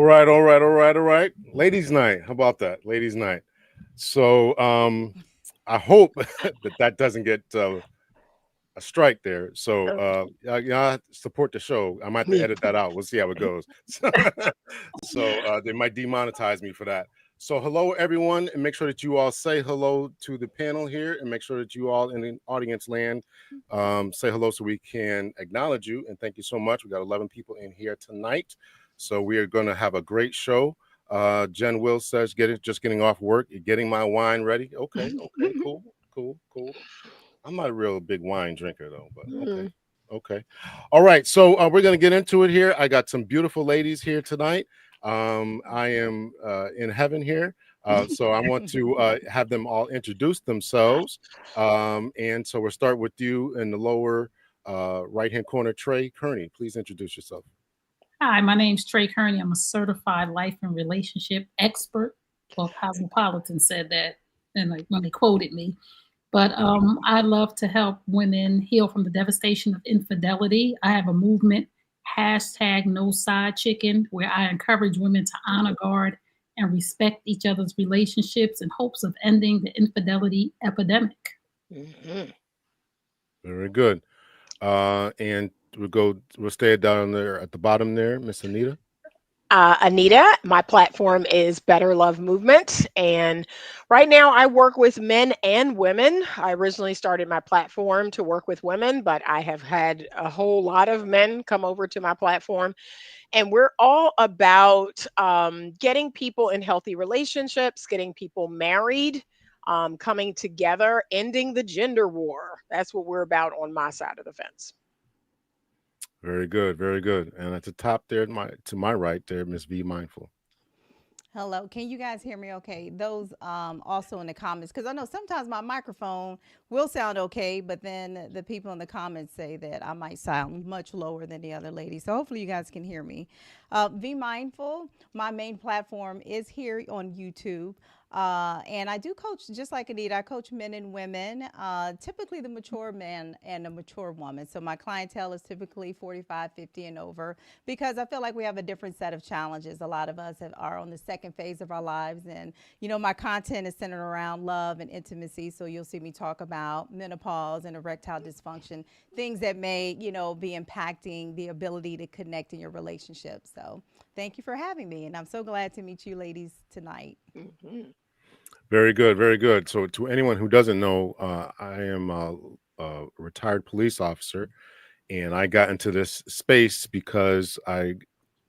All right. Ladies' night. How about that? Ladies' night. So I hope that doesn't get a strike there. So yeah, support the show. I might have to Me. edit that out. We'll see how it goes. So they might demonetize me for that. So hello everyone, and make sure that you all say hello to the panel here, and make sure that you all in the audience land say hello so we can acknowledge you. And thank you so much. We got 11 people in here tonight, so we are going to have a great show. Jen Will says, just getting off work, getting my wine ready. Okay, cool. I'm not a real big wine drinker though, but okay. Mm. Okay. All right. So we're going to get into it here. I got some beautiful ladies here tonight. I am in heaven here. So I want to have them all introduce themselves. And so we'll start with you in the lower right-hand corner, Trey Kearney. Please introduce yourself. Hi, my name's Trey Kearney. I'm a certified life and relationship expert. Well, Cosmopolitan said that, and like when they quoted me. But I love to help women heal from the devastation of infidelity. I have a movement, hashtag no side chicken, where I encourage women to honor guard and respect each other's relationships in hopes of ending the infidelity epidemic. Mhm. Very good. And we'll stay down there at the bottom there, Miss Anita. Anita, my platform is Better Love Movement. And right now I work with men and women. I originally started my platform to work with women, but I have had a whole lot of men come over to my platform. And we're all about getting people in healthy relationships, getting people married, coming together, ending the gender war. That's what we're about on my side of the fence. Very good, very good. And at the top there, to my right there, Miss V Mindful. Hello, can you guys hear me okay? Those also in the comments, because I know sometimes my microphone will sound okay, but then the people in the comments say that I might sound much lower than the other ladies. So hopefully you guys can hear me. Be mindful. My main platform is here on YouTube. And I do coach, just like Anita, I coach men and women, typically the mature man and the mature woman. So my clientele is typically 45, 50 and over, because I feel like we have a different set of challenges. A lot of us are on the second phase of our lives. And, you know, my content is centered around love and intimacy. So you'll see me talk about menopause and erectile dysfunction, things that may, you know, be impacting the ability to connect in your relationship. So thank you for having me. And I'm so glad to meet you ladies tonight. Mhm. Very good, very good. So, to anyone who doesn't know, I am a retired police officer, and I got into this space because I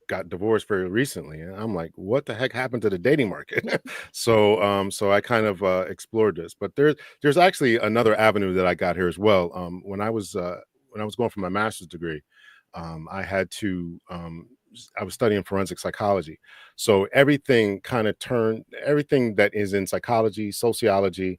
got divorced very recently, and I'm like, what the heck happened to the dating market? So I kind of explored this, but there's actually another avenue that I got here as well. When I was going for my master's degree, I had to I was studying forensic psychology, so everything that is in psychology, sociology,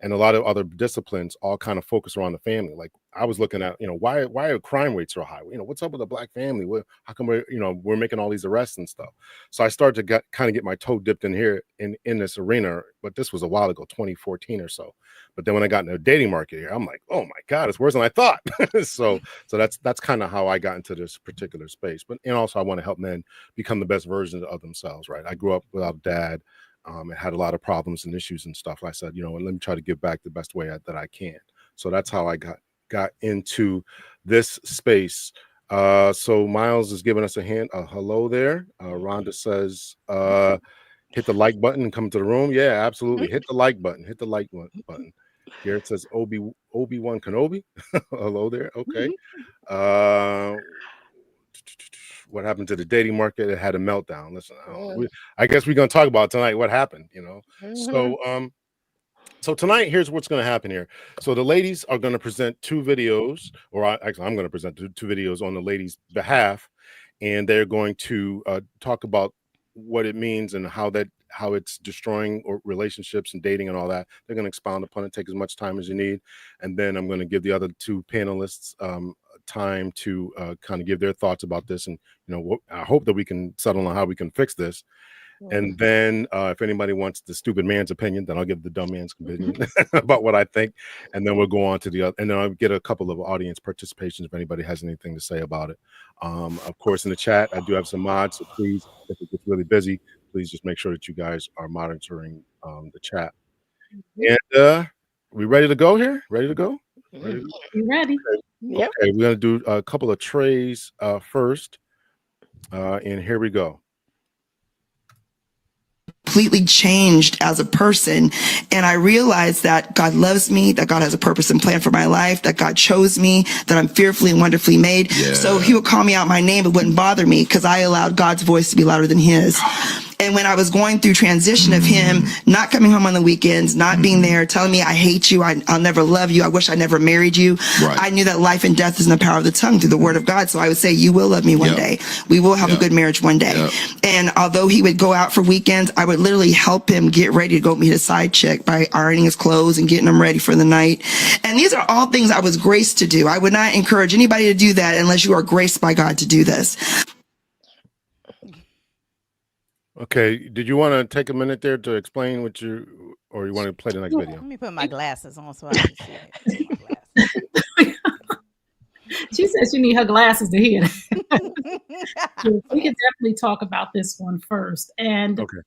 and a lot of other disciplines all kind of focus around the family. Like I was looking at, why are crime rates so high? What's up with the black family? How come we're making all these arrests and stuff? So I started to kind of get my toe dipped in here in this arena, but this was a while ago, 2014 or so. But then when I got in the dating market here, I'm like, oh my God, it's worse than I thought. So that's kind of how I got into this particular space. But and also I want to help men become the best versions of themselves, right? I grew up without a dad. And had a lot of problems and issues and stuff. I said, let me try to give back the best way that I can. So that's how I got into this space. So Miles is giving us a hand. Hello there. Rhonda says, hit the like button and come to the room. Yeah, absolutely. Hit the like button. Hit the like button. Garrett says Obi-Wan Kenobi. Hello there. Okay. Uh, what happened to the dating market? It had a meltdown. Listen, I guess we're gonna talk about tonight what happened. Mhm. So tonight, here's what's going to happen here. So the ladies are going to present two videos, or actually, I'm going to present two videos on the ladies' behalf, and they're going to talk about what it means and how it's destroying relationships and dating and all that. They're going to expound upon it, take as much time as you need, and then I'm going to give the other two panelists time to kind of give their thoughts about this, and I hope that we can settle on how we can fix this. And then if anybody wants the stupid man's opinion, then I'll give the dumb man's opinion about what I think. And then we'll go on to the other, and then I'll get a couple of audience participations if anybody has anything to say about it. Of course, in the chat, I do have some mods. So please, if it gets really busy, please just make sure that you guys are monitoring the chat. And we ready to go here? Ready to go? Mhm. You ready? Yep. Okay, we're going to do a couple of trays first. And here we go. Completely changed as a person, and I realized that God loves me, that God has a purpose and plan for my life, that God chose me, that I'm fearfully and wonderfully made. So he would call me out my name, it wouldn't bother me because I allowed God's voice to be louder than his. And when I was going through transition of him not coming home on the weekends, not being there, telling me I hate you, I'll never love you, I wish I never married you, I knew that life and death is in the power of the tongue through the word of God. So I would say, you will love me one day, we will have a good marriage one day. And although he would go out for weekends, I would literally help him get ready to go meet a side chick by ironing his clothes and getting him ready for the night. And these are all things I was graced to do. I would not encourage anybody to do that unless you are graced by God to do this. Okay, did you want to take a minute there to explain what you, or you want to play the next video? Let me put my glasses on so I can see it. Put my glasses. She says she need her glasses to hear that. We can definitely talk about this one first. And Okay.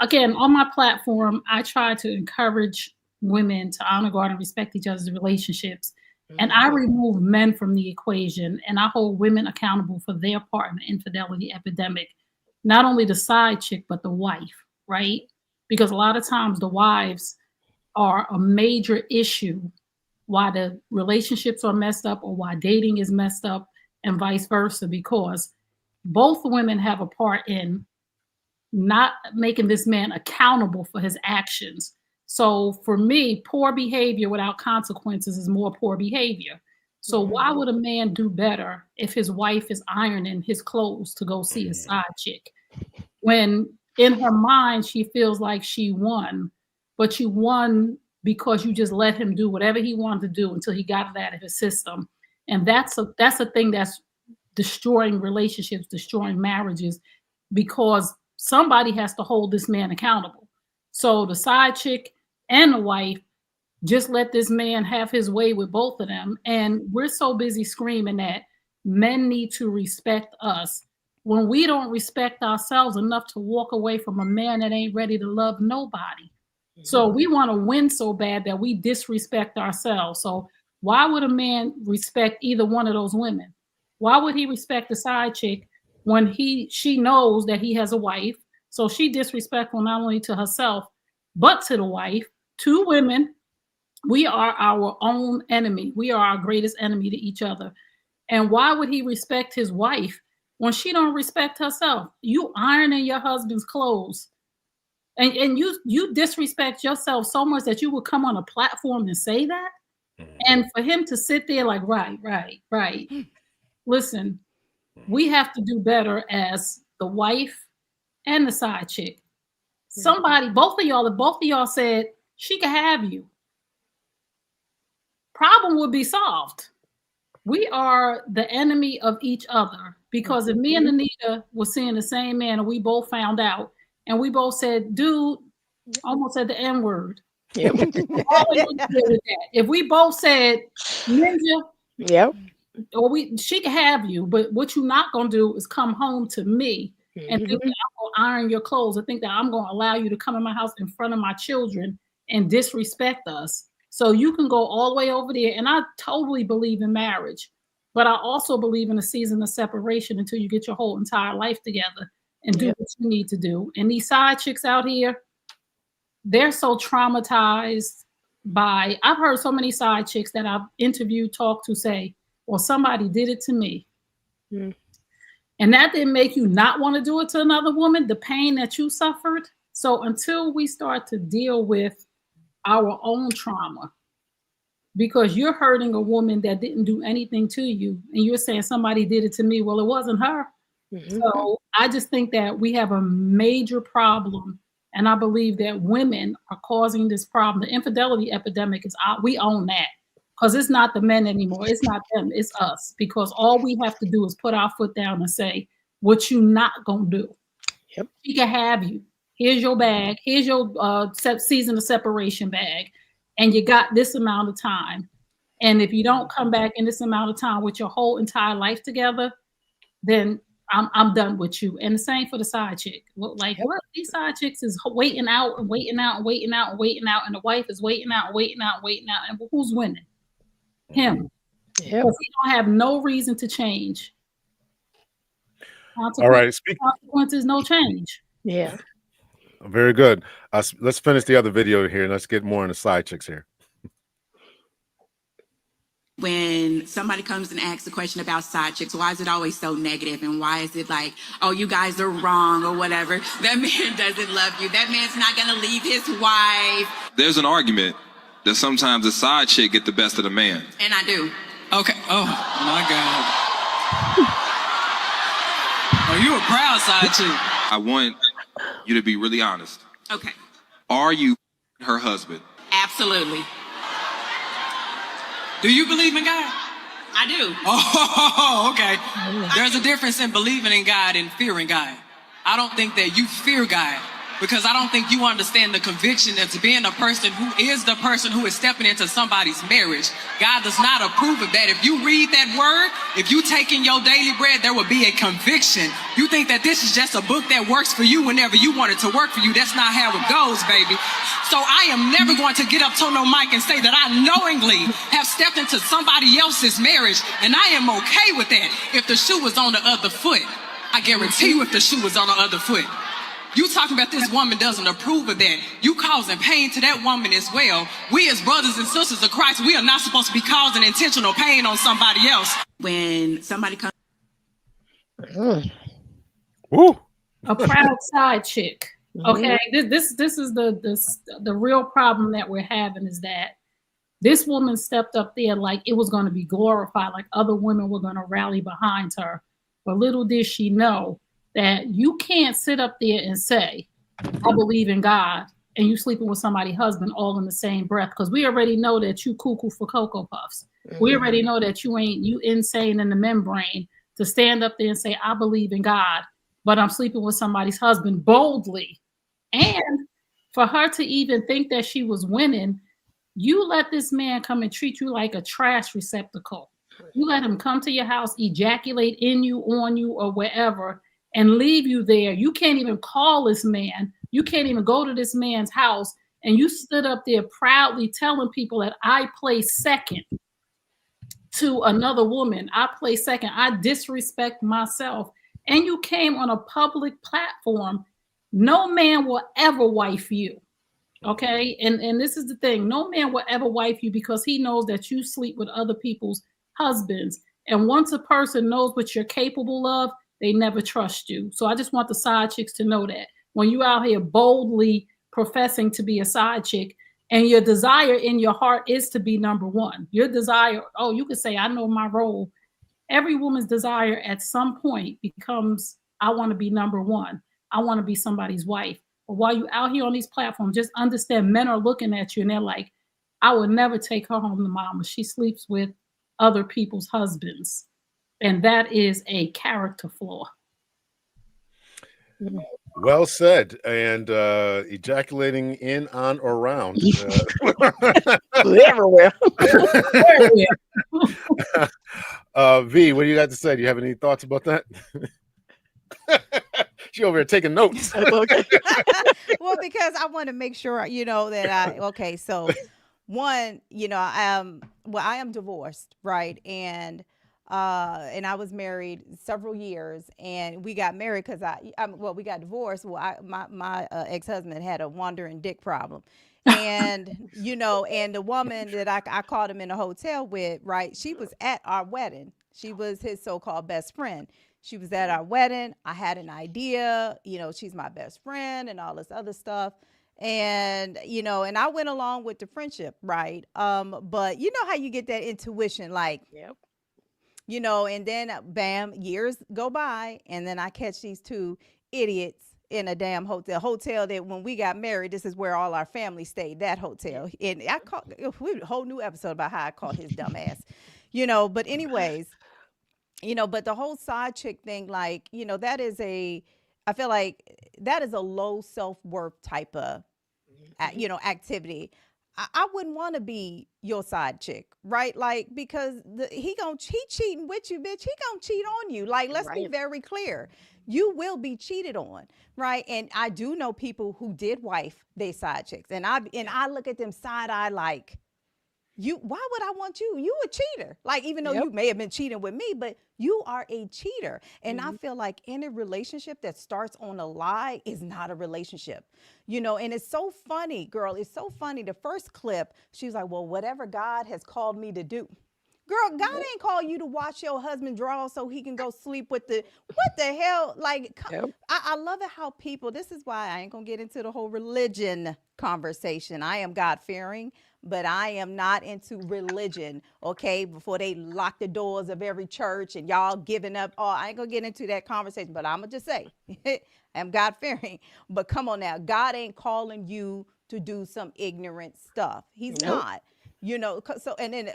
Again, on my platform, I try to encourage women to honor God and respect each other's relationships. And I remove men from the equation, and I hold women accountable for their part in the infidelity epidemic. Not only the side chick, but the wife, right? Because a lot of times the wives are a major issue why the relationships are messed up or why dating is messed up and vice versa, because both women have a part in not making this man accountable for his actions. So for me, poor behavior without consequences is more poor behavior. So why would a man do better if his wife is ironing his clothes to go see a side chick? When in her mind, she feels like she won, but you won because you just let him do whatever he wanted to do until he got it out of his system. And that's a thing that's destroying relationships, destroying marriages, because somebody has to hold this man accountable. So the side chick and the wife just let this man have his way with both of them. And we're so busy screaming that men need to respect us when we don't respect ourselves enough to walk away from a man that ain't ready to love nobody. So we want to win so bad that we disrespect ourselves. So why would a man respect either one of those women? Why would he respect the side chick when she knows that he has a wife? So she disrespectful not only to herself, but to the wife. Two women, we are our own enemy. We are our greatest enemy to each other. And why would he respect his wife when she don't respect herself? You ironing your husband's clothes. And you disrespect yourself so much that you would come on a platform and say that. And for him to sit there like, right. Listen, we have to do better as the wife and the side chick. Somebody, both of y'all said she could have you. Problem would be solved. We are the enemy of each other, because if me and Anita were seeing the same man and we both found out and we both said, dude, almost said the N-word. Yep. If we both said, Ninja, Yep. or she can have you, but what you're not gonna do is come home to me and think that I'm gonna iron your clothes, or think that I'm gonna allow you to come in my house in front of my children and disrespect us. So you can go all the way over there. And I totally believe in marriage, but I also believe in a season of separation until you get your whole entire life together and do what you need to do. And these side chicks out here, they're so traumatized by, I've heard so many side chicks that I've interviewed, talked to say, well, somebody did it to me. And that didn't make you not want to do it to another woman, the pain that you suffered. So until we start to deal with our own trauma, because you're hurting a woman that didn't do anything to you, and you're saying somebody did it to me. Well, it wasn't her. So I just think that we have a major problem, and I believe that women are causing this problem. The infidelity epidemic is out. We own that, because it's not the men anymore. It's not them. It's us, because all we have to do is put our foot down and say, what you not gonna do. Yep. She can have you. Here's your bag. Here's your season of separation bag. And you got this amount of time. And if you don't come back in this amount of time with your whole entire life together, then I'm done with you. And the same for the side chick. Like, what? These side chicks is waiting out and waiting out and waiting out and waiting out, and the wife is waiting out and waiting out and waiting out. And who's winning? Him. Yep. Because he don't have no reason to change. All right. Consequences, no change. Yeah. Very good. Let's finish the other video here and let's get more on the side chicks here. When somebody comes and asks a question about side chicks, why is it always so negative? And why is it like, oh, you guys are wrong or whatever? That man doesn't love you. That man's not going to leave his wife. There's an argument that sometimes the side chick get the best of the man. And I do. Okay. Oh, my God. Oh, you a proud side chick. I want you to be really honest. Okay. Are you her husband? Absolutely. Do you believe in God? I do. Oh, okay. There's a difference in believing in God and fearing God. I don't think that you fear God, because I don't think you understand the conviction that's being a person who is the person who is stepping into somebody's marriage. God does not approve of that. If you read that word, if you take in your daily bread, there will be a conviction. You think that this is just a book that works for you whenever you want it to work for you. That's not how it goes, baby. So I am never going to get up to no mic and say that I knowingly have stepped into somebody else's marriage, and I am okay with that. If the shoe was on the other foot, I guarantee you if the shoe was on the other foot. You talking about this woman doesn't approve of that. You causing pain to that woman as well. We as brothers and sisters of Christ, we are not supposed to be causing intentional pain on somebody else. When somebody comes... Woo. A proud side chick. Okay, this is the real problem that we're having, is that this woman stepped up there like it was going to be glorified, like other women were going to rally behind her. But little did she know that you can't sit up there and say, I believe in God, and you sleeping with somebody's husband all in the same breath, because we already know that you cuckoo for Cocoa Puffs. We already know that you insane in the membrane to stand up there and say, I believe in God, but I'm sleeping with somebody's husband boldly. And for her to even think that she was winning, you let this man come and treat you like a trash receptacle. You let him come to your house, ejaculate in you, on you, or wherever, and leave you there. You can't even call this man. You can't even go to this man's house. And you stood up there proudly telling people that I play second to another woman. I play second. I disrespect myself. And you came on a public platform. No man will ever wife you. Okay. And this is the thing. No man will ever wife you, because he knows that you sleep with other people's husbands. And once a person knows what you're capable of, they never trust you. So I just want the side chicks to know that when you out here boldly professing to be a side chick, and your desire in your heart is to be number one, your desire, oh, you could say, I know my role. Every woman's desire at some point becomes, I want to be number one. I want to be somebody's wife. But while you're out here on these platforms, just understand men are looking at you and they're like, I would never take her home to mama. She sleeps with other people's husbands. And that is a character flaw. Well said. And ejaculating in, on, or around. Everywhere. V, what do you got to say? Do you have any thoughts about that? She over here taking notes. Okay. Well, because I want to make sure, that so one, I am divorced, right? And I was married several years, and we got married because we got divorced. Well, my ex-husband had a wandering dick problem. And, and the woman that I called him in a hotel with, right, she was at our wedding. She was his so-called best friend. She was at our wedding. I had an idea, she's my best friend and all this other stuff. And, and I went along with the friendship, right? But you know how you get that intuition, like, Yep. And then bam, years go by, and then I catch these two idiots in a damn hotel that when we got married, this is where all our family stayed, that hotel. And I caught a whole new episode about how I caught his dumb ass, but anyways, but the whole side chick thing, like, that is I feel like that is a low self-worth type of activity. I wouldn't want to be your side chick, right? Like, because he cheating with you, bitch. He gonna cheat on you. Like, let's be very clear. You will be cheated on, right? And I do know people who did wife they side chicks, and I look at them side eye like, why would I want you? You a cheater. Like, even though you may have been cheating with me, but you are a cheater. And I feel like any relationship that starts on a lie is not a relationship, and it's so funny, girl. It's so funny. The first clip, she was like, well, whatever God has called me to do. Girl, God ain't called you to watch your husband draw so he can go sleep with what the hell? Like, I love it how people, this is why I ain't gonna get into the whole religion conversation. I am God-fearing, but I am not into religion, okay? Before they lock the doors of every church and y'all giving up. Oh, I ain't gonna get into that conversation, but I'm gonna just say, I'm God-fearing. But come on now, God ain't calling you to do some ignorant stuff. He's not. So, and then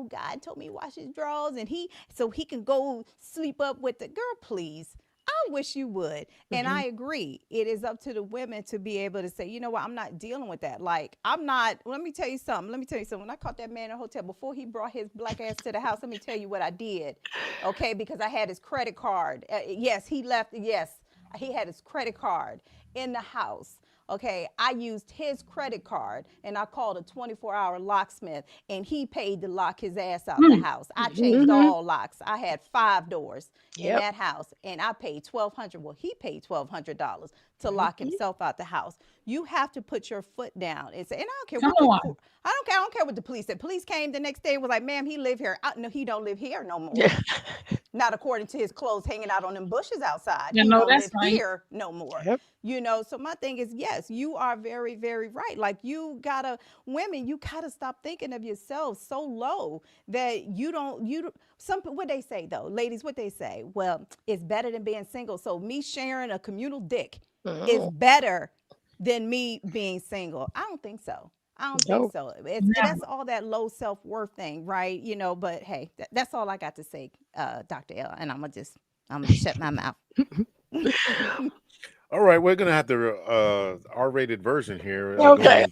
God told me to wash his drawers, and so he can go sleep up with the girl. Please, I wish you would. And I agree. It is up to the women to be able to say, you know what, I'm not dealing with that. Like, I'm not. Let me tell you something. When I caught that man in a hotel before he brought his black ass to the house, let me tell you what I did. Okay, because I had his credit card. Yes, he left. Yes, he had his credit card in the house. Okay, I used his credit card, and I called a 24-hour locksmith, and he paid to lock his ass out the house. I changed all locks. I had 5 doors in that house, and I paid $1,200. Well, he paid $1,200 to lock himself out the house. You have to put your foot down and say, and I don't care. I don't care what the police said. Police came the next day and was like, ma'am, he live here. No, he don't live here no more. Not according to his clothes hanging out on them bushes outside. He don't live here no more. So my thing is, yes, you are very, very right. Like, women, you gotta stop thinking of yourself so low that what they say though, ladies, what they say, well, it's better than being single. So me sharing a communal dick is better than me being single. I don't think so. I don't think so. That's all that low self-worth thing, right? But hey, that's all I got to say, Dr. L. And I'm gonna shut my mouth. All right, we're gonna have the R-rated version here. Okay.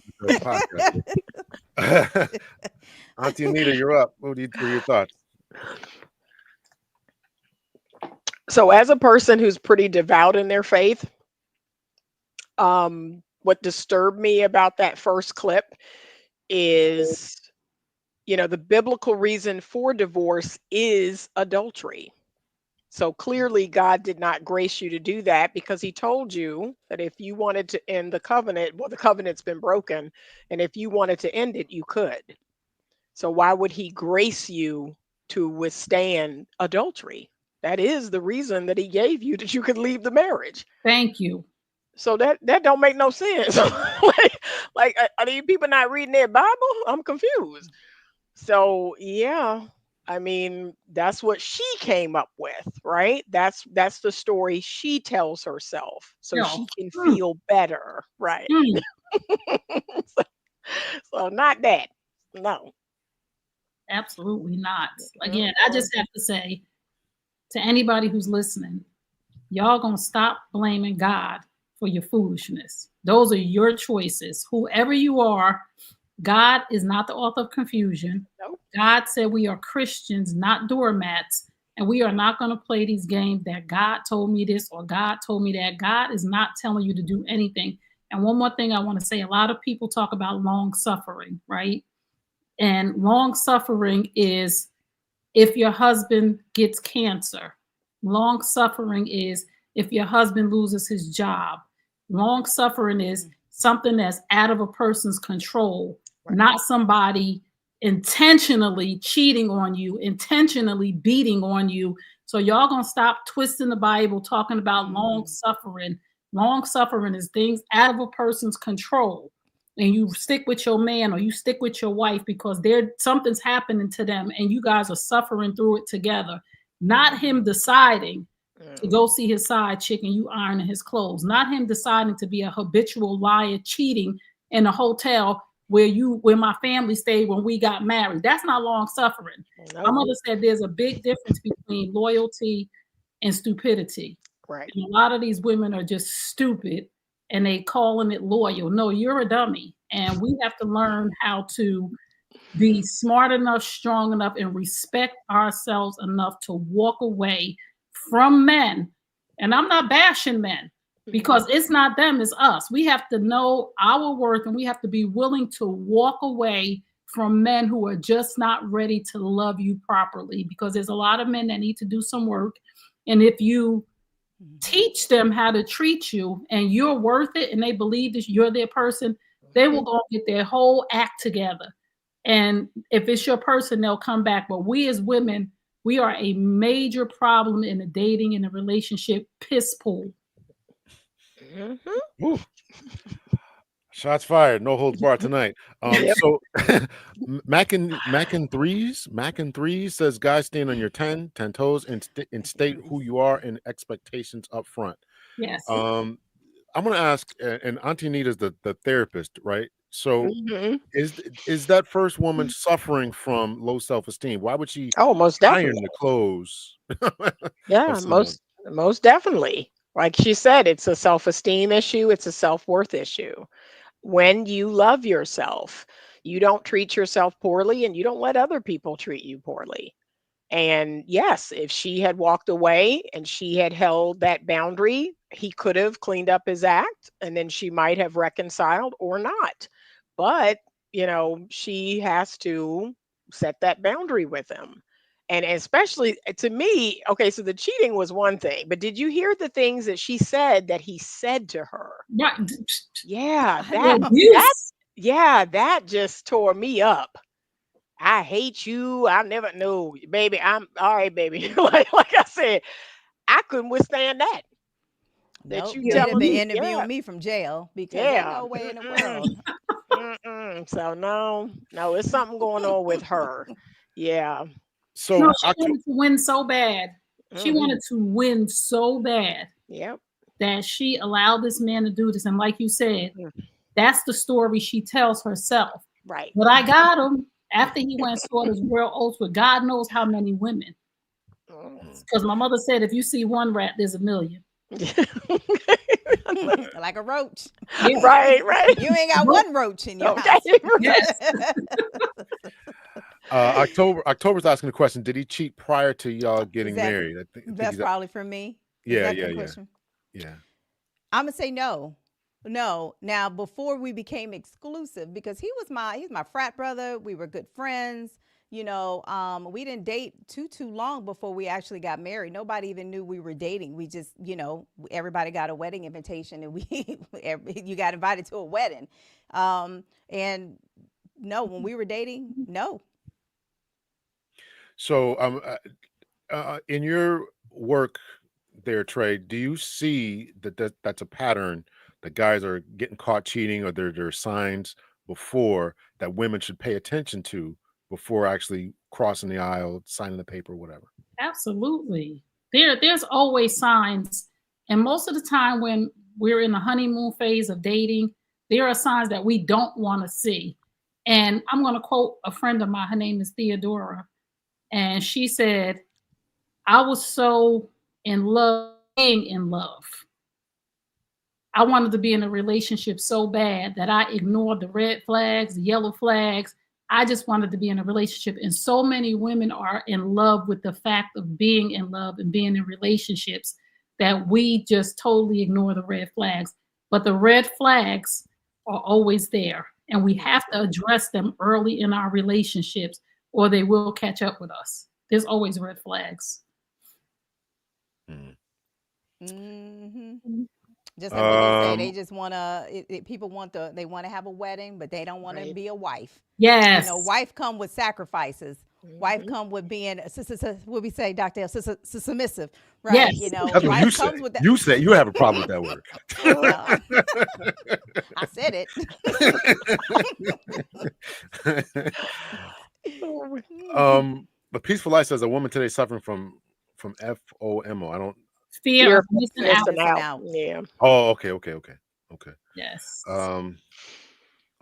Auntie Anita, you're up. What are your thoughts? So, as a person who's pretty devout in their faith, what disturbed me about that first clip is, the biblical reason for divorce is adultery. So clearly God did not grace you to do that, because he told you that if you wanted to end the covenant, well, the covenant's been broken, and if you wanted to end it, you could. So why would he grace you to withstand adultery? That is the reason that he gave you, that you could leave the marriage. Thank you. So that don't make no sense. like are these people not reading their Bible? I'm confused. So yeah, I mean, that's what she came up with, right? That's the story she tells herself, so she can feel better, right? so not that. No. Absolutely not. Again, I just have to say to anybody who's listening, y'all gonna stop blaming God for your foolishness. Those are your choices. Whoever you are, God is not the author of confusion. Nope. God said we are Christians, not doormats, and we are not going to play these games that God told me this or God told me that. God is not telling you to do anything. And one more thing I want to say, a lot of people talk about long suffering, right? And long suffering is if your husband gets cancer. Long suffering is if your husband loses his job. Long suffering is something that's out of a person's control, not somebody intentionally cheating on you, intentionally beating on you. So y'all gonna stop twisting the Bible, talking about long suffering. Long suffering is things out of a person's control. And you stick with your man or you stick with your wife because something's happening to them and you guys are suffering through it together. Not him deciding to go see his side chick and you ironing his clothes. Not him deciding to be a habitual liar, cheating in a hotel where my family stayed when we got married. That's not long suffering. My mother said there's a big difference between loyalty and stupidity. Right. And a lot of these women are just stupid and they calling it loyal. No, you're a dummy. And we have to learn how to be smart enough, strong enough, and respect ourselves enough to walk away from men. And I'm not bashing men because it's not them, it's us. We have to know our worth and we have to be willing to walk away from men who are just not ready to love you properly, because there's a lot of men that need to do some work. And if you teach them how to treat you and you're worth it and they believe that you're their person, they will go get their whole act together. And if it's your person, they'll come back. But we as women, we are a major problem in the dating and the relationship piss pool. Ooh. Shots fired, no holds barred tonight. So Mac and threes says, guys, stand on your 10 toes and state who you are and expectations up front. Yes. I'm gonna ask, and Auntie Nita's the therapist, right? So is that first woman suffering from low self-esteem? Why would she Oh, most iron definitely. the clothes Yeah, of someone? most definitely. Like she said, it's a self-esteem issue, it's a self-worth issue. When you love yourself, you don't treat yourself poorly and you don't let other people treat you poorly. And yes, if she had walked away and she had held that boundary, he could have cleaned up his act and then she might have reconciled or not. But, she has to set that boundary with him. And especially to me, okay, so the cheating was one thing, but did you hear the things that she said that he said to her? Right. Yeah, Abuse. that just tore me up. I hate you. I never know, baby. I'm all right, baby. like I said, I couldn't withstand that. That Nope, you you'll hear telling the me, interview yeah, of me from jail because ain't yeah. no way in the Mm-mm, world. mm-mm. So no, it's something going on with her. Yeah. No, So she wanted to win so bad. She Hmm. wanted to win so bad Yep. that she allowed this man to do this. And like you said, Mhm. that's the story she tells herself. Right. But I got him after he went and saw this world oath with God knows how many women. Mm. Because my mother said, if you see one rat, there's a million. Like a roach. Yeah. Right. You ain't got one roach in your Okay. house. Yes. October's asking the question: did he cheat prior to y'all getting that- married? I think That's he's probably for me. Is yeah, that yeah, the yeah, question? yeah. I'm gonna say no. No. Now, before we became exclusive, because he's my frat brother. We were good friends. We didn't date too long before we actually got married. Nobody even knew we were dating. We just, everybody got a wedding invitation, and you got invited to a wedding. And no, when we were dating, no. So, in your work there, Trey, do you see that's a pattern that guys are getting caught cheating, or there are signs before that women should pay attention to before actually crossing the aisle, signing the paper, whatever? Absolutely. There's always signs. And most of the time when we're in the honeymoon phase of dating, there are signs that we don't want to see. And I'm going to quote a friend of mine. Her name is Theodora. And she said, I was so in love, being in love. I wanted to be in a relationship so bad that I ignored the red flags, the yellow flags. I just wanted to be in a relationship. And so many women are in love with the fact of being in love and being in relationships that we just totally ignore the red flags. But the red flags are always there. And we have to address them early in our relationships or they will catch up with us. There's always red flags. Mm-hmm. Just like what they say, they just want to. People they want to have a wedding, but they don't want to be a wife. Yes. Wife come with sacrifices. Wife Mhm. come with being what we say, Dr. submissive, right? Yes. That's what Wife you comes say. with that. You say you have a problem with that word. Well, I said it. But Peaceful Life says a woman today suffering from FOMO. I don't. Fear Fear of of missing out. missing Missing out. out. Yeah. Oh, okay. Yes.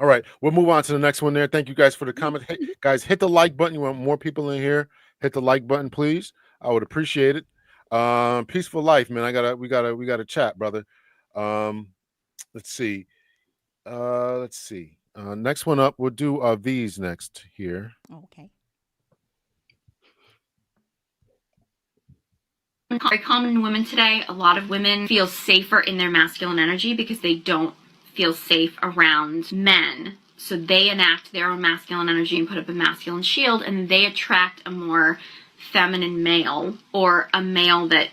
All right, we'll move on to the next one there. Thank you guys for the comment. Hey, guys, hit the like button. You want more people in here? Hit the like button, please. I would appreciate it. Peaceful life, man. We gotta chat, brother. Um, let's see. Next one up, we'll do V's next here. Okay. Very common in women today. A lot of women feel safer in their masculine energy because they don't feel safe around men. So they enact their own masculine energy and put up a masculine shield, and they attract a more feminine male, or a male that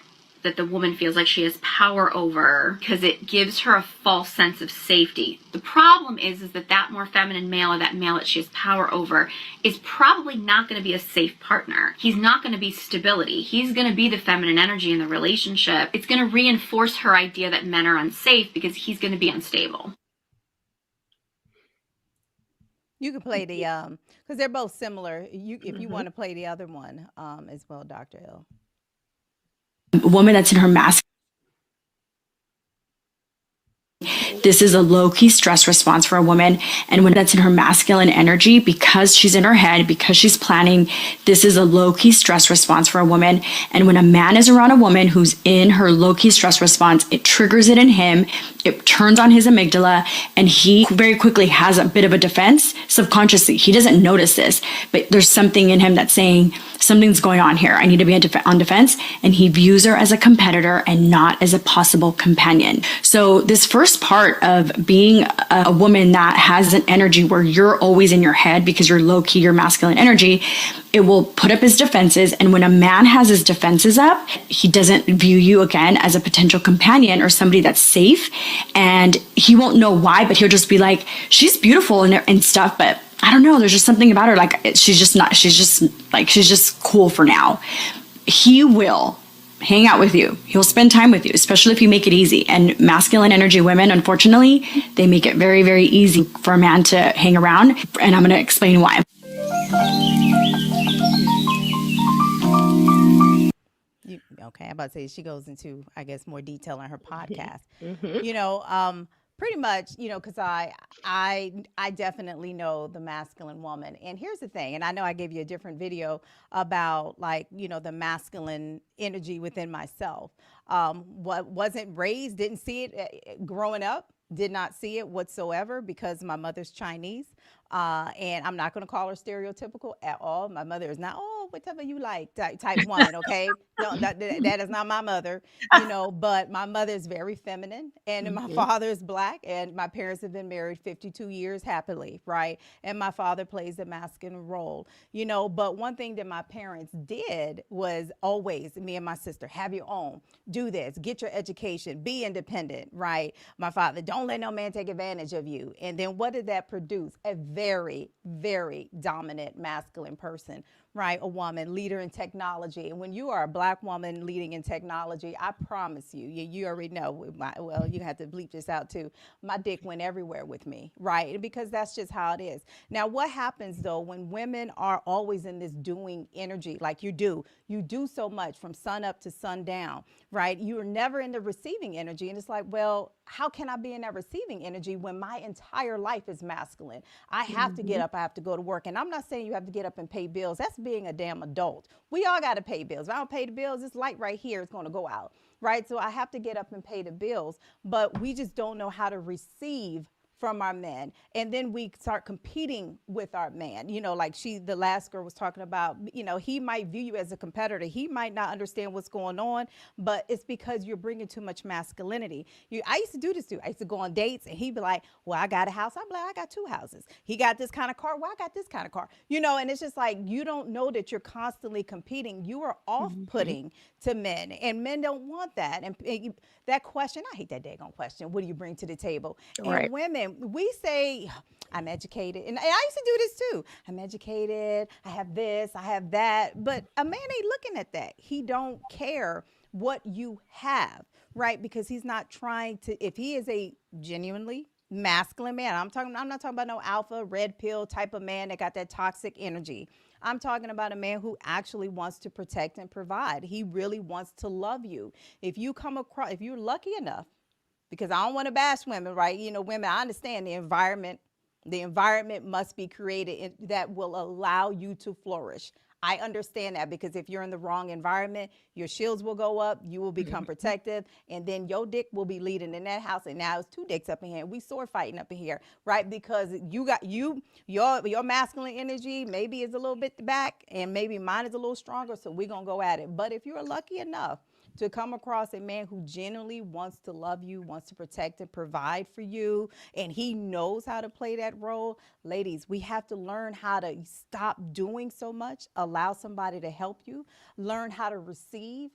the woman feels like she has power over, because it gives her a false sense of safety. The problem is that more feminine male, or that male that she has power over, is probably not going to be a safe partner. He's not going to be stability. He's going to be the feminine energy in the relationship. It's going to reinforce her idea that men are unsafe because he's going to be unstable. You can play the because they're both similar. If you want to play the other one as well, Dr. L. A woman that's in her masculine. This is a low-key stress response for a woman. And when that's in her masculine energy, because she's in her head, because she's planning, this is a low-key stress response for a woman. And when a man is around a woman who's in her low-key stress response, it triggers it in him. It turns on his amygdala, and he very quickly has a bit of a defense subconsciously. He doesn't notice this, but there's something in him that's saying, something's going on here. I need to be on defense. And he views her as a competitor and not as a possible companion. So this first part of being a woman that has an energy where you're always in your head because you're low-key, your masculine energy, it will put up his defenses. And when a man has his defenses up, he doesn't view you again as a potential companion or somebody that's safe. And he won't know why, but he'll just be like, she's beautiful and stuff, but I don't know, there's just something about her. Like, she's just cool for now. He will hang out with you. He'll spend time with you, especially if you make it easy. And masculine energy women, unfortunately, they make it very, very easy for a man to hang around. And I'm going to explain why. Okay, I'm about to say she goes into, I guess, more detail in her podcast. You know, pretty much, you know, because I definitely know the masculine woman. And here's the thing, and I know I gave you a different video about, like, you know, the masculine energy within myself. What wasn't raised, didn't see it growing up, did not see it whatsoever because my mother's Chinese. And I'm not going to call her stereotypical at all. My mother is not, oh, whatever you like type woman, okay? No, that is not my mother, you know, but my mother is very feminine, and my father is black, and my parents have been married 52 years happily, right? And my father plays the masculine role, you know, but one thing that my parents did was always, me and my sister, have your own, do this, get your education, be independent, right? My father, don't let no man take advantage of you. And then what did that produce? A very, very dominant masculine person, right? A woman, leader in technology. And when you are a black woman leading in technology, I promise you, you already know, well, you have to bleep this out too. My dick went everywhere with me, right? Because that's just how it is. Now, what happens though, when women are always in this doing energy, like you do so much from sun up to sundown, right? You're never in the receiving energy. And it's like, well, how can I be in that receiving energy when my entire life is masculine? I have to get up, I have to go to work. And I'm not saying you have to get up and pay bills. That's being a damn adult. We all got to pay bills. If I don't pay the bills, this light right here is going to go out, right? So I have to get up and pay the bills, but we just don't know how to receive from our men. And then we start competing with our man, you know, like the last girl was talking about, you know, he might view you as a competitor. He might not understand what's going on, but it's because you're bringing too much masculinity. I used to do this too. I used to go on dates and he'd be like, well, I got a house. I'm like, I got 2 houses. He got this kind of car. Well, I got this kind of car, you know, and it's just like, you don't know that you're constantly competing. You are off-putting to men, and men don't want that. And that question, I hate that daggone question. What do you bring to the table? Right. And women, we say, I'm educated. And I used to do this too. I'm educated. I have this, I have that. But a man ain't looking at that. He don't care what you have, right? Because he's not trying to, if he is a genuinely masculine man, I'm not talking about no alpha red pill type of man that got that toxic energy. I'm talking about a man who actually wants to protect and provide. He really wants to love you. If you come across, if you're lucky enough, because I don't want to bash women, right? You know, women, I understand the environment The environment must be created that will allow you to flourish. I understand that, because if you're in the wrong environment, your shields will go up, you will become protective, and then your dick will be leading in that house. And now it's two dicks up in here. We sword fighting up in here, right? Because your masculine energy maybe is a little bit back, and maybe mine is a little stronger. So we're gonna go at it. But if you're lucky enough to come across a man who genuinely wants to love you, wants to protect and provide for you, and he knows how to play that role, ladies, we have to learn how to stop doing so much, allow somebody to help you, learn how to receive,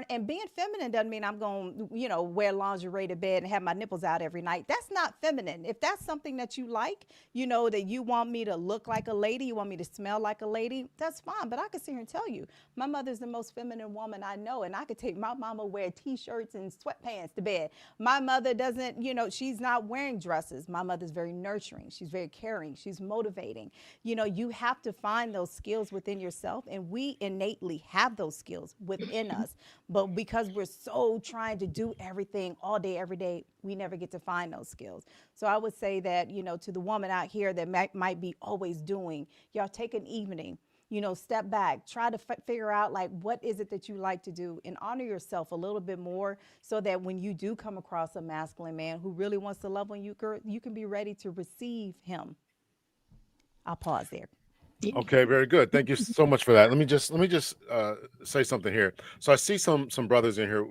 and being feminine doesn't mean I'm going to, wear lingerie to bed and have my nipples out every night. That's not feminine. If that's something that you like, that you want me to look like a lady, you want me to smell like a lady, that's fine. But I can sit here and tell you, my mother's the most feminine woman I know, and I could take my mama wear t-shirts and sweatpants to bed. My mother doesn't, she's not wearing dresses. My mother's very nurturing. She's very caring. She's motivating. You have to find those skills within yourself, and we innately have those skills within us. But because we're so trying to do everything all day, every day, we never get to find those skills. So I would say that, to the woman out here that might be always doing, y'all take an evening, step back, try to figure out like, what is it that you like to do, and honor yourself a little bit more, so that when you do come across a masculine man who really wants to love on you, girl, you can be ready to receive him. I'll pause there. Okay, very good. Thank you so much for that. Let me just say something here. So I see some brothers in here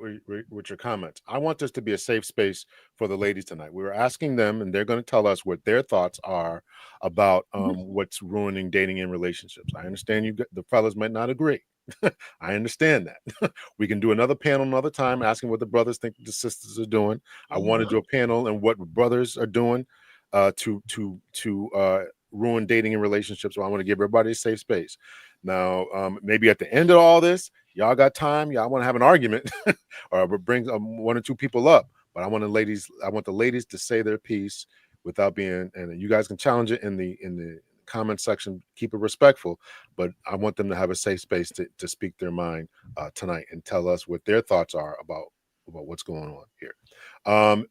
with your comments. I want this to be a safe space for the ladies tonight. We were asking them, and they're going to tell us what their thoughts are about what's ruining dating and relationships. I understand the fellas might not agree. I understand that. We can do another panel another time, asking what the brothers think the sisters are doing. I want to do a panel and what brothers are doing to ruin dating and relationships. So I want to give everybody a safe space. Now, maybe at the end of all this, y'all got time. Y'all want to have an argument, or bring one or two people up. But I want the ladies to say their piece without being. And you guys can challenge it in the comment section. Keep it respectful, but I want them to have a safe space to speak their mind tonight and tell us what their thoughts are about what's going on here. I'm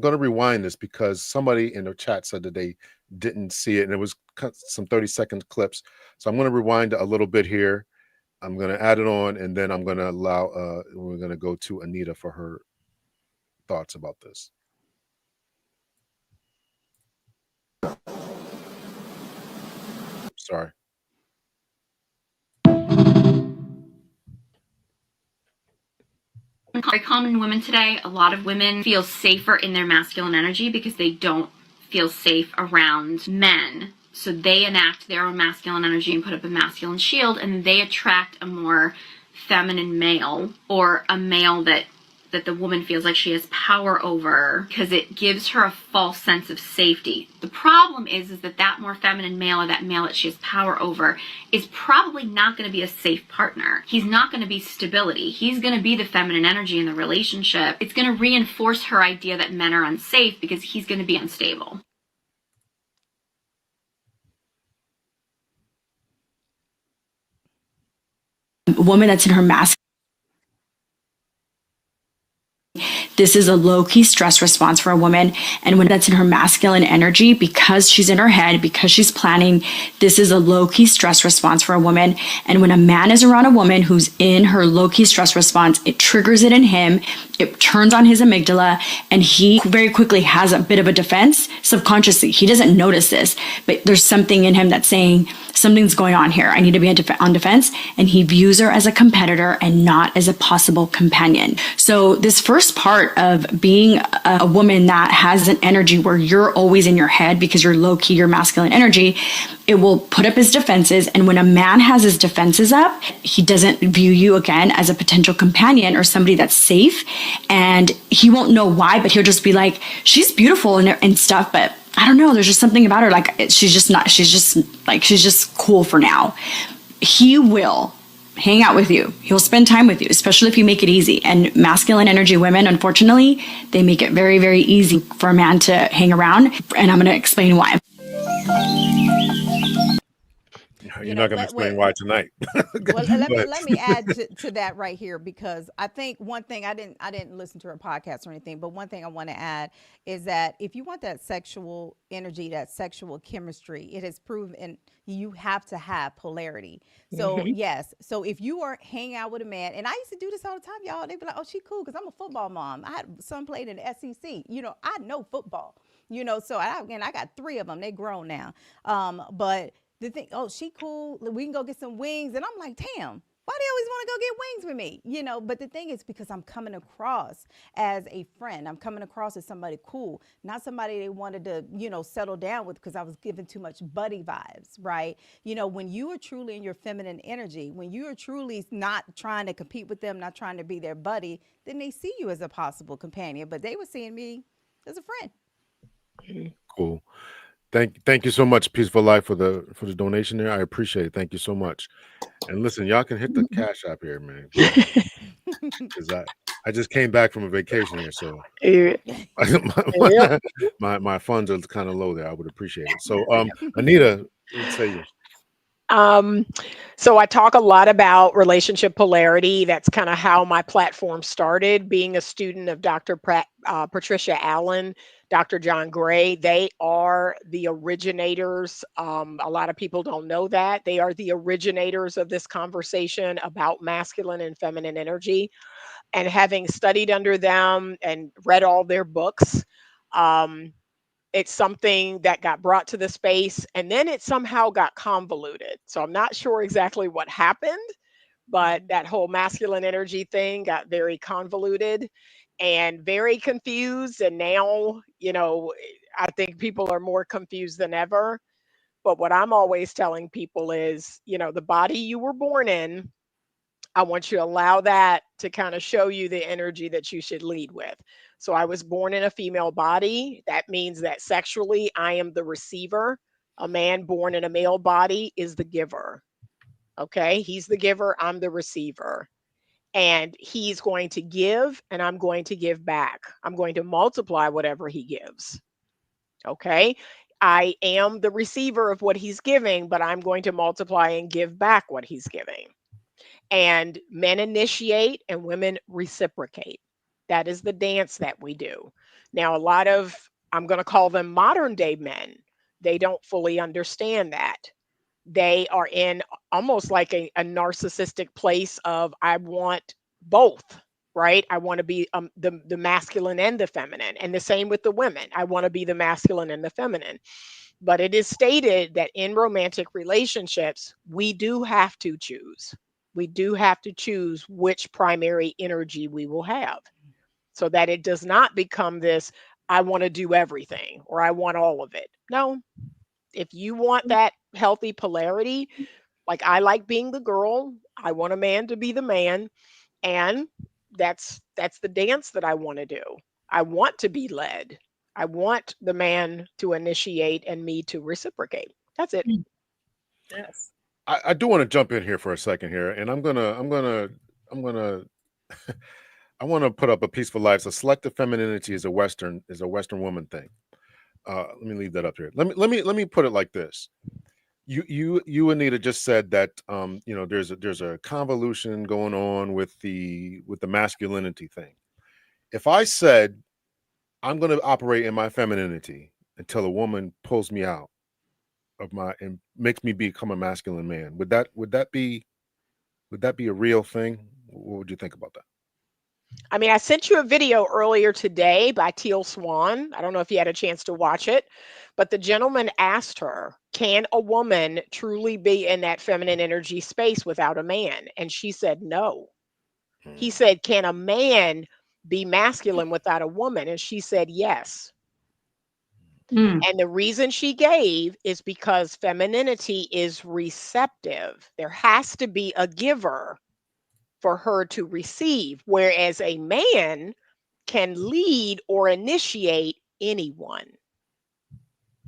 going to rewind this because somebody in the chat said that they didn't see it, and it was some 30-second clips. So I'm going to rewind a little bit here. I'm going to add it on, and then I'm going to we're going to go to Anita for her thoughts about this. Sorry. Very common in women today. A lot of women feel safer in their masculine energy because they don't feel safe around men. So they enact their own masculine energy and put up a masculine shield, and they attract a more feminine male, or a male that the woman feels like she has power over, because it gives her a false sense of safety. The problem is that more feminine male, or that male that she has power over, is probably not going to be a safe partner. He's not going to be stability. He's going to be the feminine energy in the relationship. It's going to reinforce her idea that men are unsafe because he's going to be unstable. A woman that's in her masculine. This is a low-key stress response for a woman. And when that's in her masculine energy, because she's in her head, because she's planning, this is a low-key stress response for a woman. And when a man is around a woman who's in her low-key stress response, it triggers it in him. It turns on his amygdala, and he very quickly has a bit of a defense subconsciously. He doesn't notice this, but there's something in him that's saying, something's going on here. I need to be on defense. And he views her as a competitor and not as a possible companion. So this first part of being a woman that has an energy where you're always in your head because you're low key, your masculine energy, it will put up his defenses. And when a man has his defenses up, he doesn't view you again as a potential companion or somebody that's safe. And he won't know why, but he'll just be like, she's beautiful and stuff, but I don't know, there's just something about her. Like, she's just cool for now. He will hang out with you. He'll spend time with you, especially if you make it easy. And masculine energy women, unfortunately, they make it very, very easy for a man to hang around. And I'm going to explain why. You're not going to explain why tonight. Well, let me But let me add to that right here, because I think one thing, I didn't listen to her podcast or anything, but one thing I want to add is that if you want that sexual energy, that sexual chemistry, it has proven, and you have to have polarity. So Mhm. yes, so if you are hanging out with a man, and I used to do this all the time, y'all, they'd be like, "Oh, she cool," because I'm a football mom. I had son played in the SEC. I know football. So I got three of them. They grown now. But the thing, oh, she cool. We can go get some wings. And I'm like, damn, why do they always want to go get wings with me? But the thing is, because I'm coming across as a friend. I'm coming across as somebody cool, not somebody they wanted to, settle down with, because I was giving too much buddy vibes, right? When you are truly in your feminine energy, when you are truly not trying to compete with them, not trying to be their buddy, then they see you as a possible companion. But they were seeing me as a friend. cool. Thank you so much, Peaceful Life, for the donation there. I appreciate it. Thank you so much. And listen, y'all can hit the Cash App here, man, because I just came back from a vacation here, so Yeah. Yep. my funds are kind of low there. I would appreciate it. So, Anita, let's say you. Um, so I talk a lot about relationship polarity. That's kind of how my platform started, being a student of Patricia Allen, Dr. John Gray. They are the originators. A lot of people don't know that. They are the originators of this conversation about masculine and feminine energy. And having studied under them and read all their books, um, it's something that got brought to the space and then it somehow got convoluted. So I'm not sure exactly what happened, but that whole masculine energy thing got very convoluted and very confused. And now, I think people are more confused than ever. But what I'm always telling people is, the body you were born in, I want you to allow that to kind of show you the energy that you should lead with. So I was born in a female body. That means that sexually, I am the receiver. A man born in a male body is the giver. Okay. He's the giver. I'm the receiver. And he's going to give, and I'm going to give back. I'm going to multiply whatever he gives. Okay. I am the receiver of what he's giving, but I'm going to multiply and give back what he's giving. And men initiate and women reciprocate. That is the dance that we do. Now, a lot of, I'm going to call them modern day men, they don't fully understand that. They are in almost like a narcissistic place of, I want both, right? I want to be the masculine and the feminine. And the same with the women. I want to be the masculine and the feminine. But it is stated that in romantic relationships, we do have to choose. We do have to choose which primary energy we will have so that it does not become this, I want to do everything or I want all of it. No, if you want that healthy polarity, like I like being the girl, I want a man to be the man, and that's the dance that I want to do. I want to be led. I want the man to initiate and me to reciprocate. That's it. Yes. I do want to jump in here for a second here, and I'm gonna I want to put up a Peaceful Life. So selective femininity is a Western woman thing. Let me leave that up here. Let me put it like this. You Anita just said that there's a convolution going on with the masculinity thing. If I said I'm going to operate in my femininity until a woman pulls me out of my and makes me become a masculine man, would that be a real thing? What would you think about that? I mean, I sent you a video earlier today by Teal Swan. I don't know if you had a chance to watch it, but the gentleman asked her, can a woman truly be in that feminine energy space without a man? And she said no. He said, can a man be masculine without a woman? And she said yes. Mm. And the reason she gave is because femininity is receptive. There has to be a giver for her to receive, whereas a man can lead or initiate anyone.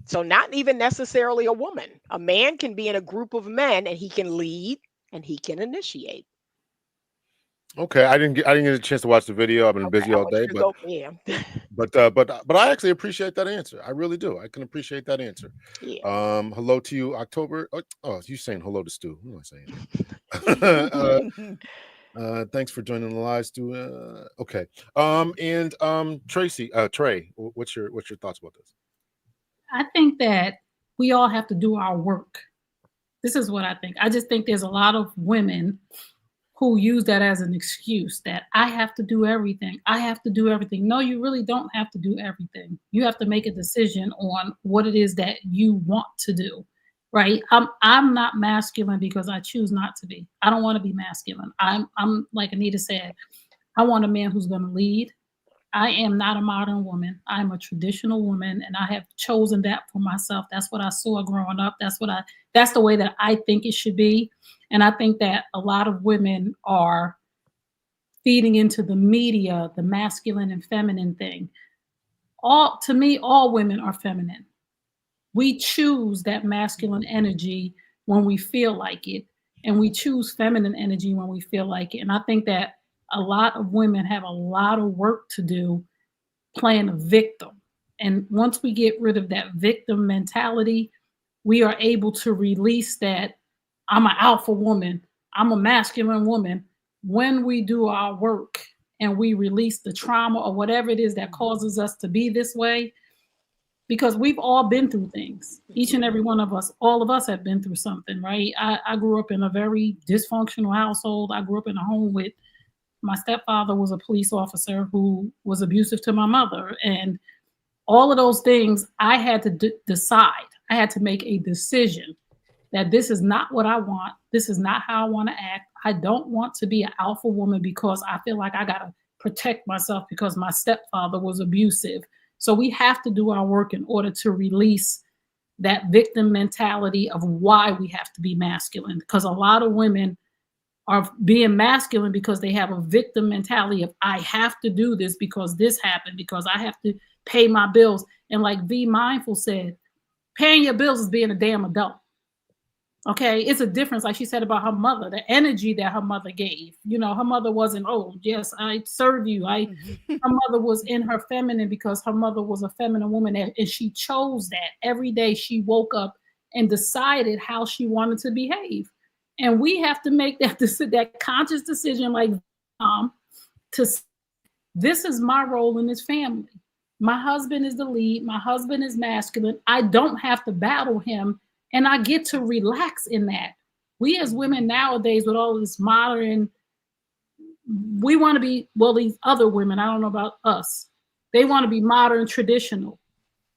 So, not even necessarily a woman. A man can be in a group of men and he can lead and he can initiate. Okay, I didn't get a chance to watch the video. I've been Okay, busy I all want day, you to go. Yeah, but I actually appreciate that answer. I really do. I can appreciate that answer. yeah. Hello to you, October. Oh, you saying hello to Stu? Who am I saying that? Thanks for joining the live, Stu. Okay. And Tracy, Trey, what's your thoughts about this? I think that we all have to do our work. This is what I think. I just think there's a lot of women who use that as an excuse that I have to do everything. I have to do everything. No, you really don't have to do everything. You have to make a decision on what it is that you want to do. Right? I'm not masculine because I choose not to be. I don't want to be masculine. I'm like Anita said, I want a man who's going to lead. I am not a modern woman. I'm a traditional woman and I have chosen that for myself. That's what I saw growing up. That's the way that I think it should be. And I think that a lot of women are feeding into the media, the masculine and feminine thing. To me, all women are feminine. We choose that masculine energy when we feel like it, and we choose feminine energy when we feel like it. And I think that a lot of women have a lot of work to do playing a victim. And once we get rid of that victim mentality, we are able to release that I'm an alpha woman, I'm a masculine woman. When we do our work and we release the trauma or whatever it is that causes us to be this way, because we've all been through things. Each and every one of us, all of us have been through something, right? I grew up in a very dysfunctional household. I grew up in a home with my stepfather was a police officer who was abusive to my mother. And all of those things, I had to decide. I had to make a decision that this is not what I want. This is not how I want to act. I don't want to be an alpha woman because I feel like I got to protect myself because my stepfather was abusive. So we have to do our work in order to release that victim mentality of why we have to be masculine. Because a lot of women are being masculine because they have a victim mentality of I have to do this because this happened, because I have to pay my bills. And like V Mindful said, paying your bills is being a damn adult. Okay, it's a difference, like she said about her mother, the energy that her mother gave. You know, her mother wasn't, oh, yes, I serve you. Her mother was in her feminine because her mother was a feminine woman, and she chose that. Every day she woke up and decided how she wanted to behave. And we have to make that conscious decision, like to this is my role in this family. My husband is the lead. My husband is masculine. I don't have to battle him. And I get to relax in that. We as women nowadays, with all this modern, we want to be, well, these other women, I don't know about us, they want to be modern, traditional.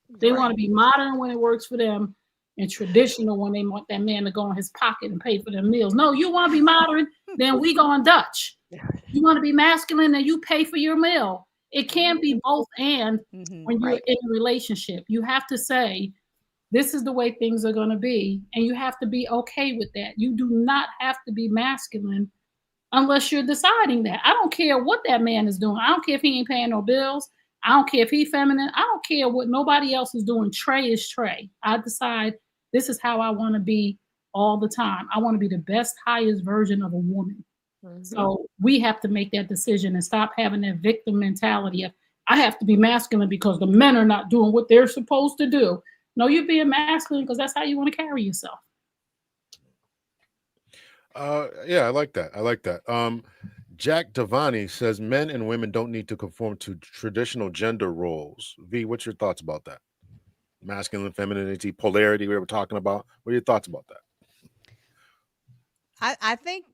They want to be modern when it works for them and traditional when they want that man to go in his pocket and pay for their meals. No, you want to be modern, then we going Dutch. You want to be masculine, then you pay for your meal. It can't be both and when you're in a relationship. You have to say, this is the way things are going to be. And you have to be okay with that. You do not have to be masculine unless you're deciding that. I don't care what that man is doing. I don't care if he ain't paying no bills. I don't care if he's feminine. I don't care what nobody else is doing. Trey is Trey. I decide this is how I want to be all the time. I want to be the best, highest version of a woman. So we have to make that decision and stop having that victim mentality of, I have to be masculine because the men are not doing what they're supposed to do. No, you're being masculine because that's how you want to carry yourself. Yeah, I like that. I like that. Jack Devani says men and women don't need to conform to traditional gender roles. V, what's your thoughts about that? Masculine, femininity, polarity we were talking about. What are your thoughts about that? I think,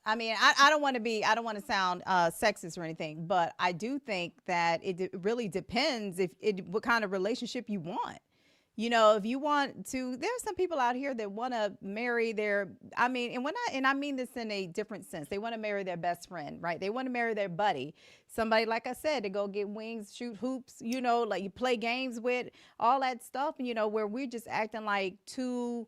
I mean, I don't want to sound sexist or anything, but I do think that it really depends what kind of relationship you want. You know, if you want to, there's some people out here that want to marry I mean this in a different sense. They want to marry their best friend, right? They want to marry their buddy. Somebody, like I said, to go get wings, shoot hoops, you know, like you play games with, all that stuff, you know, where we're just acting like two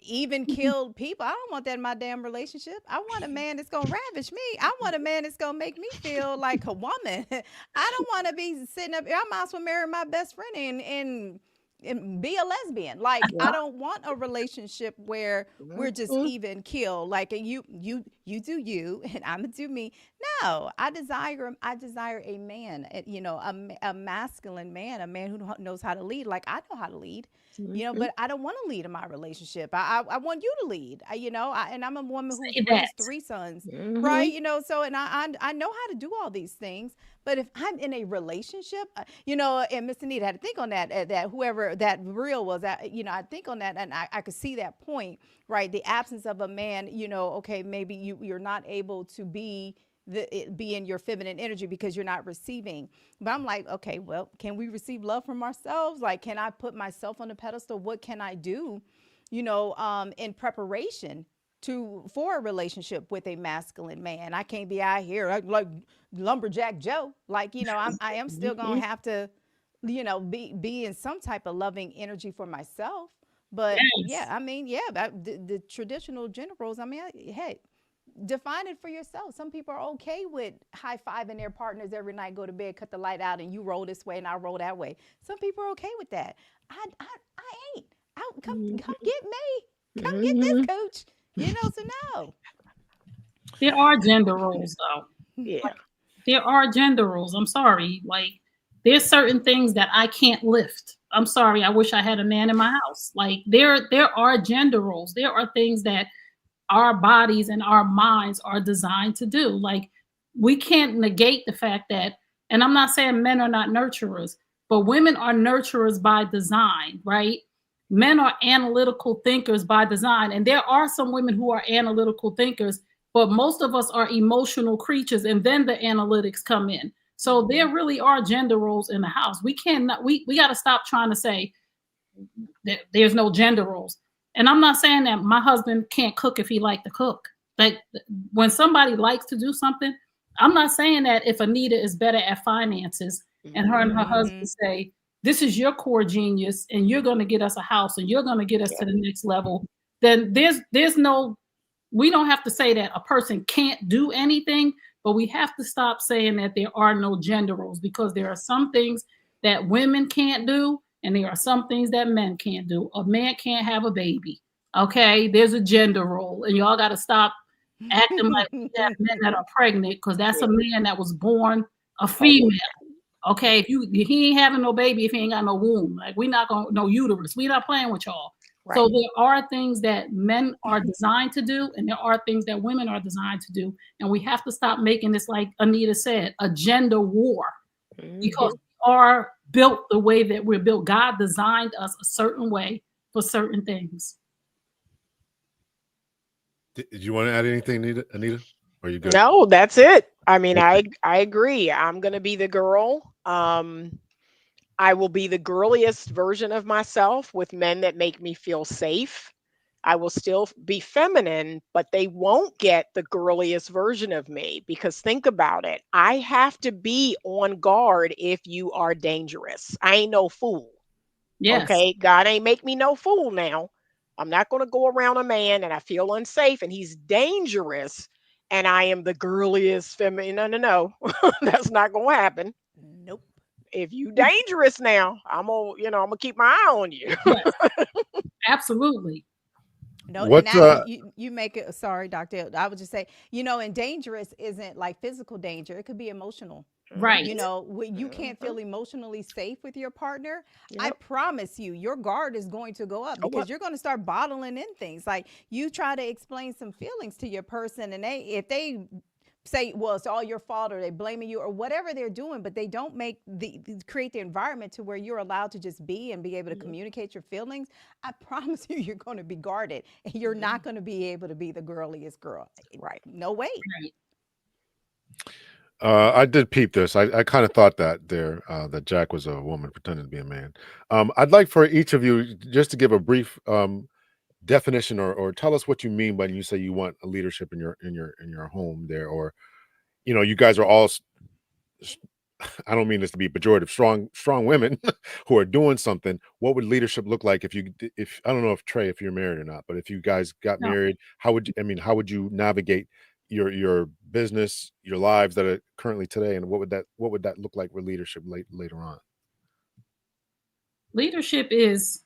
even killed people. I don't want that in my damn relationship. I want a man that's going to ravish me. I want a man that's going to make me feel like a woman. I don't want to be sitting up here. I might as well marry my best friend and and be a lesbian. Like, I don't want a relationship where we're just even kill. Like, you do you, and I'm gonna do me. No, I desire a man, a masculine man, a man who knows how to lead. Like, I know how to lead. But I don't want to lead in my relationship. I want you to lead. And I'm a woman who's raised 3 sons, right? So, and I know how to do all these things. But if I'm in a relationship, and Miss Anita had to think on that, that whoever that reel was, I think on that, and I could see that point, right? The absence of a man, okay, maybe you're not able to be in your feminine energy because you're not receiving. But I'm like, okay, well, can we receive love from ourselves? Like, can I put myself on a pedestal? What can I do, in preparation for a relationship with a masculine man? I can't be out here like lumberjack Joe. Like, I am still gonna have to, be in some type of loving energy for myself. But the traditional gender roles, hey, define it for yourself. Some people are okay with high-fiving their partners every night, go to bed, cut the light out, and you roll this way and I roll that way. Some people are okay with that. I ain't. Come get me. Come get this, coach. So no. There are gender roles, though. Yeah. Like, there are gender roles. I'm sorry. Like, there's certain things that I can't lift. I'm sorry. I wish I had a man in my house. Like, there are gender roles. There are things that our bodies and our minds are designed to do. Like, we can't negate the fact that, and I'm not saying men are not nurturers, but women are nurturers by design, right? Men are analytical thinkers by design. And there are some women who are analytical thinkers, but most of us are emotional creatures, and then the analytics come in. So there really are gender roles in the house. We got to stop trying to say that there's no gender roles. And I'm not saying that my husband can't cook if he likes to cook. Like, when somebody likes to do something, I'm not saying that if Anita is better at finances and her husband say, this is your core genius and you're going to get us a house and you're going to get us to the next level, then we don't have to say that a person can't do anything, but we have to stop saying that there are no gender roles, because there are some things that women can't do and there are some things that men can't do. A man can't have a baby. Okay, there's a gender role, and y'all got to stop acting like we have men that are pregnant, because that's a man that was born a female. Okay, if he ain't having no baby if he ain't got no womb. Like, we not gonna no uterus. We not playing with y'all. Right. So there are things that men are designed to do, and there are things that women are designed to do, and we have to stop making this, like Anita said, a gender war, because we are built the way that we're built. God designed us a certain way for certain things. Did you want to add anything, Anita? Or are you good? No, that's it. I mean, I agree. I'm going to be the girl. I will be the girliest version of myself with men that make me feel safe. I will still be feminine, but they won't get the girliest version of me, because think about it. I have to be on guard if you are dangerous. I ain't no fool. Yes. Okay, God ain't make me no fool now. I'm not going to go around a man and I feel unsafe and he's dangerous and I am the girliest feminine. No. That's not going to happen. Nope. If you dangerous now, I'm gonna keep my eye on you. Yes. Absolutely. No, and now you make it. Sorry, Dr. I would just say, and dangerous isn't like physical danger. It could be emotional. Right. When you can't feel emotionally safe with your partner, I promise you, your guard is going to go up, because you're going to start bottling in things. Like, you try to explain some feelings to your person, and if they say, well, it's all your fault, or they blaming you, or whatever they're doing, but they don't create the environment to where you're allowed to just be and be able to communicate your feelings, I promise you, you're going to be guarded, and you're not going to be able to be the girliest girl. Right. No way. Right. I did peep this. I kind of thought that that Jack was a woman pretending to be a man. I'd like for each of you just to give a brief definition, or tell us what you mean when you say you want a leadership in your home there, or you guys are all, I don't mean this to be pejorative, strong women who are doing something. What would leadership look like if I don't know if you're married or not, but if you guys got married, how would you navigate your business, your lives that are currently today, and what would that look like with leadership later on? Leadership is,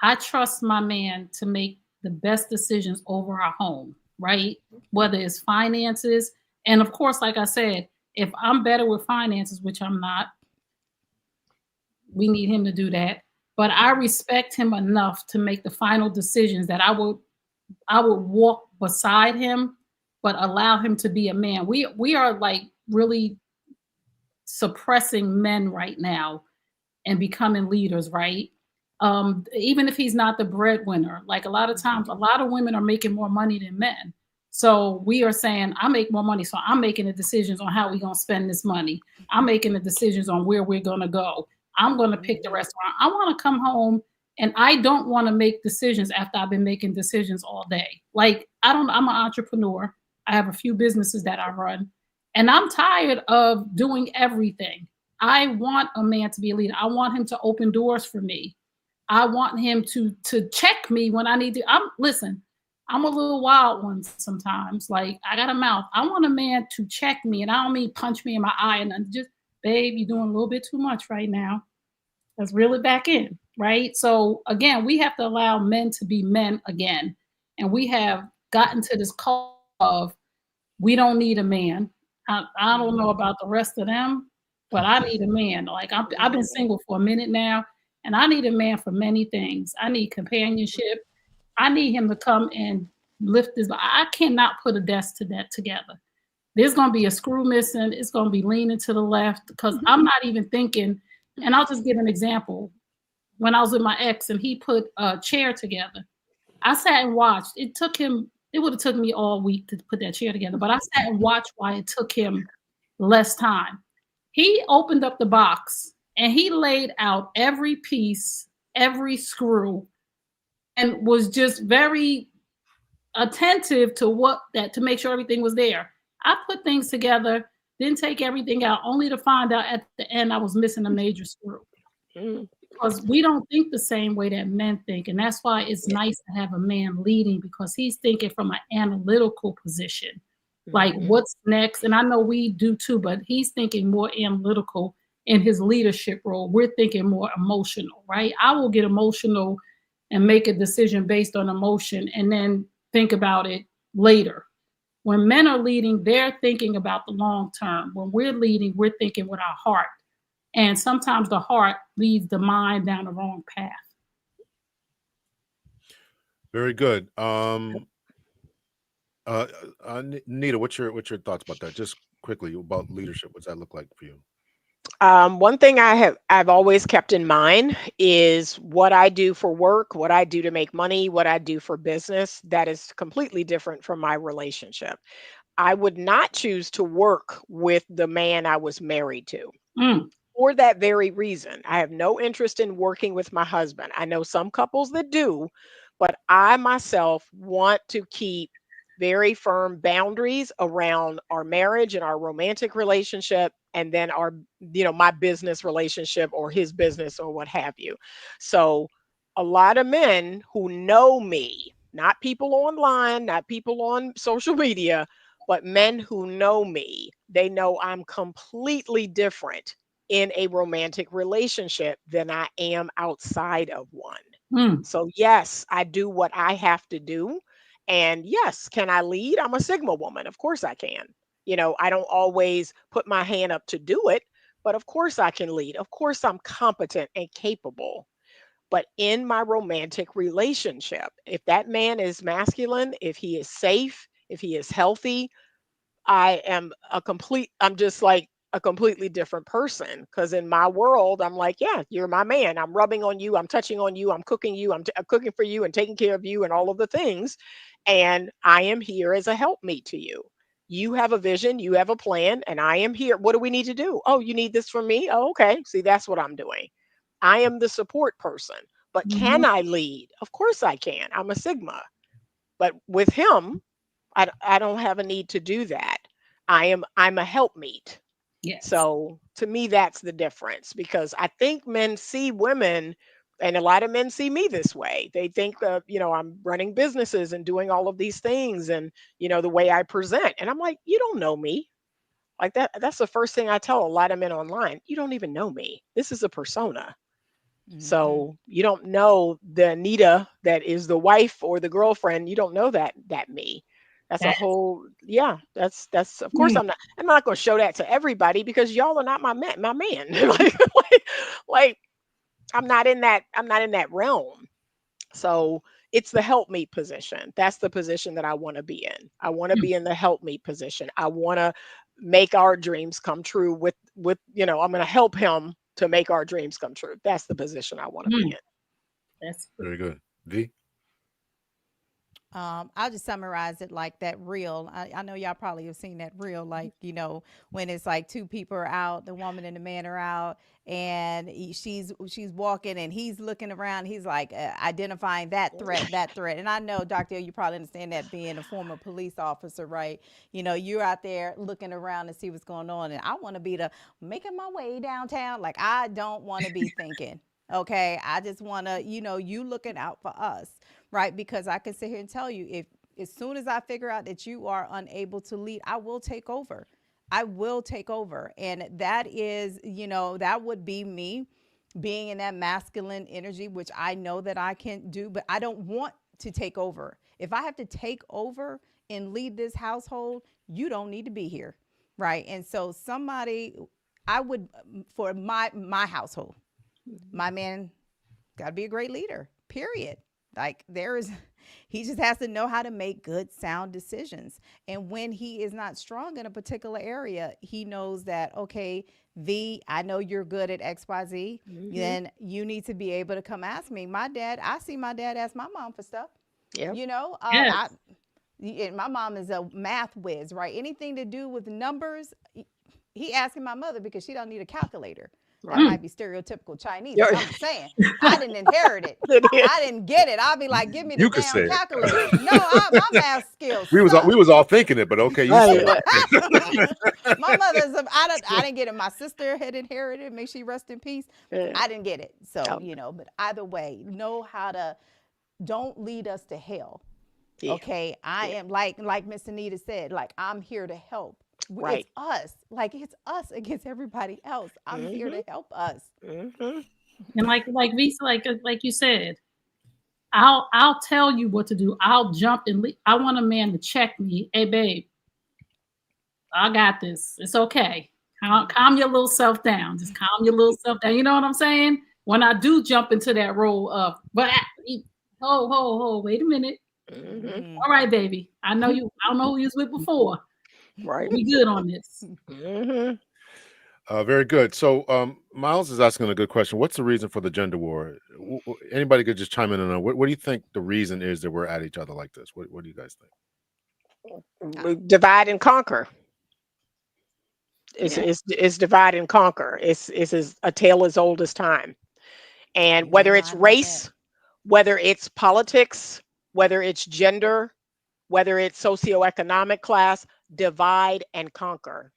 I trust my man to make the best decisions over our home, right? Whether it's finances. And of course, like I said, if I'm better with finances, which I'm not, we need him to do that. But I respect him enough to make the final decisions that I would walk beside him, but allow him to be a man. We are like really suppressing men right now and becoming leaders, right? Even if he's not the breadwinner, like a lot of times, a lot of women are making more money than men. So we are saying, I make more money, so I'm making the decisions on how we're gonna spend this money. I'm making the decisions on where we're gonna go. I'm gonna pick the restaurant. I want to come home and I don't want to make decisions after I've been making decisions all day. Like I'm an entrepreneur. I have a few businesses that I run, and I'm tired of doing everything. I want a man to be a leader. I want him to open doors for me. I want him to check me when I need to. Listen, I'm a little wild one sometimes. Like I got a mouth. I want a man to check me, and I don't mean punch me in my eye and then just, babe, you're doing a little bit too much right now. Let's reel it back in, right? So again, we have to allow men to be men again. And we have gotten to this call of we don't need a man. I don't know about the rest of them, but I need a man. Like I've been single for a minute now, and I need a man for many things. I need companionship. I need him to come and lift this. I cannot put a desk to that together. There's going to be a screw missing. It's going to be leaning to the left because I'm not even thinking. And I'll just give an example. When I was with my ex and he put a chair together, I sat and watched. It would have took me all week to put that chair together, but I sat and watched why it took him less time. He opened up the box and he laid out every piece, every screw, and was just very attentive to make sure everything was there. I put things together, didn't take everything out, only to find out at the end I was missing a major screw. Because we don't think the same way that men think. And that's why it's nice to have a man leading, because he's thinking from an analytical position. Like what's next? And I know we do too, but he's thinking more analytical in his leadership role. We're thinking more emotional, right? I will get emotional and make a decision based on emotion and then think about it later. When men are leading, they're thinking about the long term. When we're leading, we're thinking with our heart. And sometimes the heart leads the mind down the wrong path. Very good. Nita, what's your thoughts about that? Just quickly about leadership. What's that look like for you? One thing I've always kept in mind is what I do for work, what I do to make money, what I do for business. That is completely different from my relationship. I would not choose to work with the man I was married to. For that very reason. I have no interest in working with my husband. I know some couples that do, but I myself want to keep very firm boundaries around our marriage and our romantic relationship, and then my business relationship or his business or what have you. So a lot of men who know me, not people online, not people on social media, but men who know me, they know I'm completely different in a romantic relationship than I am outside of one. So yes, I do what I have to do. And yes, can I lead? I'm a Sigma woman. Of course I can. I don't always put my hand up to do it, but of course I can lead. Of course I'm competent and capable. But in my romantic relationship, if that man is masculine, if he is safe, if he is healthy, I'm just like a completely different person, because in my world, I'm like, yeah, you're my man. I'm rubbing on you. I'm touching on you. I'm cooking you. I'm cooking for you and taking care of you and all of the things. And I am here as a helpmeet to you. You have a vision, you have a plan, and I am here. What do we need to do? Oh, you need this from me? Oh, okay. See, that's what I'm doing. I am the support person. But can I lead? Of course I can. I'm a Sigma. But with him, I don't have a need to do that. I'm a helpmeet. Yes. So to me, that's the difference, because I think men see women, and a lot of men see me this way. They think, I'm running businesses and doing all of these things, and the way I present. And I'm like, you don't know me like that. That's the first thing I tell a lot of men online. You don't even know me. This is a persona. So you don't know the Anita that is the wife or the girlfriend. You don't know that me. That's a That, whole yeah. That's of course I'm not going to show that to everybody because y'all are not my man. Like I'm not in that realm. So it's the help me position. That's the position that I want to be in. I want to mm, be in the help me position. I want to make our dreams come true with I'm going to help him to make our dreams come true. That's the position I want to be mm, in. that's Very good. V. I'll just summarize it like that reel. I know y'all probably have seen that reel, like, when it's like two people are out, the woman and the man are out, and she's walking and he's looking around. He's like identifying that threat, that threat. And I know, Dr. L, you probably understand that being a former police officer, right? You're out there looking around to see what's going on. And I want to be making my way downtown. Like, I don't want to be thinking. Okay, I just want to, you looking out for us, right? Because I can sit here and tell you, if as soon as I figure out that you are unable to lead, I will take over. I will take over. And that is, that would be me being in that masculine energy, which I know that I can do, but I don't want to take over. If I have to take over and lead this household, you don't need to be here, right? And so I would, for my household, my man got to be a great leader, period. Like, he just has to know how to make good, sound decisions. And when he is not strong in a particular area, he knows that, okay, I know you're good at XYZ. Then you need to be able to come ask me. I see my dad ask my mom for stuff. Yeah. yes. And my mom is a math whiz, right? Anything to do with numbers, he asking my mother because she don't need a calculator. That Right. might be stereotypical Chinese, Yeah. but I'm saying I didn't inherit it. I didn't get it. I'll be like, give me the You could say damn it. calculator. No, my math skills We suck. was all thinking it, but okay, you Right. said it. My mother's I didn't get it. My sister had inherited it. May she rest in peace. Yeah. I didn't get it. So, Oh, but either way, know how to, don't lead us to hell. yeah. Okay. I am like Miss Anita said, like, I'm here to help. Right. It's us. Like, it's us against everybody else. I'm here to help us. Mm-hmm. And like Visa, like you said, I'll tell you what to do. I'll jump and leave. I want a man to check me. Hey, babe, I got this. It's okay. Calm your little self down. Just calm your little self down. You know what I'm saying? When I do jump into that role of, but wait a minute. Mm-hmm. All right, baby. I know you. I don't know who you was with before. Right. We good on this. Mm-hmm. Very good. So, Miles is asking a good question. What's the reason for the gender war? Anybody could just chime in on that. What do you think the reason is that we're at each other like this? What do you guys think? Divide and conquer. It's, Yeah. it's divide and conquer. It's a tale as old as time. And You ain't whether it's lying about that. race, whether it's politics, whether it's gender, whether it's socioeconomic class, divide and conquer.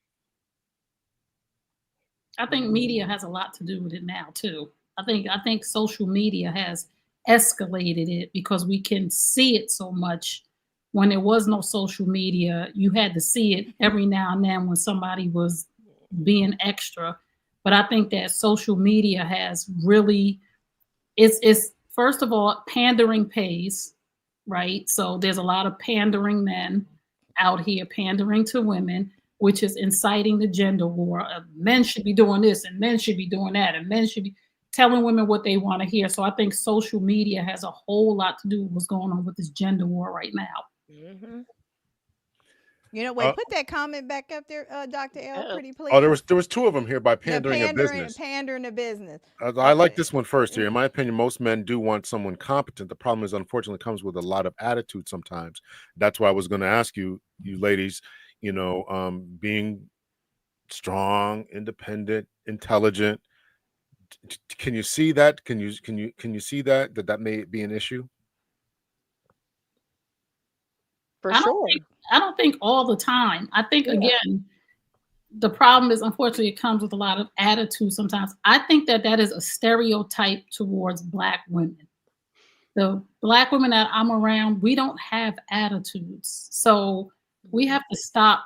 I think media has a lot to do with it now too. I think social media has escalated it because we can see it so much. When there was no social media, you had to see it every now and then when somebody was being extra. But I think that social media has really it's first of all, pandering pays, right? So there's a lot of pandering men out here pandering to women, which is inciting the gender war. Men should be doing this and men should be doing that, and men should be telling women what they want to hear. So I think social media has a whole lot to do with what's going on with this gender war right now. Mm-hmm. Put that comment back up there, Dr. L, pretty please. Oh, there was two of them here by The pandering a business. pandering to business. I like this one first here. In my opinion, most men do want someone competent. The problem is, unfortunately, comes with a lot of attitude sometimes. That's why I was going to ask you ladies, being strong, independent, intelligent. Can you see that? Can you see that may be an issue? For sure. I don't think all the time. I think, again, the problem is, unfortunately, it comes with a lot of attitude sometimes. I think that is a stereotype towards Black women. The Black women that I'm around, we don't have attitudes. So we have to stop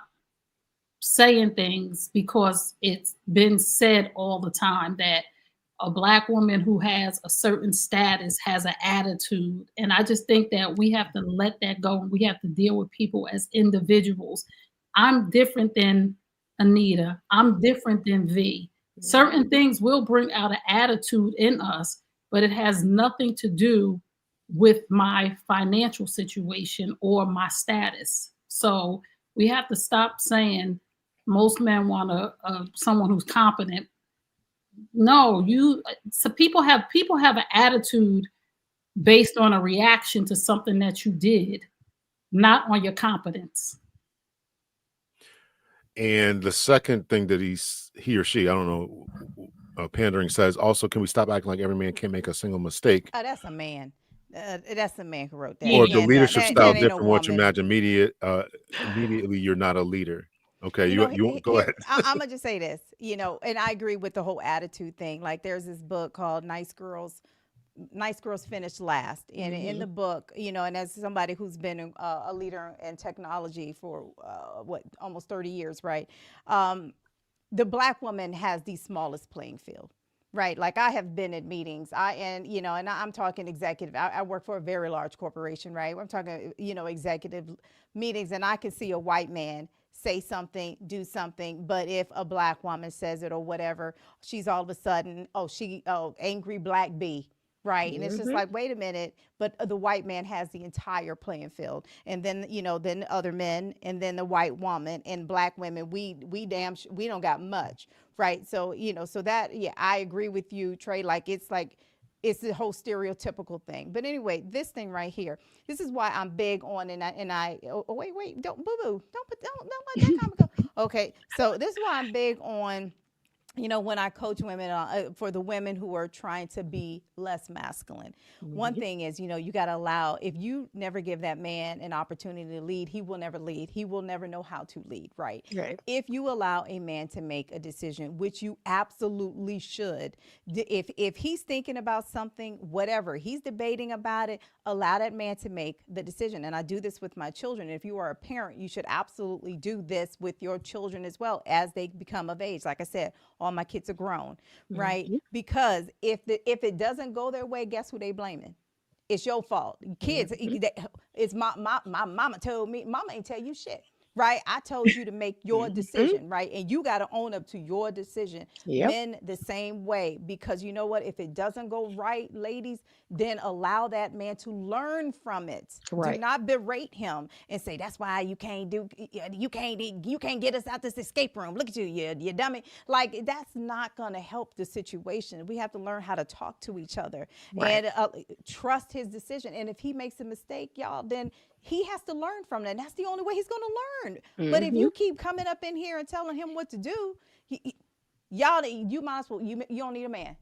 saying things because it's been said all the time that, a Black woman who has a certain status has an attitude. And I just think that we have to let that go. We have to deal with people as individuals. I'm different than Anita. I'm different than V. Certain things will bring out an attitude in us, but it has nothing to do with my financial situation or my status. So we have to stop saying most men want someone who's competent. No, so people have an attitude based on a reaction to something that you did, not on your competence. And the second thing that he or she, I don't know, pandering says, also, can we stop acting like every man can make a single mistake? Oh, that's a man. That's the man who wrote that. Or Yeah. the leadership That style ain't no different from what you woman. imagine. Immediately, you're not a leader. Okay, You know, you go ahead. I'm gonna just say this, and I agree with the whole attitude thing. Like, there's this book called Nice Girls Finish Last. And in the book, and as somebody who's been a leader in technology for almost 30 years, right? The Black woman has the smallest playing field. Right. Like, I have been at meetings. And I'm talking executive. I work for a very large corporation, right? I'm talking, executive meetings, and I can see a white man say something, do something. But if a Black woman says it or whatever, she's all of a sudden, angry Black bee. Right. And it's just like, wait a minute. But the white man has the entire playing field. And then, then other men, and then the white woman, and Black women, we don't got much. Right. So, so that, yeah, I agree with you, Trey. It's the whole stereotypical thing. But anyway, this thing right here, this is why I'm big on, wait, don't boo-boo. Don't let that comment go. Okay. So this is why I'm big on, when I coach women, for the women who are trying to be less masculine. One thing is, you got to allow, if you never give that man an opportunity to lead, he will never lead. He will never know how to lead, right? If you allow a man to make a decision, which you absolutely should, if he's thinking about something, whatever, he's debating about it, allow that man to make the decision. And I do this with my children. If you are a parent, you should absolutely do this with your children as well as they become of age. Like I said, all my kids are grown, right? Because if it doesn't go their way, guess who they blaming? It's your fault. Kids, it's my mama told me. Mama ain't tell you shit, right? I told you to make your decision, right? And you got to own up to your decision. Men the same way, because you know what? If it doesn't go right, ladies, then allow that man to learn from it. Do not berate him and say, that's why you can't get us out this escape room. Look at you, you dummy. Like, that's not going to help the situation. We have to learn how to talk to each other and trust his decision. And if he makes a mistake, y'all, then he has to learn from that. That's the only way he's going to learn. But if you keep coming up in here and telling him what to do, y'all, you might as well, you don't need a man.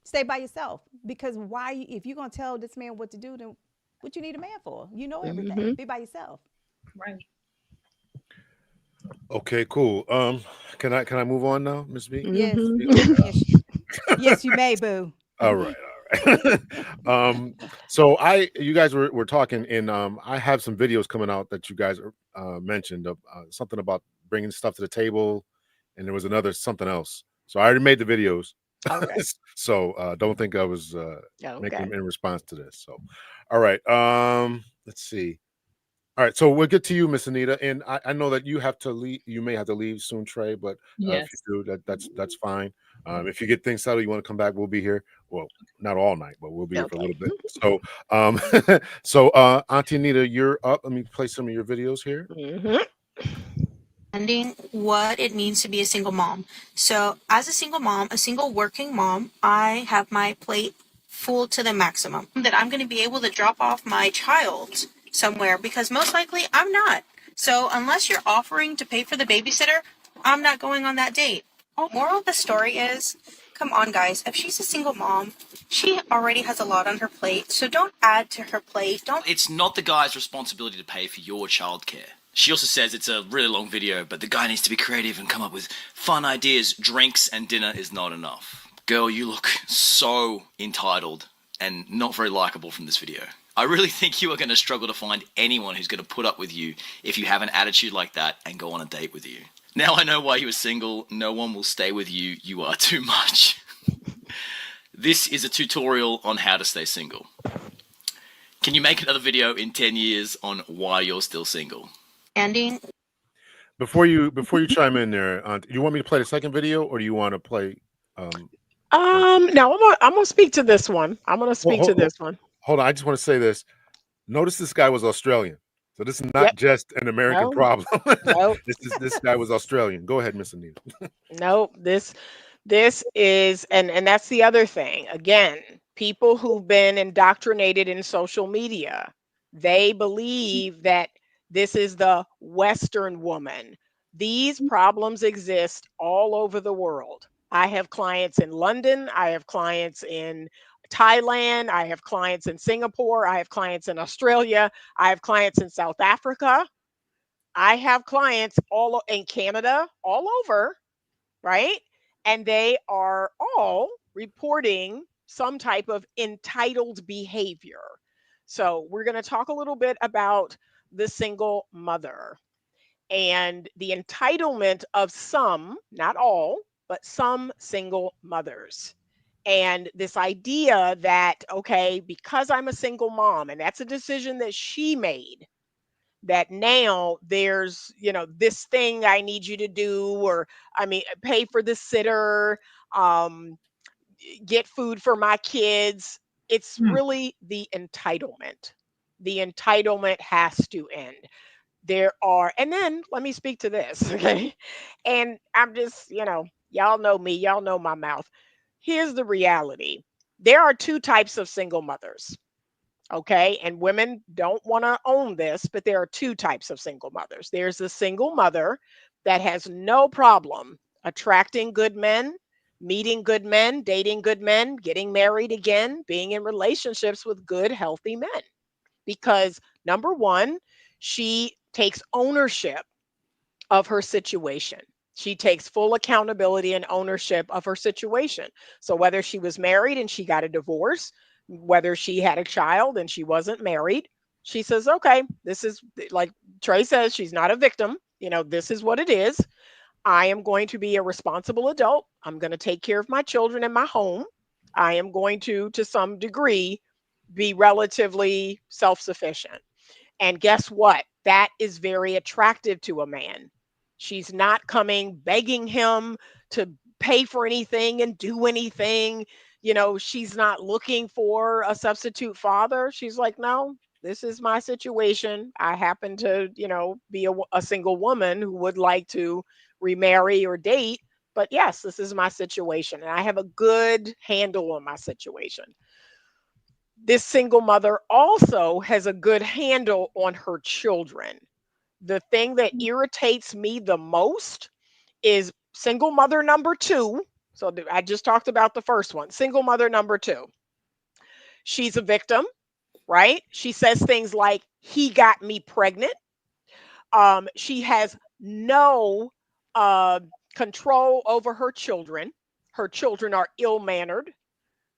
Stay by yourself. Because if you're going to tell this man what to do, then what you need a man for? You know everything. Be by yourself. Right. Okay, cool. Can I move on now, Miss B? Yes. Yes, you may, boo. All right. So you guys were talking, and I have some videos coming out that you guys mentioned of something about bringing stuff to the table, and there was another something else. So I already made the videos. Okay. So don't think I was making them in response to this. So, all right. Let's see. All right, so we'll get to you, Miss Anita, and I know that you have to leave. You may have to leave soon, Trey, but if you do, that's fine. If you get things settled, you want to come back, we'll be here. Well, not all night, but we'll be here for a little bit. So, Auntie Anita, you're up. Let me play some of your videos here. What it means to be a single mom. So, as a single mom, a single working mom, I have my plate full to the maximum. That I'm going to be able to drop off my child somewhere, because most likely I'm not. So unless you're offering to pay for the babysitter, I'm not going on that date. Moral of the story is, come on guys, if she's a single mom, she already has a lot on her plate, so don't add to her plate. It's not the guy's responsibility to pay for your childcare. She also says it's a really long video, but the guy needs to be creative and come up with fun ideas. Drinks and dinner is not enough. Girl, you look so entitled and not very likable from this video. I really think you are going to struggle to find anyone who's going to put up with you if you have an attitude like that and go on a date with you. Now I know why you were single. No one will stay with you. You are too much. This is a tutorial on how to stay single. Can you make another video in 10 years on why you're still single? Ending. Before you chime in there, you want me to play the second video, or do you want to play? No, I'm gonna speak to this one. I'm gonna speak to this one. Hold on, I just want to say this. Notice this guy was Australian, so this is not Yep. just an American No. problem. Nope. This guy was Australian. Go ahead, Miss Anita. Nope. This is, and that's the other thing. Again, people who've been indoctrinated in social media, they believe that this is the Western woman. These problems exist all over the world. I have clients in London, I have clients in Thailand, I have clients in Singapore, I have clients in Australia, I have clients in South Africa, I have clients all in Canada, all over, right? And they are all reporting some type of entitled behavior. So, we're going to talk a little bit about the single mother and the entitlement of some, not all, but some single mothers. And this idea that, okay, because I'm a single mom, and that's a decision that she made, that now there's, this thing I need you to do, or I mean, pay for the sitter, um, get food for my kids. It's Mm. really the entitlement. The entitlement has to end. There are, and then let me speak to this, okay? And I'm just, y'all know me, y'all know my mouth. Here's the reality. There are two types of single mothers. Okay. And women don't want to own this, but there are two types of single mothers. There's the single mother that has no problem attracting good men, meeting good men, dating good men, getting married again, being in relationships with good, healthy men. Because number one, she takes ownership of her situation. She takes full accountability and ownership of her situation. So whether she was married and she got a divorce, whether she had a child and she wasn't married, she says, okay, this is, like Trey says, she's not a victim. This is what it is. I am going to be a responsible adult. I'm going to take care of my children and my home. I am going to some degree, be relatively self sufficient. And guess what? That is very attractive to a man. She's not coming begging him to pay for anything and do anything. She's not looking for a substitute father. She's like, no, this is my situation. I happen to, be a single woman who would like to remarry or date. But yes, this is my situation. And I have a good handle on my situation. This single mother also has a good handle on her children. The thing that irritates me the most is single mother number two. So I just talked about the first one. Single mother number two. She's a victim, right? She says things like, he got me pregnant. She has no uh, control over her children. Her children are ill mannered.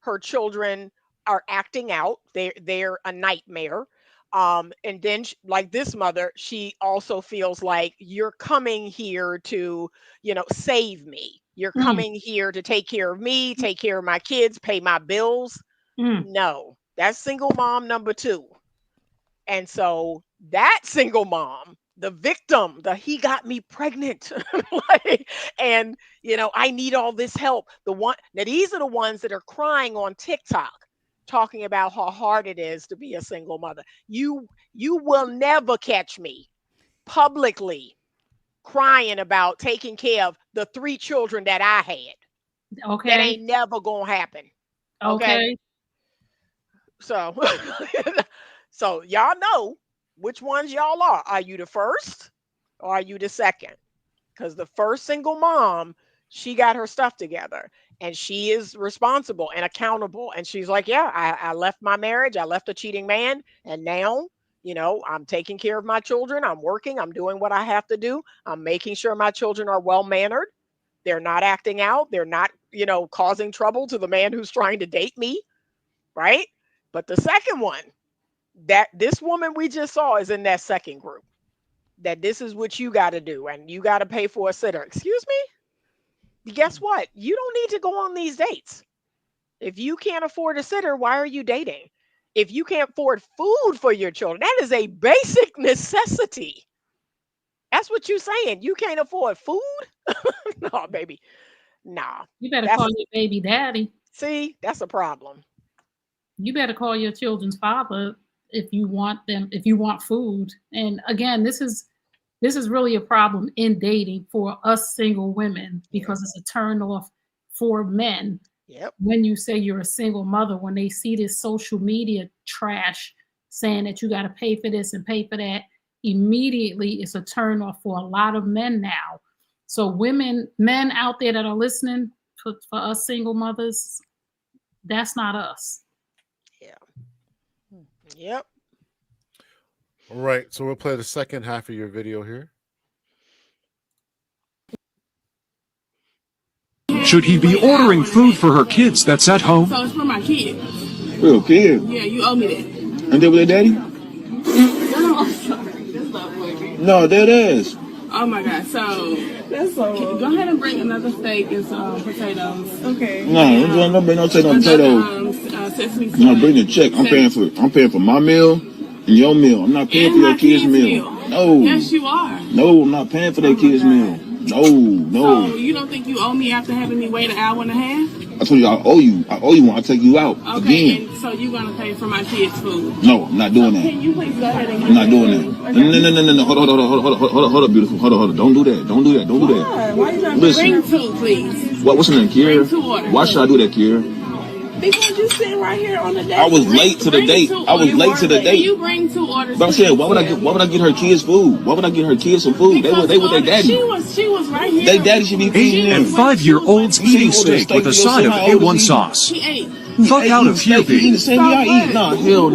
Her children are acting out. They're a nightmare. And then like this mother, she also feels like, you're coming here to, save me. You're Mm. coming here to take care of me, take care of my kids, pay my bills. Mm. No, that's single mom number two. And so that single mom, the victim, the he got me pregnant, like, and I need all this help. The one now, these are the ones that are crying on TikTok, talking about how hard it is to be a single mother. You will never catch me publicly crying about taking care of the three children that I had. That Okay. ain't never gonna happen. Okay. Okay. So so y'all know which ones y'all are. Are you the first or are you the second? Because the first single mom, she got her stuff together and she is responsible and accountable. And she's like, yeah, I left my marriage, I left a cheating man, and now, I'm taking care of my children. I'm working, I'm doing what I have to do. I'm making sure my children are well mannered. They're not acting out. They're not, causing trouble to the man who's trying to date me. Right. But the second one, that this woman we just saw is in that second group. That this is what you got to do, and you got to pay for a sitter. Excuse me? Guess what? You don't need to go on these dates. If you can't afford a sitter, why are you dating? If you can't afford food for your children, that is a basic necessity. That's what you're saying. You can't afford food? No, baby. Nah. You better That's call your baby daddy. see, that's a problem. You better call your children's father if you want them, if you want food. And again, this is really a problem in dating for us single women because it's a turn off for men Yep. when you say you're a single mother, when they see this social media trash saying that you got to pay for this and pay for that, immediately it's a turn off for a lot of men now. So men out there that are listening, for us single mothers, that's not us. Yeah. Yep. All right, so we'll play the second half of your video here. Should he be ordering food for her kids that's at home? So it's for my kid. Real kid. Yeah, you owe me that. And they with their daddy? No, I'm sorry. That's not what No, that is. Oh my God. So that's so. Go ahead and bring another steak and some potatoes. Okay. No, don't bring no potatoes. Sesame seeds. No, bring the check. I'm paying for my meal and your meal. I'm not paying for your kids' meal. No. Yes, you are. No, I'm not paying for their kids' meal. No. So you don't think you owe me after having me wait an hour and a half? I told you I owe you. I owe you one. I'll take you out Okay, again. and so you're gonna pay for my kids' food? No, I'm not doing that. Can you please go ahead and I'm not doing that. No. Hold up, beautiful. Hold up. Don't do that. Don't do that. Why you trying to Listen. bring two, please? What's the name, Kiera? Bring two orders. Why should I do that, Kiera? Because you sitting right here on the date. I was late to the date. Can you bring two orders? But I'm saying, why would I get her kids food? Why would I get her kids some food? They with their daddy. She was right here. Their daddy should be feeding 8 them. and 5-year-olds eating steak with a side of A1 sauce. She ate. Fuck out of here, Eating the same thing I eat. No, hell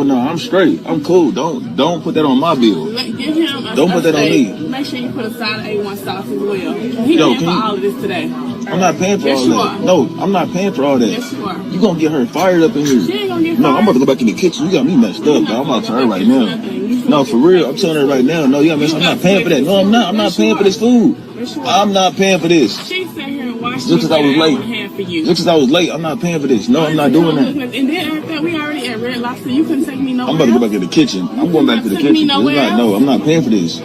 no. I'm straight. I'm cool. Don't put that on my bill. Give him Don't put that on me. Make sure you put a side of A1 sauce as well. He paying for all of this today. I'm not paying for all that. No, I'm not paying for all that. Yes, you are. You gonna get her fired up in here. She ain't gonna get fired. No, I'm about to go back in the kitchen. You got me messed up, bro. I'm about to tell her right now. No, for real. I'm telling her right now. No, you got me. I'm not paying for that. No, I'm not. I'm not paying for this food. I'm not paying for this. She sat here and watched Just because I was late. Just because I was late, I'm not paying for this. No, I'm not doing that. And then after that, we already at Red Lobster. You couldn't take me nowhere. I'm about to go back in the kitchen. I'm going back to the kitchen. I'm not paying for this.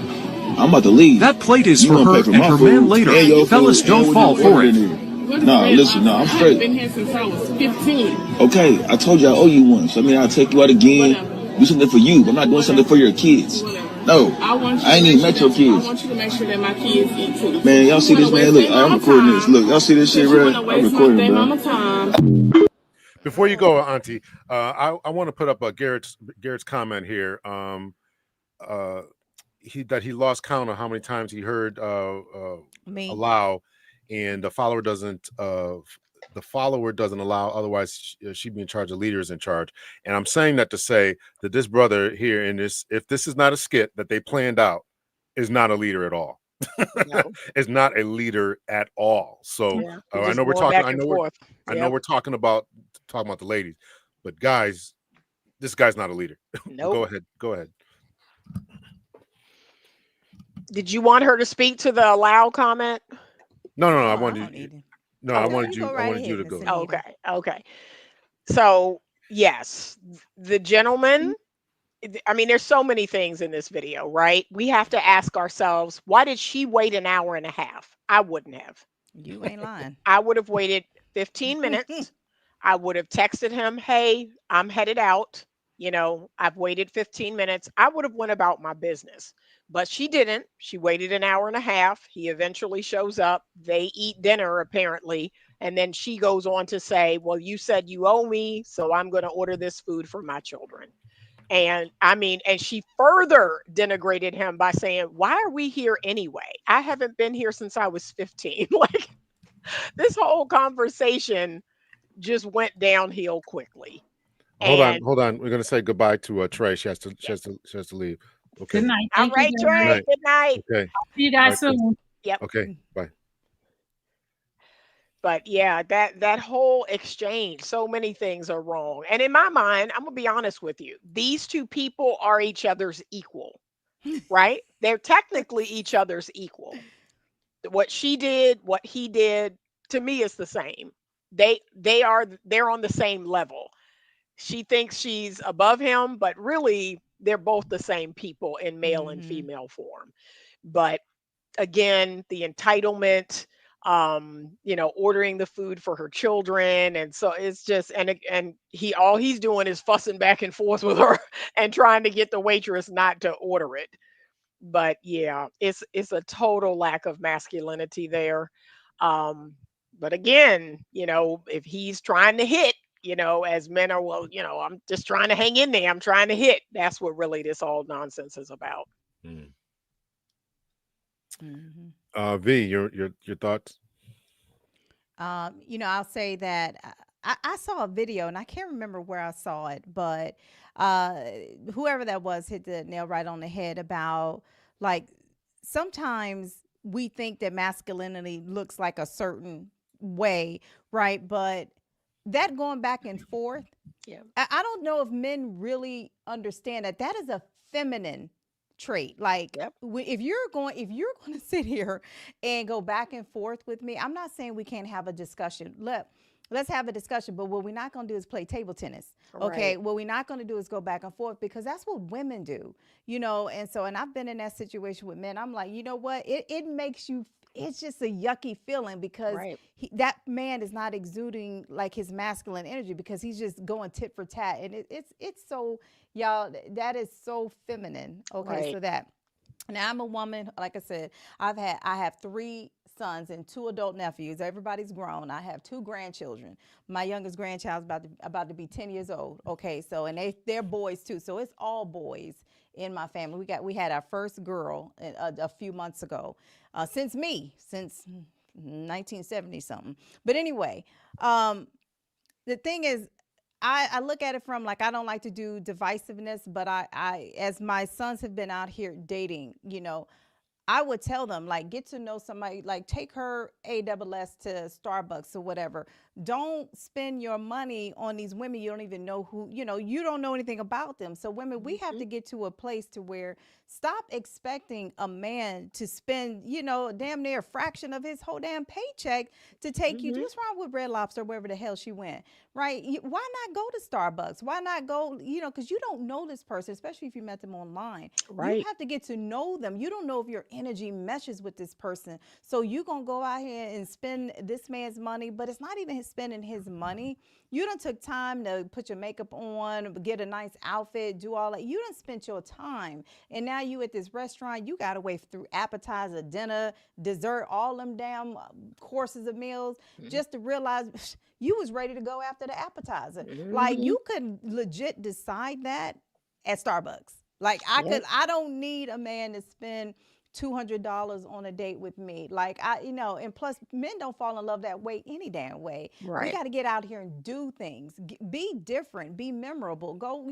I'm about to leave. That plate is for her and her man later. Fellas, don't fall for it. No, listen, no, I'm straight. I've been here since I was 15. Okay, I told you I owe you one. So I mean, I'll take you out again. Do something for you, but I'm not doing something for your kids. No, I ain't even met your kids. I want you to make sure that my kids eat too. Man, y'all see this, man? Look, I'm recording this. Look, y'all see this shit, bro? I'm recording, bro. Before you go, Auntie, I want to put up Garrett's comment here. He lost count of how many times he heard allow, and the follower doesn't allow. Otherwise, she'd be in charge. The leader is in charge. And I'm saying that to say that this brother here in this, if this is not a skit that they planned out, is not a leader at all. No. Is not a leader at all. So Yeah, I know we're talking. I know we're talking about the ladies, but guys, this guy's not a leader. Nope. Go ahead. Did you want her to speak to the allow comment? No. I wanted you to go. Okay. So yes, the gentleman. I mean, there's so many things in this video, right? We have to ask ourselves, why did she wait an hour and a half? I wouldn't have. You ain't lying. I would have waited 15 minutes. I would have texted him, hey, I'm headed out. I've waited 15 minutes. I would have went about my business, but she didn't. She waited an hour and a half. He eventually shows up. They eat dinner, apparently. And then she goes on to say, well, you said you owe me, so I'm going to order this food for my children. And and she further denigrated him by saying, why are we here anyway? I haven't been here since I was 15. Like, this whole conversation just went downhill quickly. Hold on. We're gonna say goodbye to Trey. She has to leave. Okay. Good night. All right, Trey. Good night. Okay. See you guys soon. Yep. Okay. Bye. But yeah, that whole exchange, so many things are wrong. And in my mind, I'm gonna be honest with you. These two people are each other's equal, right? They're technically each other's equal. What she did, what he did, to me is the same. they're on the same level. She thinks she's above him, but really they're both the same people in male and Mm-hmm. female form. But again, the entitlement, ordering the food for her children, and so it's just, and all he's doing is fussing back and forth with her and trying to get the waitress not to order it. But yeah, it's a total lack of masculinity there. Um, but again, if he's trying to hit, as men are, well, I'm just trying to hang in there. I'm trying to hit. That's what really this all nonsense is about. Mm. Mm-hmm. V, your thoughts? I'll say that I saw a video and I can't remember where I saw it, but whoever that was hit the nail right on the head about, like, sometimes we think that masculinity looks like a certain way, right? But that going back and forth, Yeah. I don't know if men really understand that that is a feminine trait. Like, Yep. if you're going to sit here and go back and forth with me, I'm not saying we can't have a discussion. Let's have a discussion, but what we're not going to do is play table tennis. Okay. Right. What we're not going to do is go back and forth, because that's what women do, and I've been in that situation with men. I'm like, you know what? It makes you, it's just a yucky feeling, because Right. that man is not exuding like his masculine energy, because he's just going tit for tat. And it's so, y'all, that is so feminine. Okay. Right. So that, now I'm a woman. Like I said, I have 3 sons and 2 adult nephews. Everybody's grown. I have 2 grandchildren. My youngest grandchild's about to be 10 years old. Okay, so, and they're boys too. So it's all boys in my family. We had our first girl a few months ago. Since 1970 something. But anyway, the thing is, I look at it from, like, I don't like to do divisiveness, but I as my sons have been out here dating, I would tell them, like, get to know somebody, like, take her AWS to Starbucks or whatever. Don't spend your money on these women you don't even know who, you don't know anything about them. So women, we have to get to a place to where, stop expecting a man to spend, damn near a fraction of his whole damn paycheck to take you to, what's wrong with Red Lobster, wherever the hell she went, right? Why not go to Starbucks? Why not go, because you don't know this person, especially if you met them online. Right. You have to get to know them. You don't know if your energy meshes with this person. So you gonna go out here and spend this man's money, but it's not even spending his money. You done took time to put your makeup on, get a nice outfit, do all that. You done spent your time. And now you at this restaurant, you gotta wait through appetizer, dinner, dessert, all them damn courses of meals, just to realize you was ready to go after the appetizer. Like, you could legit decide that at Starbucks. Like, I don't need a man to spend $200 on a date with me. Like, and plus, men don't fall in love that way any damn way. Right. We got to get out here and do things. Be different, be memorable. Go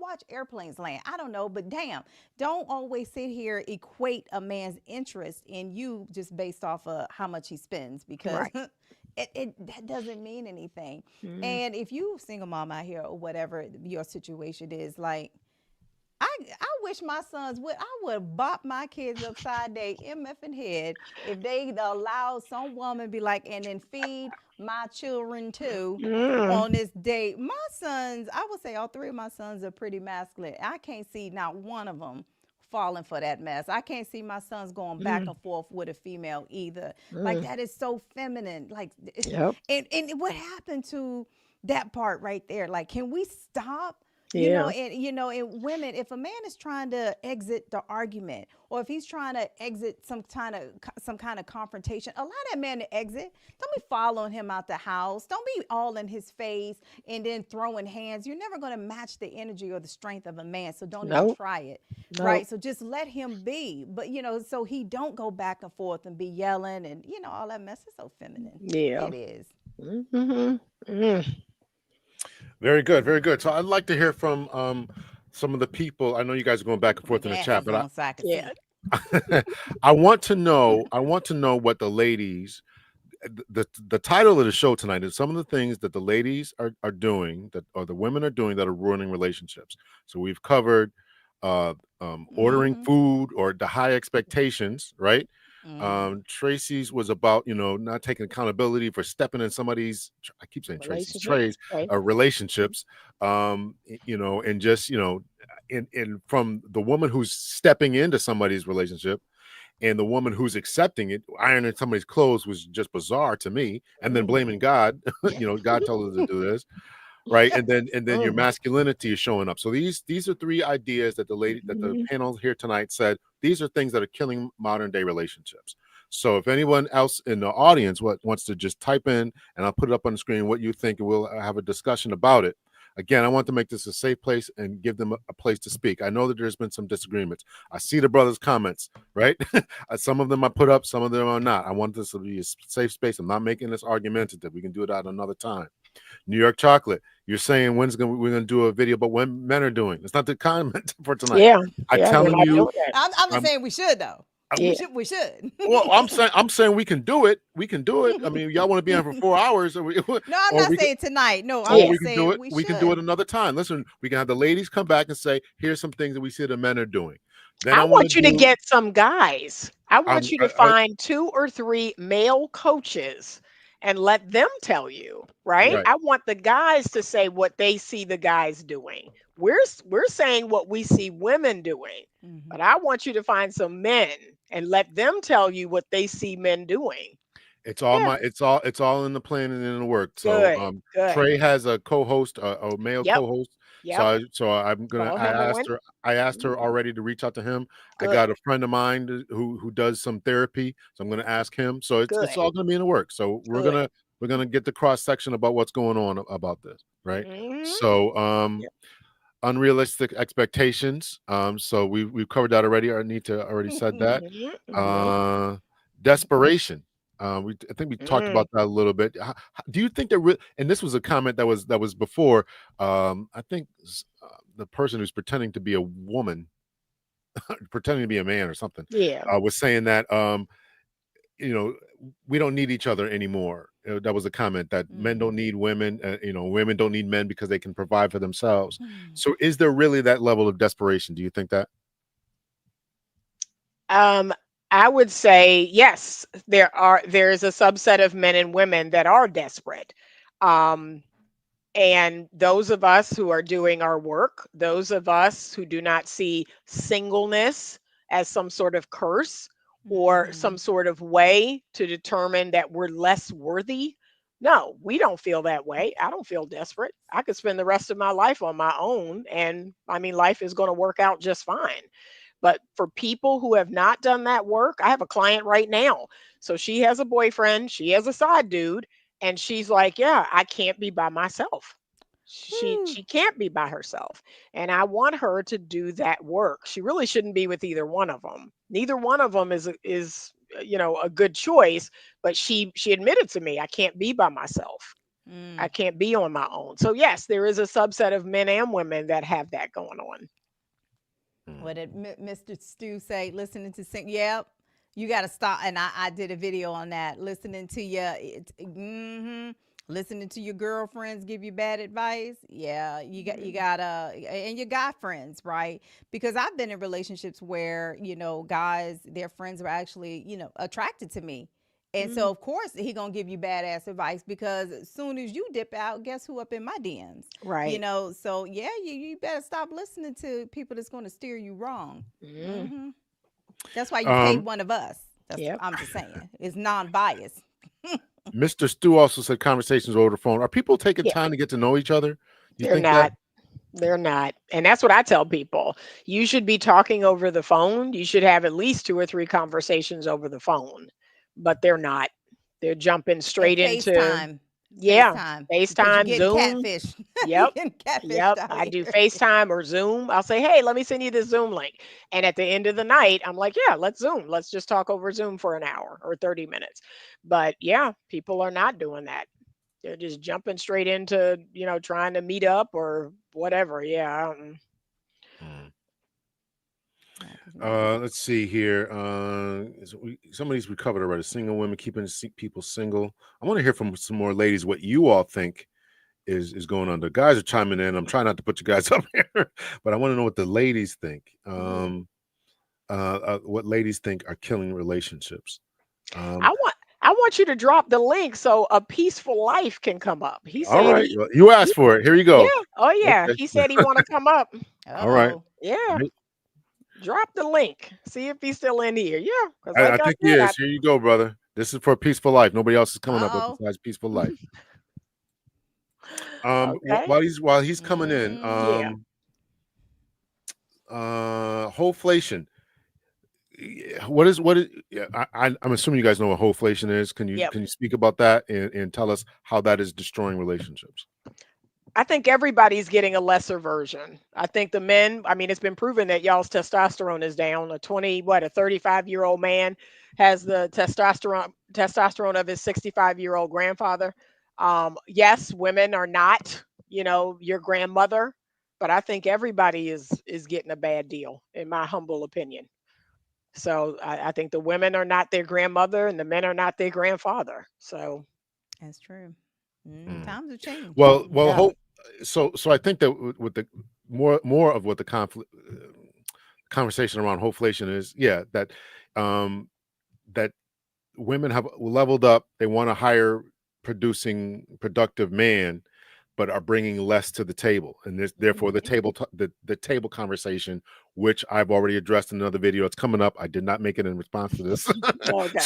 watch airplanes land. I don't know, but damn, don't always sit here equate a man's interest in you just based off of how much he spends, because that doesn't mean anything. And if you single mom out here or whatever your situation is, like, I wish my sons would. I would bop my kids upside their MFing head if they allow some woman be like, and then feed my children too on this date. My sons, I would say all 3 of my sons are pretty masculine. I can't see not one of them falling for that mess. I can't see my sons going back and forth with a female either. Like, that is so feminine. Like, and what happened to that part right there? Like, can we stop? And women, if a man is trying to exit the argument, or if he's trying to exit some kind of confrontation, allow that man to exit. Don't be following him out the house. Don't be all in his face and then throwing hands. You're never going to match the energy or the strength of a man, so don't even try it. Right? So just let him be. But, so he don't go back and forth and be yelling and, all that mess. Is so feminine. Yeah. It is. Very good, very good. So I'd like to hear from some of the people. I know you guys are going back and forth in the chat, but I want to know what the ladies, the title of the show tonight is some of the things that the ladies are doing, that, or the women are doing, that are ruining relationships. So we've covered ordering food, or the high expectations, right? Tracy's was about, not taking accountability for stepping in somebody's, I keep saying Tracy's, Trey's relationships, and just, in from the woman who's stepping into somebody's relationship and the woman who's accepting it, ironing somebody's clothes was just bizarre to me. And then blaming God, God told us to do this. Right. And then your masculinity is showing up. So these are three ideas that the panel here tonight said, these are things that are killing modern day relationships. So if anyone else in the audience wants to just type in, and I'll put it up on the screen, what you think, and we'll have a discussion about it. Again, I want to make this a safe place and give them a place to speak. I know that there's been some disagreements. I see the brothers' comments, right? Some of them I put up, some of them are not. I want this to be a safe space. I'm not making this argumentative. We can do it at another time. New York Chocolate, you're saying we're gonna do a video about what men are doing. It's not the comment for tonight. Yeah, I'm telling you. I'm just saying we should though. We should. Well, I'm saying we can do it. We can do it. I mean, y'all want to be on for 4 hours? No, I'm not saying tonight. No, I'm we just can saying do it. We can do it another time. Listen, we can have the ladies come back and say, here's some things that we see the men are doing. Then I want you to get some guys. I want you to find 2 or 3 male coaches and let them tell you, right? I want the guys to say what they see the guys doing. We're saying what we see women doing, but I want you to find some men and let them tell you what they see men doing. It's all it's all in the plan and in the work. So Good. Trey has a co-host, a male co-host. Yep. So I'm gonna. I asked her already to reach out to him. Good. I got a friend of mine who does some therapy, so I'm gonna ask him. So it's all gonna be in the work. So we're gonna get the cross section about what's going on about this, right? So unrealistic expectations. So we've covered that already. Anita already said that. Desperation. I think we talked about that a little bit. Do you think that? And this was a comment that was before. I think the person who's pretending to be a woman, pretending to be a man or something, was saying that we don't need each other anymore. That was a comment that men don't need women. Women don't need men because they can provide for themselves. So, is there really that level of desperation? Do you think that? I would say yes, there's a subset of men and women that are desperate. And those of us who are doing our work, those of us who do not see singleness as some sort of curse or some sort of way to determine that we're less worthy. No, we don't feel that way. I don't feel desperate. I could spend the rest of my life on my own, and I mean, life is going to work out just fine. But for people who have not done that work, I have a client right now. So she has a boyfriend, she has a side dude, and she's like, yeah, I can't be by myself. She can't be by herself. And I want her to do that work. She really shouldn't be with either one of them. Neither one of them is a good choice, but she admitted to me, I can't be by myself. I can't be on my own. So yes, there is a subset of men and women that have that going on. What did Mr. Stu say? Listening to sing. Yep. You got to stop. And I did a video on that. Listening to listening to your girlfriends give you bad advice. Yeah. You gotta, and your guy friends, right? Because I've been in relationships where, guys, their friends are actually, attracted to me. And so, of course, he going to give you badass advice because as soon as you dip out, guess who up in my DMs? Right. So, yeah, you better stop listening to people that's going to steer you wrong. That's why you pay one of us. I'm just saying. It's non-biased. Mr. Stu also said conversations over the phone. Are people taking time to get to know each other? They're not. They're not. And that's what I tell people. You should be talking over the phone. You should have at least 2 or 3 conversations over the phone. But they're not. They're jumping straight into FaceTime. FaceTime, Zoom. Catfish. Yep. I do FaceTime or Zoom. I'll say, hey, let me send you this Zoom link. And at the end of the night, I'm like, yeah, let's Zoom. Let's just talk over Zoom for an hour or 30 minutes. But yeah, people are not doing that. They're just jumping straight into, trying to meet up or whatever. Yeah. Let's see here. Somebody's recovered already. Single women keeping people single. I want to hear from some more ladies what you all think is going on. The guys are chiming in. I'm trying not to put you guys up here, but I want to know what the ladies think. what ladies think are killing relationships. I Um, want I want you to drop the link so a peaceful life can come up. He all said right, well, you he asked for it. Here you yeah. go. Oh yeah. Okay. He said he want to come up. All right. Uh-oh. Yeah. Right. Drop the link. See if he's still in here. Yeah. Because I like I think he said, I is. Here you go, brother. This is for peaceful life. Nobody else is coming up Uh-oh. besides peaceful life. okay. While he's coming in, Yeah. wholeflation. Yeah, what is yeah, I'm assuming you guys know what wholeflation is. Yep. Can you speak about that and tell us how that is destroying relationships? I think everybody's getting a lesser version. I think the men, I mean, it's been proven that y'all's testosterone is down. A 35-year-old man has the testosterone of his 65-year-old grandfather. Yes, women are not, your grandmother, but I think everybody is getting a bad deal, in my humble opinion. So I think the women are not their grandmother and the men are not their grandfather. So That's true. Mm. Times have changed. Well, yeah. so I think that with the more of what the conflict conversation around hopeflation is, yeah, um that women have leveled up. They want a higher productive man, but are bringing less to the table, and therefore the table conversation, which I've already addressed in another video. It's coming up. I did not make it in response to this. Okay.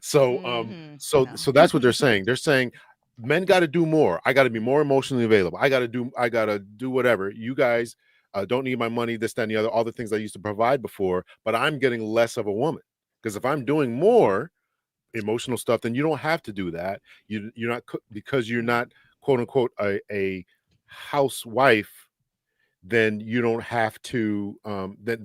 So that's what they're saying. They're saying men got to do more. I got to be more emotionally available. I got to do whatever. You guys don't need my money, this, that, and the other, all the things I used to provide before, but I'm getting less of a woman because if I'm doing more emotional stuff, then you don't have to do that. You're not because you're not quote unquote a housewife, then you don't have to then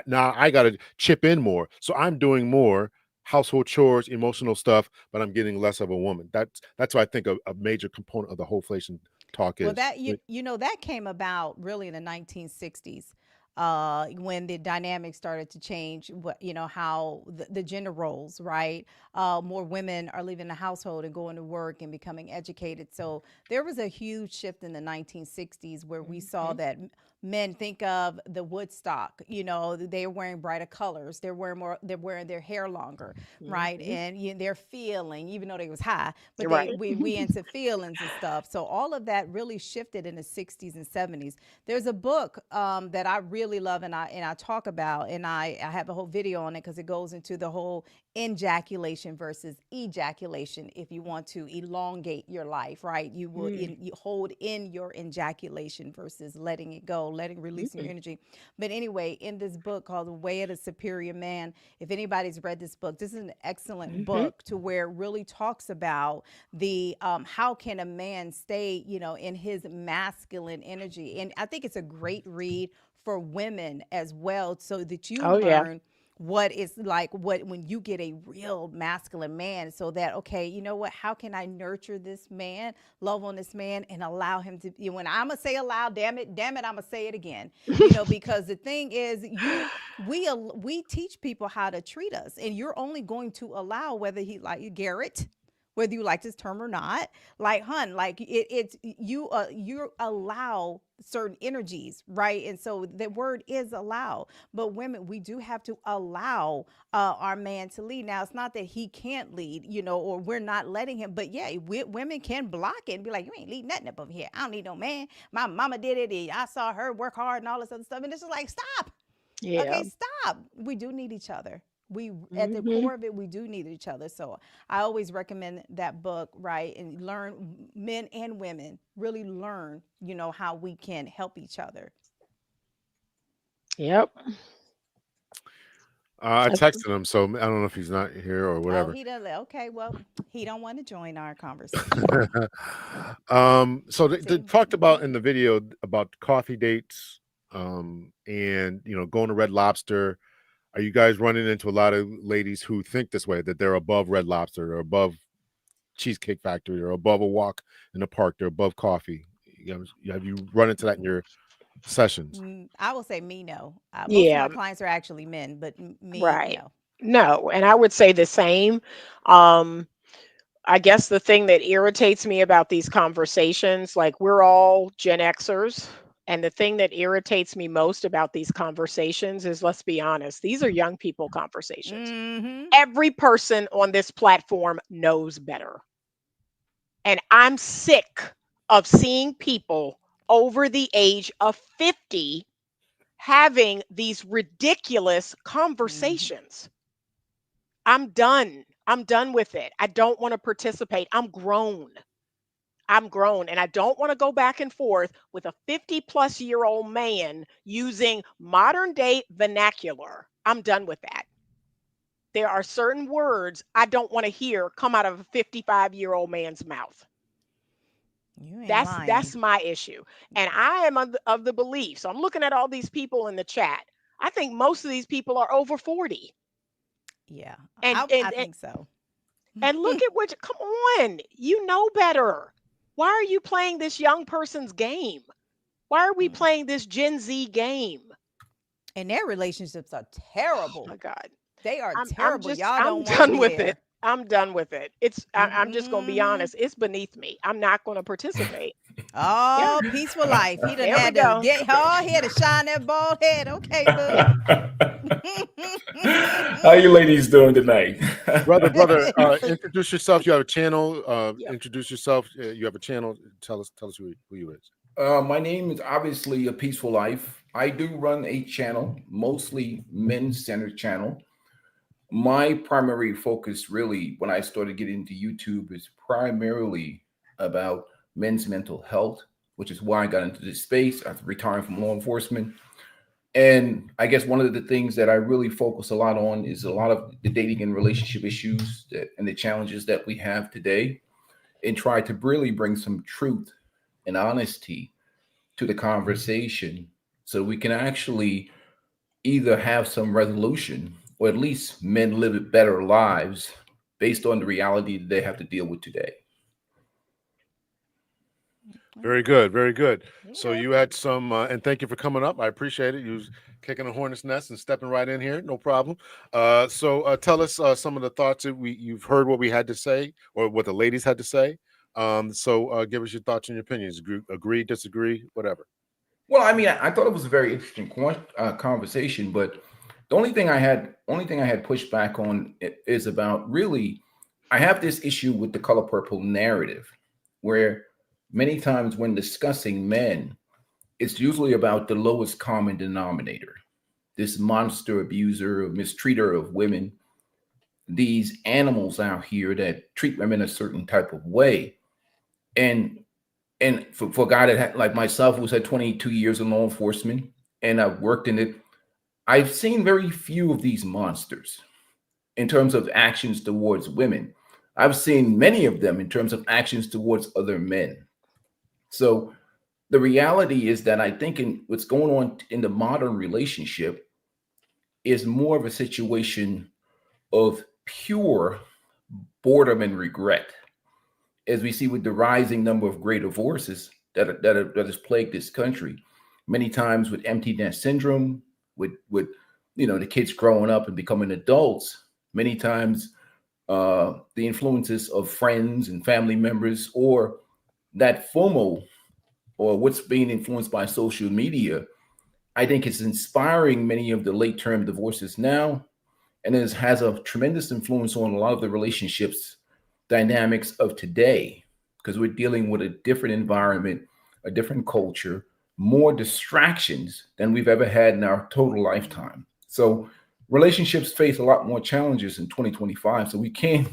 now I got to chip in more, so I'm doing more household chores, emotional stuff, but I'm getting less of a woman. That's what I think a major component of the whole inflation talk Well, is. that that came about really in the 1960s, when the dynamics started to change. What how the gender roles, right? More women are leaving the household and going to work and becoming educated. So there was a huge shift in the 1960s where we saw that men, think of the Woodstock. They're wearing brighter colors. They're wearing more. They're wearing their hair longer, right? And they're feeling, even though they was high, but Right. we into feelings and stuff. So all of that really shifted in the 60s and 70s. There's a book that I really love, and I talk about, and I have a whole video on it because it goes into the whole ejaculation versus ejaculation. If you want to elongate your life, right, you will you hold in your ejaculation versus letting it go, releasing your energy. But anyway, in this book called The Way of the Superior Man, if anybody's read this book, this is an excellent book to where it really talks about the how can a man stay in his masculine energy. And I think it's a great read for women as well, so that you Oh yeah. learn what it's like when you get a real masculine man, so that, okay, how can I nurture this man, love on this man, and allow him to, when I'm gonna say aloud, damn it, I'm gonna say it again, because the thing is, we teach people how to treat us, and you're only going to allow, whether he like Garrett, whether you like this term or not, like, hun, like it's you allow certain energies, right? And so the word is allow. But women, we do have to allow our man to lead. Now, it's not that he can't lead, or we're not letting him, but yeah, women can block it and be like, you ain't leading nothing up over here. I don't need no man. My mama did it, and I saw her work hard and all this other stuff. And it's just like, stop. Yeah. Okay, stop. We do need each other. We, at the core of it, we do need each other. So I always recommend that book, right? And learn, men and women really learn, how we can help each other. Yep. I That's texted him, so I don't know if he's not here or Oh, whatever. he doesn't. Okay, well, he don't want to join our conversation. So they See? talked about in the video about coffee dates, and going to Red Lobster. Are you guys running into a lot of ladies who think this way, that they're above Red Lobster or above Cheesecake Factory or above a walk in the park, they're above coffee? Have you run into that in your sessions? I will say me, no. Most of yeah. my clients are actually men, but me, Right. no. No, and I would say the same. Um, I guess the thing that irritates me about these conversations, like we're all Gen Xers, And the thing that irritates me most about these conversations is, let's be honest, these are young people conversations. Every person on this platform knows better. And I'm sick of seeing people over the age of 50 having these ridiculous conversations. I'm done. I'm done with it. I don't want to participate. I'm grown. And I don't want to go back and forth with a 50-plus-year-old man using modern day vernacular. I'm done with that. There are certain words I don't want to hear come out of a 55-year-old man's mouth. You ain't That's lying. my issue. And I am of the belief. So I'm looking at all these people in the chat. I think most of these people are over 40. Yeah, And I and and, think so. and look at what, come on. You know better. Why are you playing this young person's game? Why are we playing this Gen Z game? And their relationships are Oh terrible. my God. They are I'm terrible. just Y'all I'm don't want to done be with it. there. I'm done with it. I'm just gonna be honest. It's beneath me. I'm not gonna participate. Yeah. Oh, peaceful life. He done There we had to go. get hard head to shine that bald head. Okay, boo. How you ladies doing tonight? brother, introduce yourself. You have a channel. Yep. Introduce yourself. You have a channel. Tell us who you is. My name is obviously A Peaceful Life. I do run a channel, mostly men's-centered channel. My primary focus, really, when I started getting into YouTube, is primarily about men's mental health, which is why I got into this space after retiring from law enforcement. And I guess one of the things that I really focus a lot on is a lot of the dating and relationship issues and the challenges that we have today, and try to really bring some truth and honesty to the conversation so we can actually either have some resolution or at least men live better lives based on the reality that they have to deal with today. Very good, very good. So you had some, and thank you for coming up. I appreciate it. You was kicking a hornet's nest and stepping right in here. No problem. So tell us some of the thoughts that you've heard what we had to say, or what the ladies had to say. So give us your thoughts and your opinions. Agree, disagree, whatever. Well, I mean, I thought it was a very interesting conversation, but the only thing I had pushed back on is about, really, I have this issue with the color purple narrative, where many times when discussing men, it's usually about the lowest common denominator, this monster abuser, mistreater of women, these animals out here that treat women a certain type of way. And for a guy that had, like myself, who's had 22 years in law enforcement and I've worked in it, I've seen very few of these monsters in terms of actions towards women. I've seen many of them in terms of actions towards other men. So the reality is that I think what's going on in the modern relationship is more of a situation of pure boredom and regret, as we see with the rising number of gray divorces that has plagued this country, many times with empty nest syndrome, with the kids growing up and becoming adults, many times the influences of friends and family members, or that FOMO, or what's being influenced by social media. I think it's inspiring many of the late term divorces now, and it has a tremendous influence on a lot of the relationships dynamics of today, because we're dealing with a different environment, a different culture, more distractions than we've ever had in our total lifetime. So relationships face a lot more challenges in 2025. So we can't,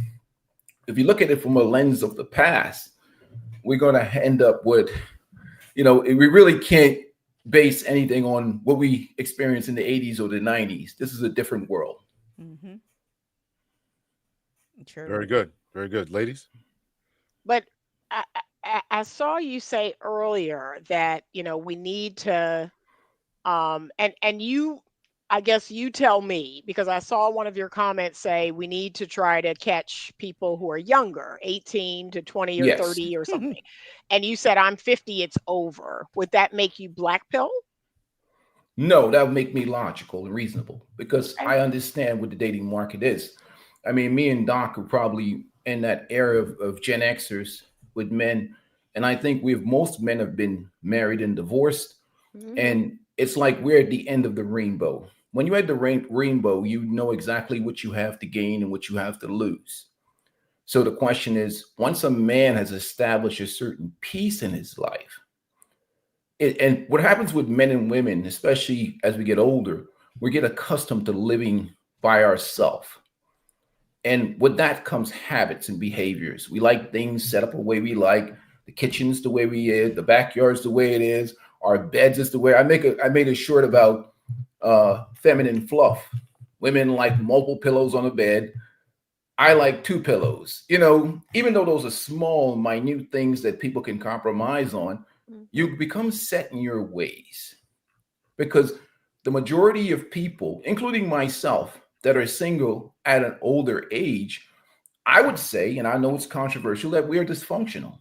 if you look at it from a lens of the past, we're going to end up with, we really can't base anything on what we experienced in the 80s or the 90s. This is a different world. Mm-hmm. True. Very good. Very good. Ladies? But I saw you say earlier that, we need to, and you, I guess you tell me, because I saw one of your comments say we need to try to catch people who are younger, 18 to 20 or Yes. 30 or something. And you said, I'm 50, it's over. Would that make you black pill? No, that would make me logical and reasonable, because Okay. I understand what the dating market is. I mean, me and Doc are probably in that era of Gen Xers with men. And I think most men have been married and divorced. Mhm. And it's like we're at the end of the rainbow. When you're at the rainbow, you know exactly what you have to gain and what you have to lose. So the question is, once a man has established a certain peace in his life, and what happens with men and women, especially as we get older, we get accustomed to living by ourselves. And with that comes habits and behaviors. We like things set up the way we like. The kitchen's the way we is. The backyard's the way it is. Our beds is the way. I made a short about feminine fluff. Women like multiple pillows on a bed. I like two pillows. You know, even though those are small, minute things that people can compromise on, you become set in your ways. Because the majority of people, including myself, that are single at an older age, I would say, and I know it's controversial, that we're dysfunctional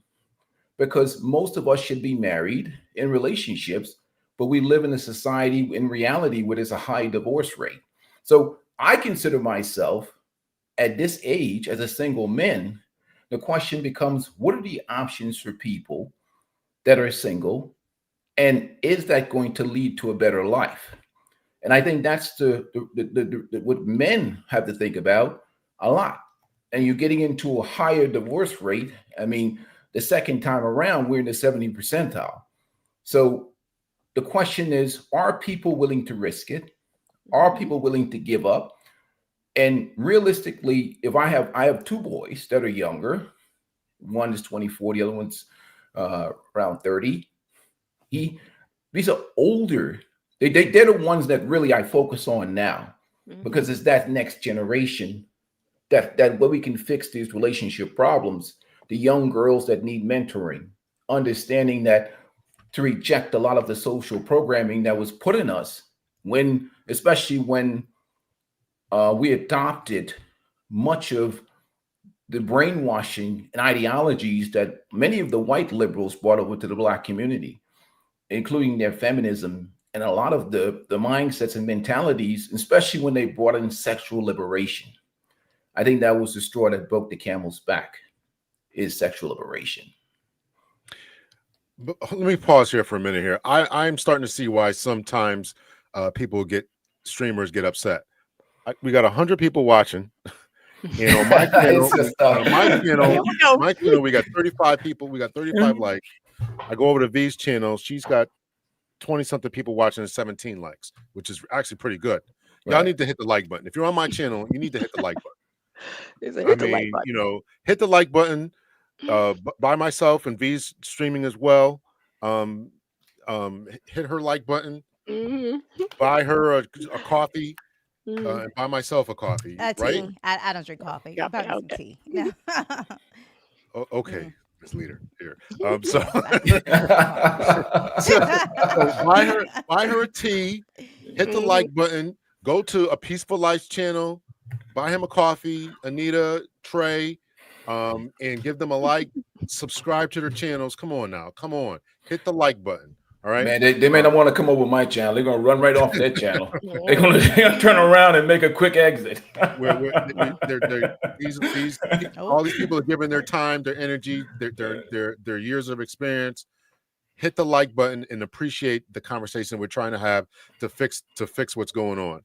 because most of us should be married in relationships, but we live in a society in reality where there's a high divorce rate. So I consider myself at this age as a single man. The question becomes, what are the options for people that are single? And is that going to lead to a better life? And I think that's what men have to think about a lot. And you're getting into a higher divorce rate. I mean, the second time around, we're in the 70 percentile. So the question is, are people willing to risk it? Are people willing to give up? And realistically, if I have two boys that are younger, one is 24, the other one's around 30. These are older. They're the ones that really I focus on now because it's that next generation that where we can fix these relationship problems. The young girls that need mentoring, understanding that to reject a lot of the social programming that was put in us when, especially when we adopted much of the brainwashing and ideologies that many of the white liberals brought over to the black community, including their feminism and a lot of the mindsets and mentalities, especially when they brought in sexual liberation. I think that was the straw that broke the camel's back, is sexual liberation. But let me pause here for a minute here. I'm starting to see why sometimes streamers get upset. We got 100 people watching. And on my channel, we got 35 people. We got 35 likes. I go over to V's channel. She's got 20 something people watching and 17 likes, which is actually pretty good. Y'all need to hit the like button. If you're on my channel, you need to hit the like button. Hit the like button. You know, hit the like button. By myself and V's streaming as well. Hit her like button. Buy her a coffee. And buy myself a coffee, right? Tea. I don't drink coffee. Buy me some tea. No. Okay, Miss Leader here. So buy her a tea. Hit the like button. Go to A Peaceful Life channel. Buy him a coffee. Anita, Trey, and give them a like. Subscribe to their channels. Come on now. Come on. Hit the like button. All right. Man, they may not want to come over my channel. They're gonna run right off their channel. They're gonna turn around and make a quick exit. All these people are giving their time, their energy, their years of experience. Hit the like button and appreciate the conversation we're trying to have to fix what's going on.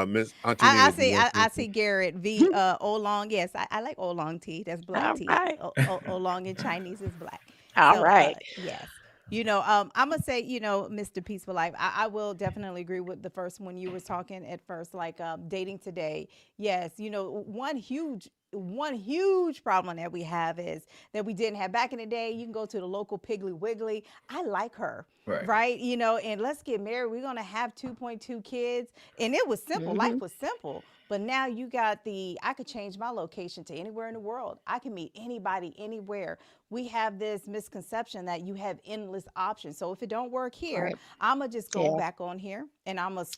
Miss Auntie I see Garrett V oolong. Yes, I like oolong tea. That's black tea. Right. Oolong in Chinese is black. All right. Yes. You know, I'm gonna say, you know, Mr. Peaceful Life, I will definitely agree with the first one you was talking at first, like dating today. Yes, you know, one huge problem that we have is that we didn't have back in the day. You can go to the local Piggly Wiggly. I like her. Right. You know, and let's get married. We're gonna have 2.2 kids. And it was simple. Life was simple. But now you got I could change my location to anywhere in the world. I can meet anybody anywhere. We have this misconception that you have endless options. So if it don't work here, I'm going to just go back on here and I'm going to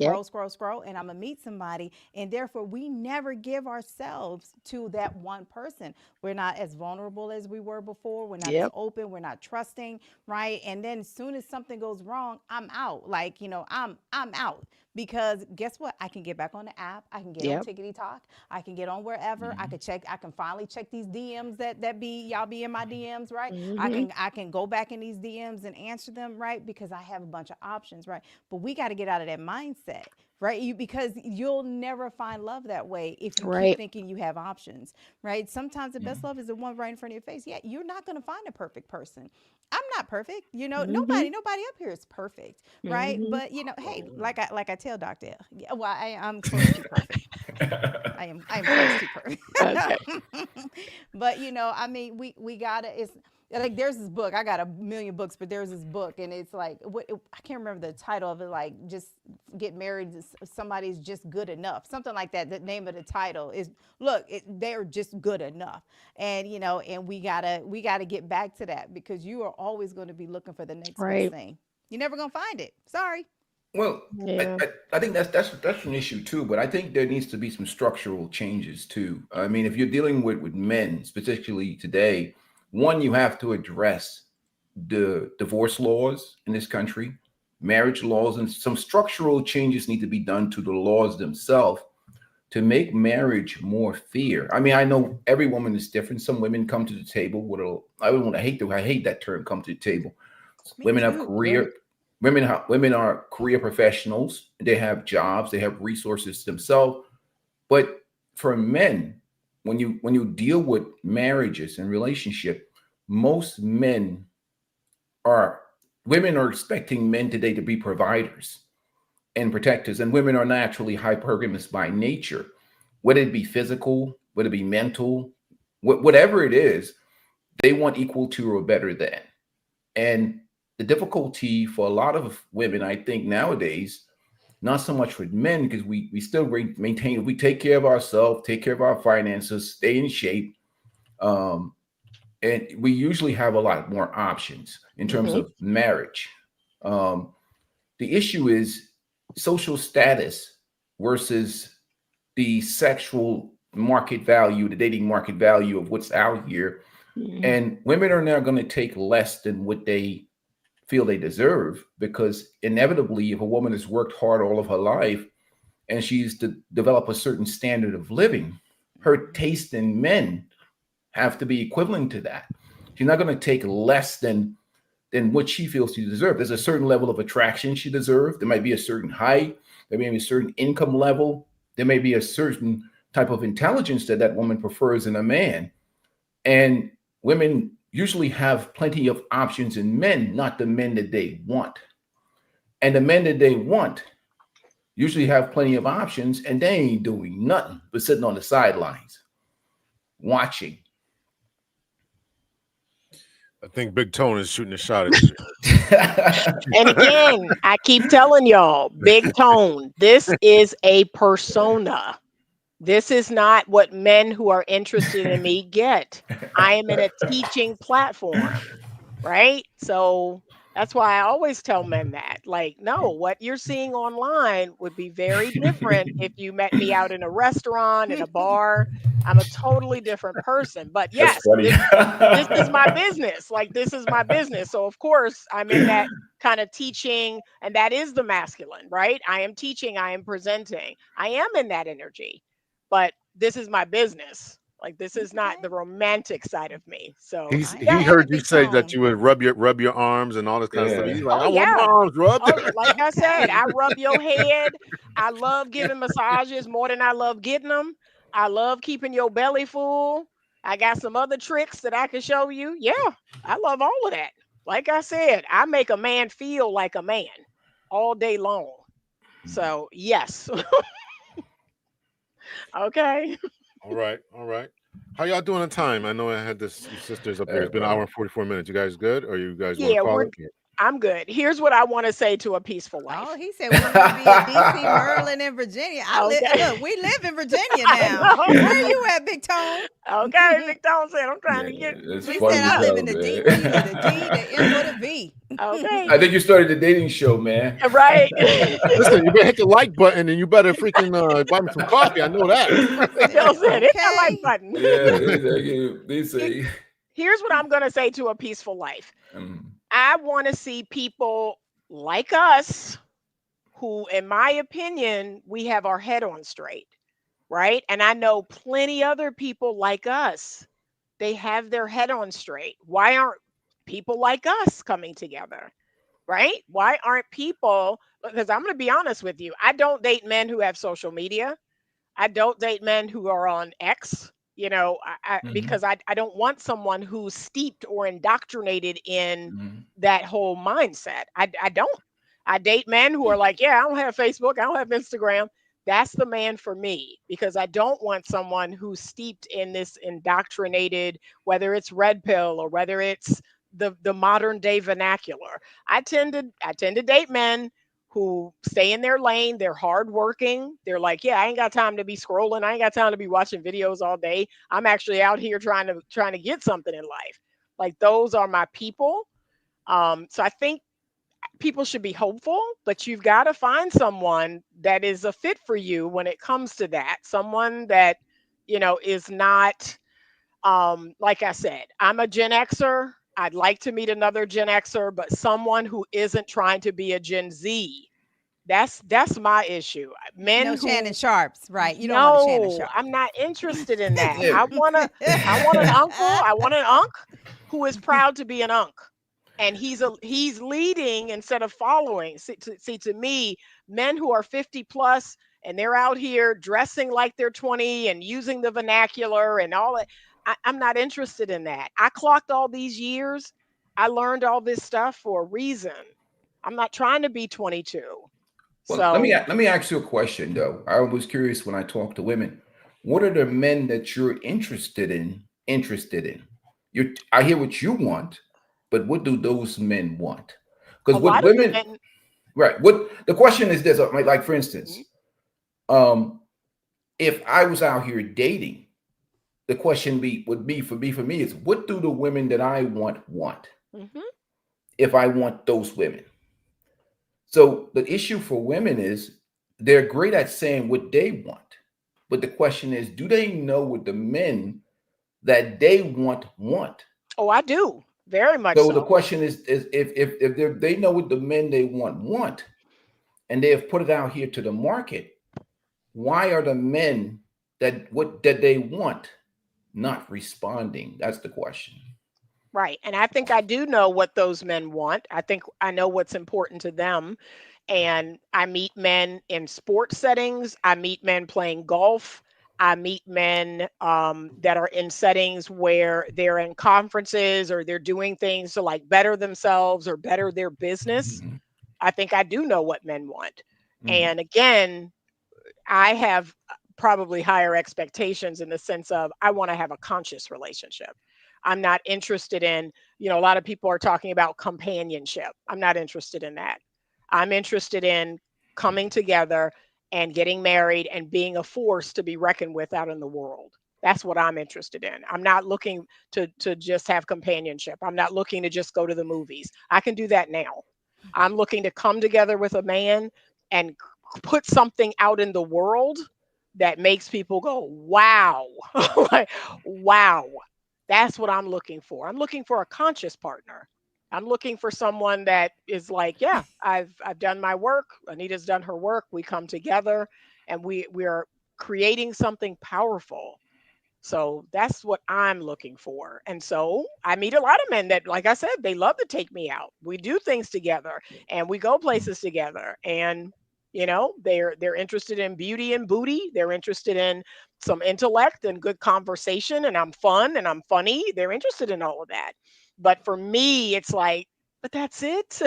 scroll and I'm going to meet somebody. And therefore, we never give ourselves to that one person. We're not as vulnerable as we were before. We're not as open. We're not trusting, right? And then as soon as something goes wrong, I'm out. Like, you know, I'm out. because guess what? I can get back on the app. I can get on Tickety Talk. I can get on wherever. I can finally check these DMs that be y'all be in my DMs, right? I can go back in these DMs and answer them, right? Because I have a bunch of options, right? But we got to get out of that mindset, right? Because you'll never find love that way if you keep thinking you have options, right? Sometimes the best love is the one right in front of your face. Yeah, you're not going to find a perfect person. I'm not perfect, nobody up here is perfect, right? But hey, like I tell Dr. L, yeah, well, I'm close to perfect. I am close to perfect. But I mean, we gotta. It's like there's this book. I got a million books, but there's this book, and it's like I can't remember the title of it. Like, just get married to somebody's just good enough, something like that. The name of the title is they're just good enough, and and we gotta get back to that, because you are always going to be looking for the next best thing. You're never gonna find it. Sorry. Well, I think that's an issue too, but I think there needs to be some structural changes too. I mean, if you're dealing with men, particularly today, one, you have to address the divorce laws in this country, marriage laws, and some structural changes need to be done to the laws themselves to make marriage more fair. I mean, I know every woman is different. Some women come to the table with I hate that term, come to the table. Women have career. Women are career professionals. They have jobs. They have resources themselves. But for men, when you deal with marriages and relationship, most women are expecting men today to be providers and protectors, and women are naturally hypergamous by nature. Whether it be physical, whether it be mental, whatever it is, they want equal to or better than. And the difficulty for a lot of women, I think nowadays, not so much with men, because we still maintain, if we take care of ourselves, take care of our finances, stay in shape, and we usually have a lot more options in terms of marriage. The issue is social status versus the sexual market value, the dating market value of what's out here. And women are now going to take less than what they feel they deserve, because inevitably, if a woman has worked hard all of her life and she's to develop a certain standard of living, her taste in men have to be equivalent to that. She's not going to take less than what she feels she deserves. There's a certain level of attraction she deserves. There might be a certain height. There may be a certain income level. There may be a certain type of intelligence that woman prefers in a man. And women usually have plenty of options in men, not the men that they want. And the men that they want usually have plenty of options, and they ain't doing nothing but sitting on the sidelines watching. I think Big Tone is shooting a shot at you. And again, I keep telling y'all, Big Tone, this is a persona. This is not what men who are interested in me get. I am in a teaching platform, right? So that's why I always tell men that, like, no, what you're seeing online would be very different if you met me out in a restaurant, in a bar. I'm a totally different person. But yes, this is my business. Like, this is my business. So of course I'm in that kind of teaching, and that is the masculine, right? I am teaching, I am presenting, I am in that energy. But this is my business. Like, this is not the romantic side of me. So he heard you say that you would rub your arms and all this kind of stuff. He's like, I want my arms rubbed. Like I said, I rub your head. I love giving massages more than I love getting them. I love keeping your belly full. I got some other tricks that I can show you. Yeah, I love all of that. Like I said, I make a man feel like a man all day long. So yes. Okay. All right. How y'all doing on time? I know I had this sisters up here. It's been an hour and 44 minutes. You guys good? Or you guys want to call it? I'm good. Here's what I want to say to a peaceful life. Oh, he said we want to be in DC, Maryland, and Virginia. Look, we live in Virginia now. Where you at, Big Tone? Okay, Big Tone said I'm trying to get. He said I live in the D, the M, or the V. Okay. I think you started the dating show, man. Right. Listen, you better hit the like button, and you better freaking buy me some coffee. I know that. Bill said, hit that like button. Yeah, they say. Here's what I'm going to say to a peaceful life. I want to see people like us who, in my opinion, we have our head on straight, right? And I know plenty other people like us. They have their head on straight. Why aren't people like us coming together? Right? Why aren't people? Because I'm going to be honest with you, I don't date men who have social media. I don't date men who are on X, because I don't want someone who's steeped or indoctrinated in that whole mindset. I don't. I date men who are like, yeah, I don't have Facebook, I don't have Instagram. That's the man for me, because I don't want someone who's steeped in this indoctrinated, whether it's red pill or whether it's the modern day vernacular. I tend to date men who stay in their lane. They're hardworking. They're like, yeah, I ain't got time to be scrolling. I ain't got time to be watching videos all day. I'm actually out here trying to get something in life. Like, those are my people. So I think people should be hopeful, but you've got to find someone that is a fit for you when it comes to that. Someone that, is not, like I said, I'm a Gen Xer. I'd like to meet another Gen Xer, but someone who isn't trying to be a Gen Z. That's my issue. Men No who Shannon Sharps, right? You don't want a Shannon no, Sharp. I'm not interested in that. Yeah. I want an uncle. I want an unc who is proud to be an unc. And he's leading instead of following. See, to me, men who are 50 plus and they're out here dressing like they're 20 and using the vernacular and all that, I'm not interested in that. I clocked all these years. I learned all this stuff for a reason. I'm not trying to be 22. Well, let me So let me ask you a question though. I was curious when I talk to women. What are the men that you're interested in? Interested in? I hear what you want, but what do those men want? a Because with lot of women, men. right? What the question is this? Like for instance, Mhm, um, if I was out here dating, the question would be for me is what do the women that I want? mhm. If I want those women. So the issue for women is they're great at saying what they want. But the question is, do they know what the men that they want? Oh, I do. Very much So the so. question is if they know what the men they want, and they have put it out here to the market, why are the men that they want not responding? That's the question. Right. And I think I do know what those men want. I think I know what's important to them. And I meet men in sports settings. I meet men playing golf. I meet men that are in settings where they're in conferences or they're doing things to like better themselves or better their business. Mhm, I think I do know what men want. mhm, And again, I have probably higher expectations in the sense of I want to have a conscious relationship. I'm not interested in, a lot of people are talking about companionship. I'm not interested in that. I'm interested in coming together and getting married and being a force to be reckoned with out in the world. That's what I'm interested in. I'm not looking to just have companionship. I'm not looking to just go to the movies. I can do that now. I'm looking to come together with a man and put something out in the world that makes people go, wow. Like, wow. That's what I'm looking for. I'm looking for a conscious partner. I'm looking for someone that is like, yeah, I've done my work. Anita's done her work. We come together and we are creating something powerful. So that's what I'm looking for. And so I meet a lot of men that, like I said, they love to take me out. We do things together and we go places together. And they're interested in beauty and booty. They're interested in some intellect and good conversation. And I'm fun and I'm funny. They're interested in all of that. But for me, it's like, but that's it.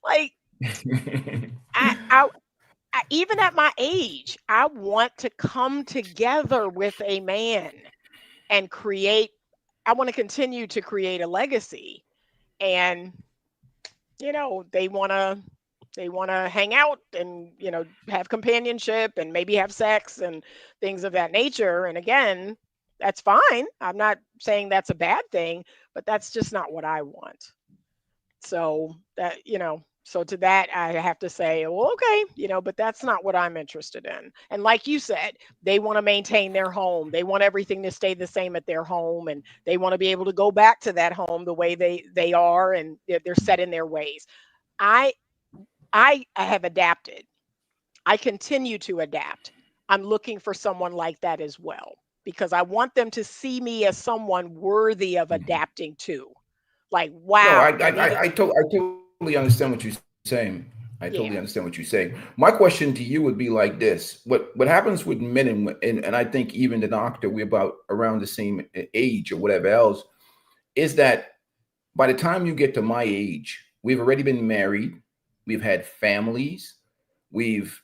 like I even at my age, I want to come together with a man and create. I want to continue to create a legacy. And they want to hang out and have companionship and maybe have sex and things of that nature. And again, that's fine. I'm not saying that's a bad thing, but that's just not what I want. So so to that, I have to say, well, okay, but that's not what I'm interested in. And like you said, they want to maintain their home. They want everything to stay the same at their home, and they want to be able to go back to that home the way they are, and they're set in their ways. I I have adapted. I continue to adapt. I'm looking for someone like that as well because I want them to see me as someone worthy of adapting to. Like, No, wow, Anita. I totally understand what you're saying. I totally Yeah. understand what you're saying. My question to you would be like this: what happens with men and I think even the doctor, we're about around the same age or whatever else, is that by the time you get to my age, we've already been married, we've had families, we've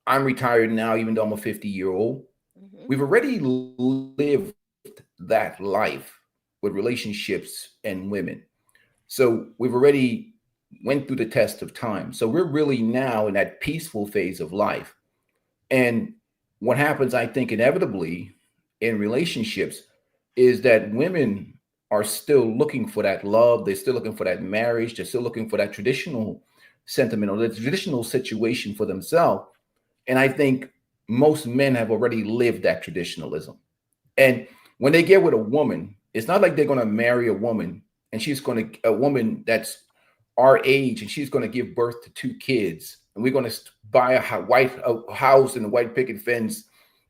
I'm retired now, even though I'm a 50-year-old. Mhm. We've already lived that life with relationships and women. So we've already went through the test of time. So we're really now in that peaceful phase of life. And what happens, I think, inevitably in relationships is that women are still looking for that love. They're still looking for that marriage. They're still looking for that traditional sentiment or the traditional situation for themselves. And I think most men have already lived that traditionalism. And when they get with a woman, it's not like they're going to marry a woman and she's going to, a woman that's our age and she's going to give birth to 2 kids. And we're going to buy a house and a white picket fence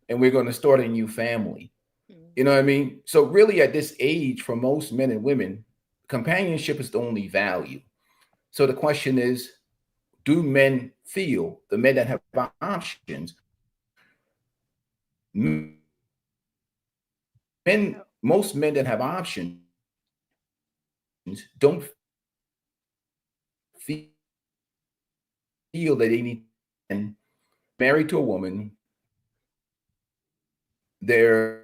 and we're going to start a new family. You know what I mean? So, really, at this age, for most men and women, companionship is the only value. So, the question is, do men feel, the men that have options, most men that have options don't feel that they need and married to a woman, they're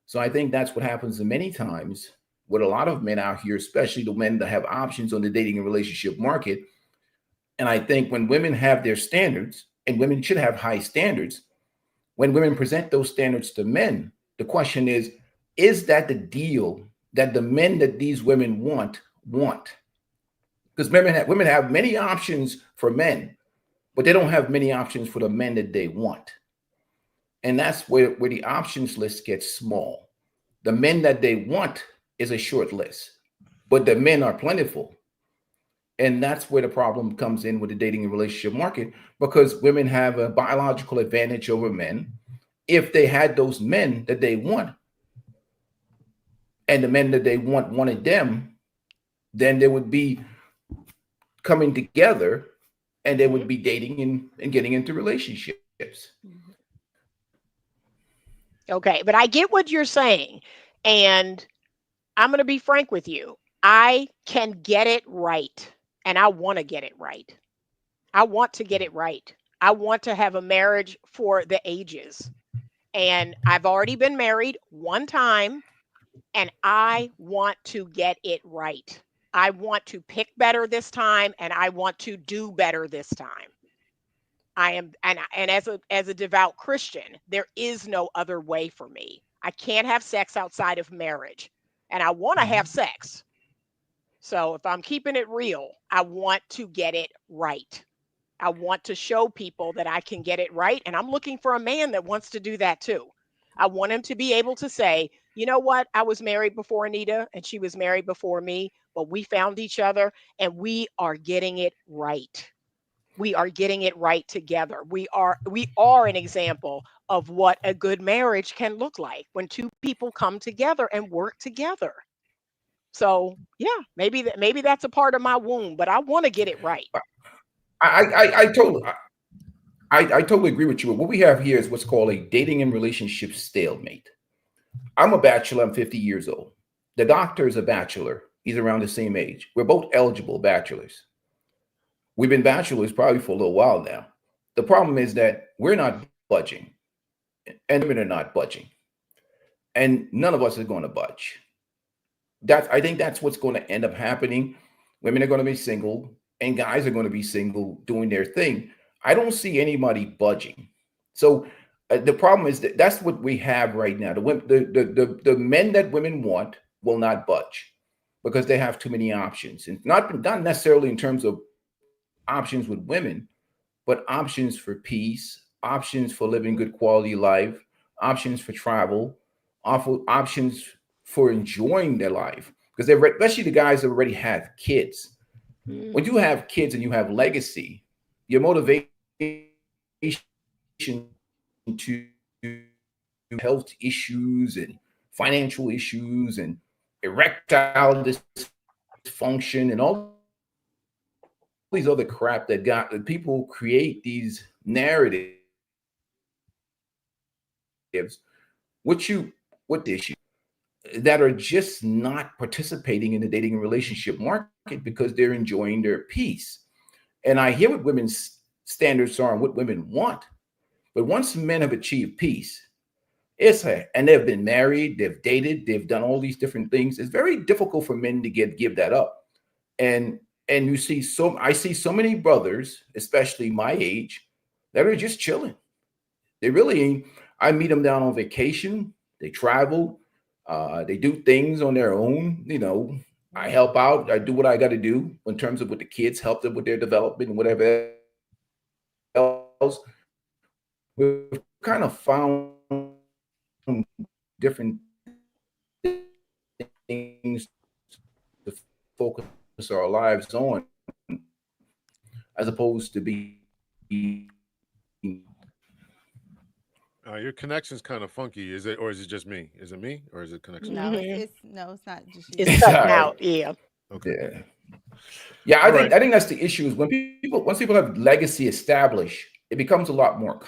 so I think that's what happens many times with a lot of men out here, especially the men that have options on the dating and relationship market. And I think when women have their standards, and women should have high standards, when women present those standards to men, the question is that the deal that the men that these women want? Because women have many options for men, but they don't have many options for the men that they want. And that's where the options list gets small. The men that they want is a short list, but the men are plentiful. And that's where the problem comes in with the dating and relationship market, because women have a biological advantage over men. If they had those men that they want, and the men that they wanted them, then they would be coming together and they would be dating and getting into relationships. Okay, but I get what you're saying. And I'm going to be frank with you. I can get it right. And I want to get it right. I want to get it right. I want to have a marriage for the ages. And I've already been married one time, and I want to get it right. I want to pick better this time, and I want to do better this time. I am, and as a devout Christian, there is no other way for me. I can't have sex outside of marriage, and I want to have sex. So if I'm keeping it real, I want to get it right. I want to show people that I can get it right, and I'm looking for a man that wants to do that too. I want him to be able to say, "You know what? I was married before Anita and she was married before me, but we found each other and we are getting it right. We are getting it right together. We are an example of what a good marriage can look like when two people come together and work together." So, yeah, maybe that's a part of my wound, but I want to get it right. I totally agree with you. What we have here is what's called a dating and relationship stalemate. I'm a bachelor. I'm 50 years old. The doctor is a bachelor. He's around the same age. We're both eligible bachelors. We've been bachelors probably for a little while now. The problem is that we're not budging, and women are not budging, and none of us is going to budge. I think that's what's going to end up happening. Women are going to be single, and guys are going to be single, doing their thing. I don't see anybody budging. So the problem is that that's what we have right now. The men that women want will not budge because they have too many options, and not necessarily in terms of options with women, but options for peace, options for living good quality life, options for travel, options for enjoying their life. because they're especially the guys that already have kids. When you Mhm. have kids and you have legacy, your motivation to health issues and financial issues and erectile dysfunction and all these other crap that people create these narratives, which you what the issue that are just not participating in the dating and relationship market because they're enjoying their peace. And I hear what women's standards are and what women want. But once men have achieved peace, and they've been married, they've dated, they've done all these different things. It's very difficult for men to give that up. And you see I see so many brothers, especially my age, that are just chilling. They really ain't. I meet them down on vacation. They travel. They do things on their own. I help out. I do what I got to do in terms of with the kids, help them with their development and whatever else. We've kind of found different things to focus our lives on, as opposed to being. Your connection's kind of funky. Is it, or is it just me? Is it me, or is it connection? No, Mhm. it's not just you. It's It's cutting all right. out. Yeah. Okay. Yeah. All right. I think that's the issue is once people have legacy established, it becomes a lot more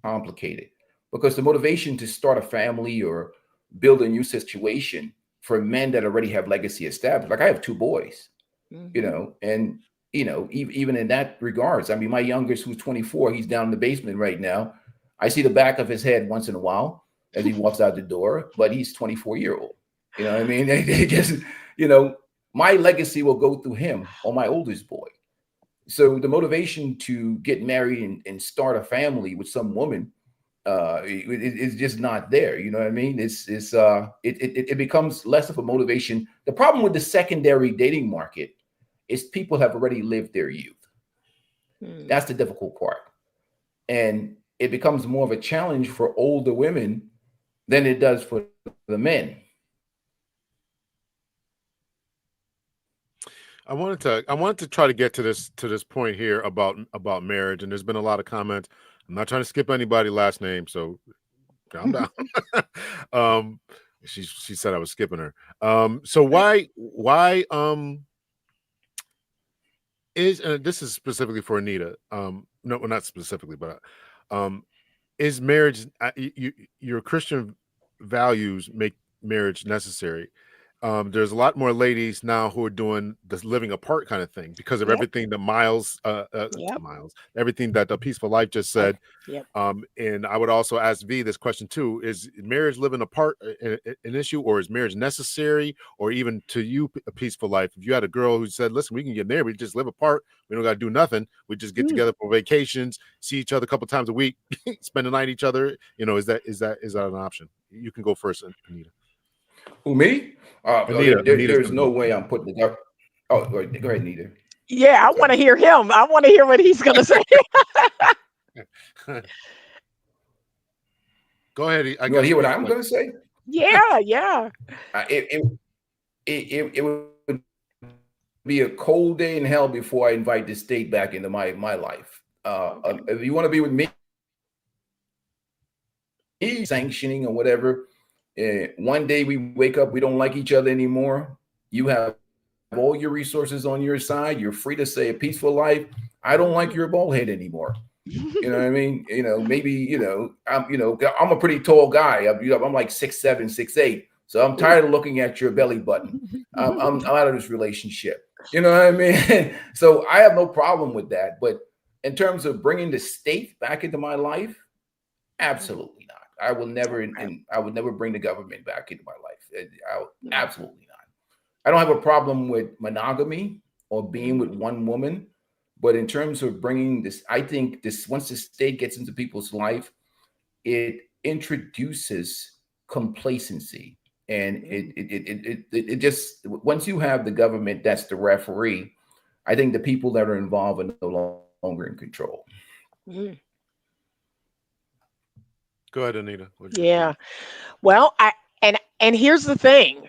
complicated because the motivation to start a family or build a new situation for men that already have legacy established. Like I have two boys, Mhm. and even in that regards, I mean, my youngest, who's 24, he's down in the basement right now. I see the back of his head once in a while as he walks out the door, but he's 24-year-old. You know what I mean? They just, my legacy will go through him or my oldest boy. So the motivation to get married and start a family with some woman it's just not there. You know what I mean? It becomes less of a motivation. The problem with the secondary dating market is people have already lived their youth. Mm. That's the difficult part. And it becomes more of a challenge for older women than it does for the men. I wanted to try to get to this point here about marriage, and there's been a lot of comments. I'm not trying to skip anybody last name, so calm down. um, she said I was skipping her. So why is this is specifically for Anita? No, well, not specifically, but is marriage your Christian values make marriage necessary? There's a lot more ladies now who are doing this living apart kind of thing because of Yep. everything that Yep. everything that the Peaceful Life just Oh, said. yep. And I would also ask V this question too: is marriage living apart an issue, or is marriage necessary, or even to you a peaceful life? If you had a girl who said, "Listen, we can get married, we just live apart, we don't got to do nothing, we just get Mm. together for vacations, see each other a couple times a week, spend the night each other," is that an option? You can go first, Anita. Who, me? Anita's There's gonna no go. way I'm putting the. Oh, go ahead, Anita. Yeah, I want to hear him. I want to hear what he's going to say. Go ahead. I You want to guess hear what I'm going to say? Yeah, yeah. It would be a cold day in hell before I invite this state back into my life. Okay. If you want to be with me, sanctioning or whatever, one day we wake up, we don't like each other anymore. You have all your resources on your side. You're free to say a peaceful life. I don't like your bald head anymore. You know what I mean? Maybe, I'm a pretty tall guy. I'm like 6'7", 6'8". So I'm tired of looking at your belly button. I'm out of this relationship. You know what I mean? So I have no problem with that. But in terms of bringing the state back into my life, absolutely not. I will never, and I would never bring the government back into my life. Absolutely not. I don't have a problem with monogamy or being with one woman. But in terms of bringing this, I think this once the state gets into people's life, it introduces complacency, and it just once you have the government that's the referee, I think the people that are involved are no longer in control. Mm. Go ahead, Anita. Yeah. Well, and here's the thing.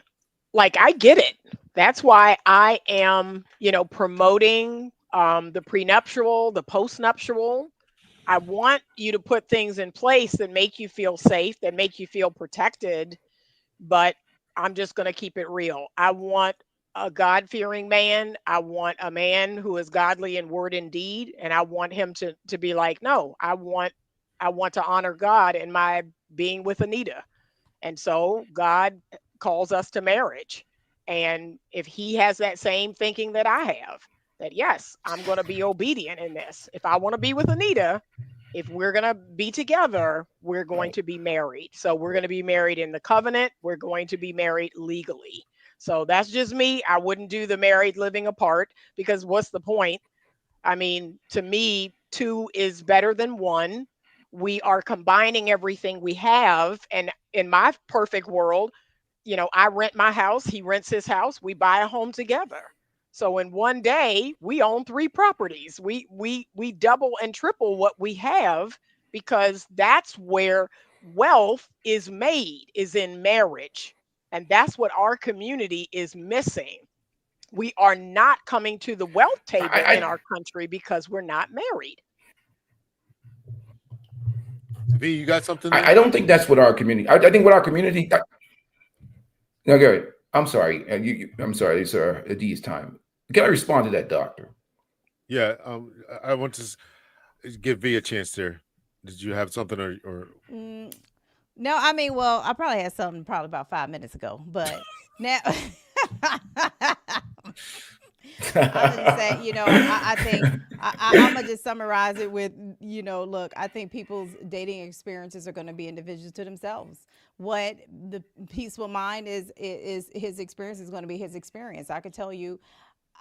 like, I get it. That's why I am, promoting the prenuptial, the postnuptial. I want you to put things in place that make you feel safe, that make you feel protected, but I'm just going to keep it real. I want a God-fearing man. I want a man who is godly in word and deed, and I want him to be like, "No, I want to honor God in my being with Anita." And so God calls us to marriage. And if he has that same thinking that I have, that yes, I'm going to be obedient in this. If I want to be with Anita, if we're going to be together, we're going to be married. So we're going to be married in the covenant. We're going to be married legally. So that's just me. I wouldn't do the married living apart, because what's the point? I mean, to me, two is better than one. We are combining everything we have. And in my perfect world, I rent my house, he rents his house, we buy a home together. So in one day, we own three properties. We double and triple what we have, because that's where wealth is made, is in marriage. And that's what our community is missing. We are not coming to the wealth table in our country because we're not married. V, you got something there? I don't think that's what our community. I think what our community. No, go ahead. I'm sorry. I'm sorry. It's D's time. Can I respond to that, doctor? Yeah. I want to give V a chance there. Did you have something or? No, I mean, well, I probably had something probably about 5 minutes ago, but now I'm just saying, I think I'm gonna just summarize it with, look, I think people's dating experiences are going to be individual to themselves. What the peaceful mind is his experience is going to be his experience. I could tell you,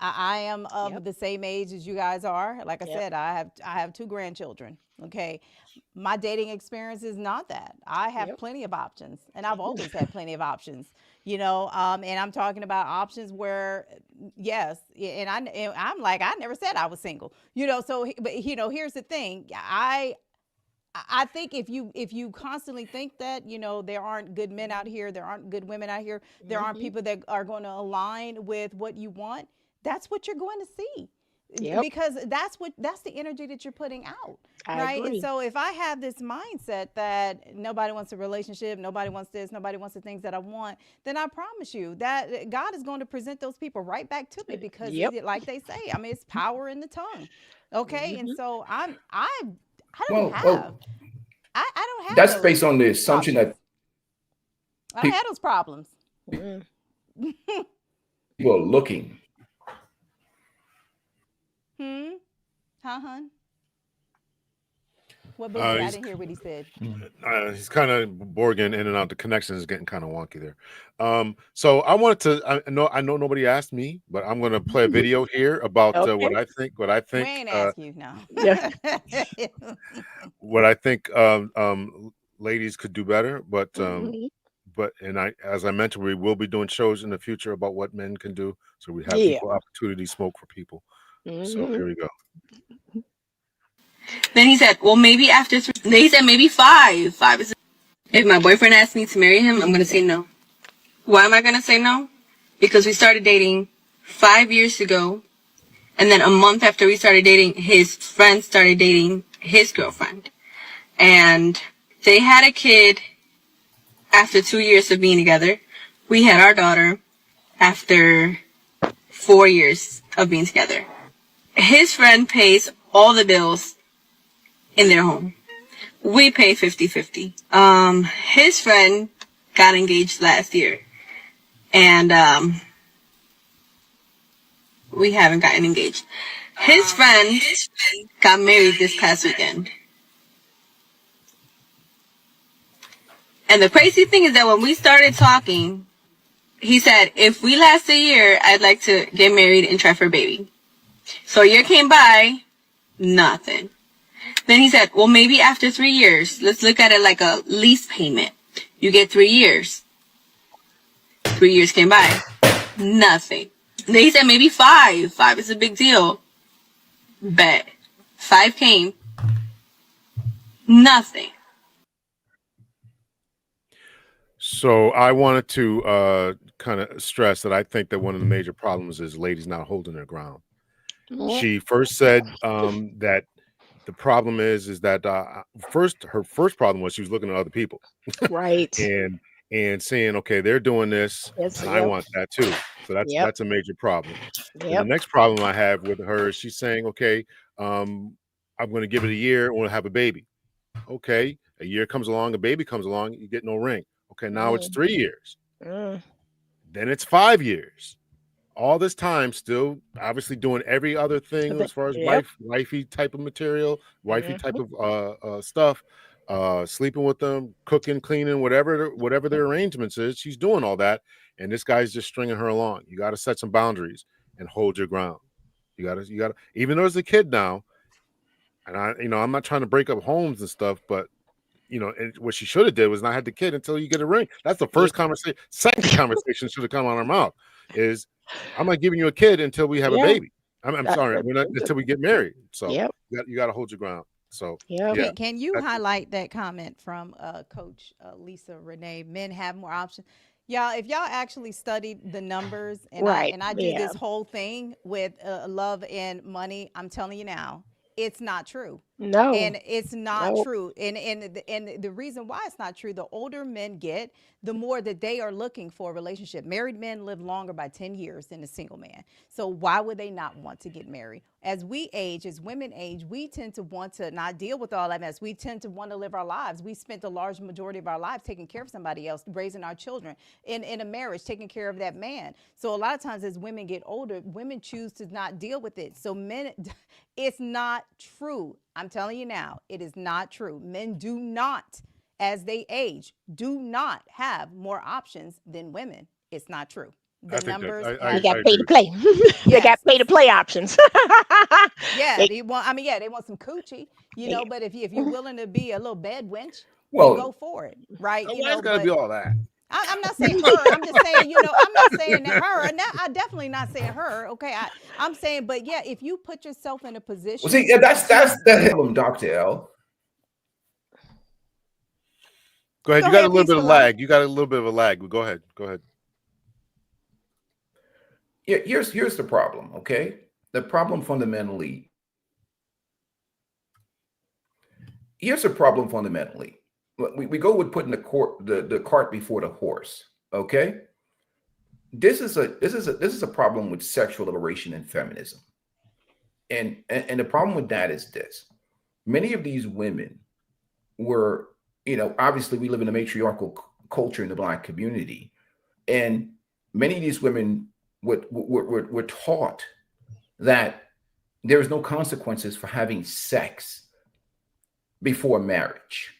I am of the same age as you guys are. Like I said, I have 2 grandchildren. Okay. My dating experience is not that. I have plenty of options, and I've always had plenty of options, and I'm talking about options where, yes. And I'm like, I never said I was single, so, but here's the thing. I think if you constantly think that, there aren't good men out here, there aren't good women out here, there aren't people that are going to align with what you want, that's what you're going to see. Because that's the energy that you're putting out. Right. And so if I have this mindset that nobody wants a relationship, nobody wants this, nobody wants the things that I want, then I promise you that God is going to present those people right back to me, because like they say, I mean, it's power in the tongue. Okay. And so I don't have that's based on the assumption options. that I don't have those problems. People are looking. Hun? What Boogie? I didn't hear what he said. He's kind of borging in and out. The connection is getting kind of wonky there. So I wanted to. I know nobody asked me, but I'm going to play a video here about what I think. What I think. We ain't ask you, no. What I think ladies could do better, but as I mentioned, we will be doing shows in the future about what men can do, so we have equal opportunity smoke for people. So here we go. Then he said, well, maybe after 3. Then he said, maybe 5. 5 is. If my boyfriend asks me to marry him, I'm going to say no. Why am I going to say no? Because we started dating 5 years ago. And then a month after we started dating, his friend started dating his girlfriend. And they had a kid after 2 years of being together. We had our daughter after 4 years of being together. His friend pays all the bills in their home. We pay 50-50. His friend got engaged last year. And we haven't gotten engaged. His friend got married this past weekend. And the crazy thing is that when we started talking, he said, if we last a year, I'd like to get married and try for a baby. So a year came by, nothing. Then he said, well, maybe after 3 years, let's look at it like a lease payment. You get 3 years. 3 years came by, nothing. Then he said, maybe 5. 5 is a big deal. Bet. 5 came, nothing. So I wanted to kind of stress that I think that one of the major problems is ladies not holding their ground. Mm, She first said that the problem is that her first problem was she was looking at other people right. and saying, okay, they're doing this Yes. and I Yep. want that too. So Yep. that's a major problem. Then the Yep. next problem I have with her is she's saying, okay, um, I'm going to give it a year and we'll have a baby. Okay, a year comes along, a baby comes along, you get no ring. Okay, now it's Mm, 3 years. mm. Then it's 5 years. All this time still obviously doing every other thing as far as Yep. wifey type of material, wifey type Mhm. of stuff, sleeping with them, cooking, cleaning, whatever their arrangements is, she's doing all that, and this guy's just stringing her along. You got to set some boundaries and hold your ground. You got to even though there's a kid now, and I'm not trying to break up homes and stuff, but and what she should have did was not had the kid until you get a ring. That's the Yep. first conversation. Second conversation should have come out of her mouth is, I'm not giving you a kid until we have a Yeah. baby. I'm sorry, we're not until we get married. So Yep. you got to hold your ground. So Yep. yeah, Can you that's highlight that comment from Coach Lisa Renee? Men have more options. Y'all, if y'all actually studied the numbers, and Right. I do Yeah. this whole thing with love and money, I'm telling you now, it's not true. No. And it's not Nope. true. And the reason why it's not true, the older men get, the more that they are looking for a relationship. Married men live longer by 10 years than a single man. So why would they not want to get married? As we age, as women age, we tend to want to not deal with all that mess. We tend to want to live our lives. We spent the large majority of our lives taking care of somebody else, raising our children, in a marriage, taking care of that man. So a lot of times as women get older, women choose to not deal with it. So men, it's not true. I'm telling you now, it is not true. Men do not, as they age, do not have more options than women. It's not true. I The think that numbers They have, got I pay agree to with you. play. They got yes. pay to play options. Yeah, They- they want. I mean, yeah, they want some coochie, they- But if you're willing to be a little bed wench, then go Well, for it, right? Why it's got to be But all that? I'm not saying her. I'm just saying, I'm not saying that her. And I definitely not saying her. Okay, I'm saying, but yeah, if you put yourself in a well, see, position yeah, that's to the problem, Dr. L. Go ahead. go You got a ahead, little bit of peaceful. lag. You got a little bit of a lag. But go ahead. Go ahead. Yeah, here's the problem. Okay, the problem fundamentally. Here's the problem fundamentally. We go with putting the cart before the horse. Okay, this is a problem with sexual liberation and feminism, and the problem with that is this: many of these women were, obviously we live in a matriarchal culture in the Black community, and many of these women were taught that there is no consequences for having sex before marriage.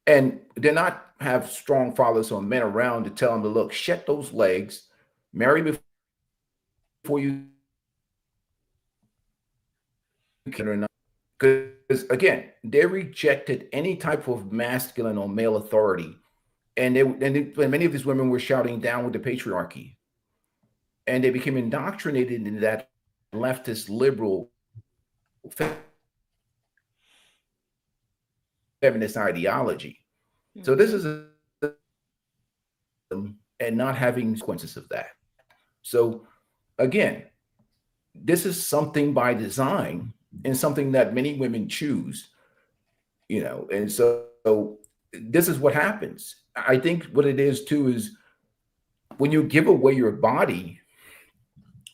And they're not have strong fathers or men around to tell them to look, shed those legs, marry before you can or not. Because again, they rejected any type of masculine or male authority. And many of these women were shouting down with the patriarchy. And they became indoctrinated into that leftist liberal feminist ideology. So this is and not having consequences of that. So again, this is something by design and something that many women choose, and so this is what happens. I think what it is too is when you give away your body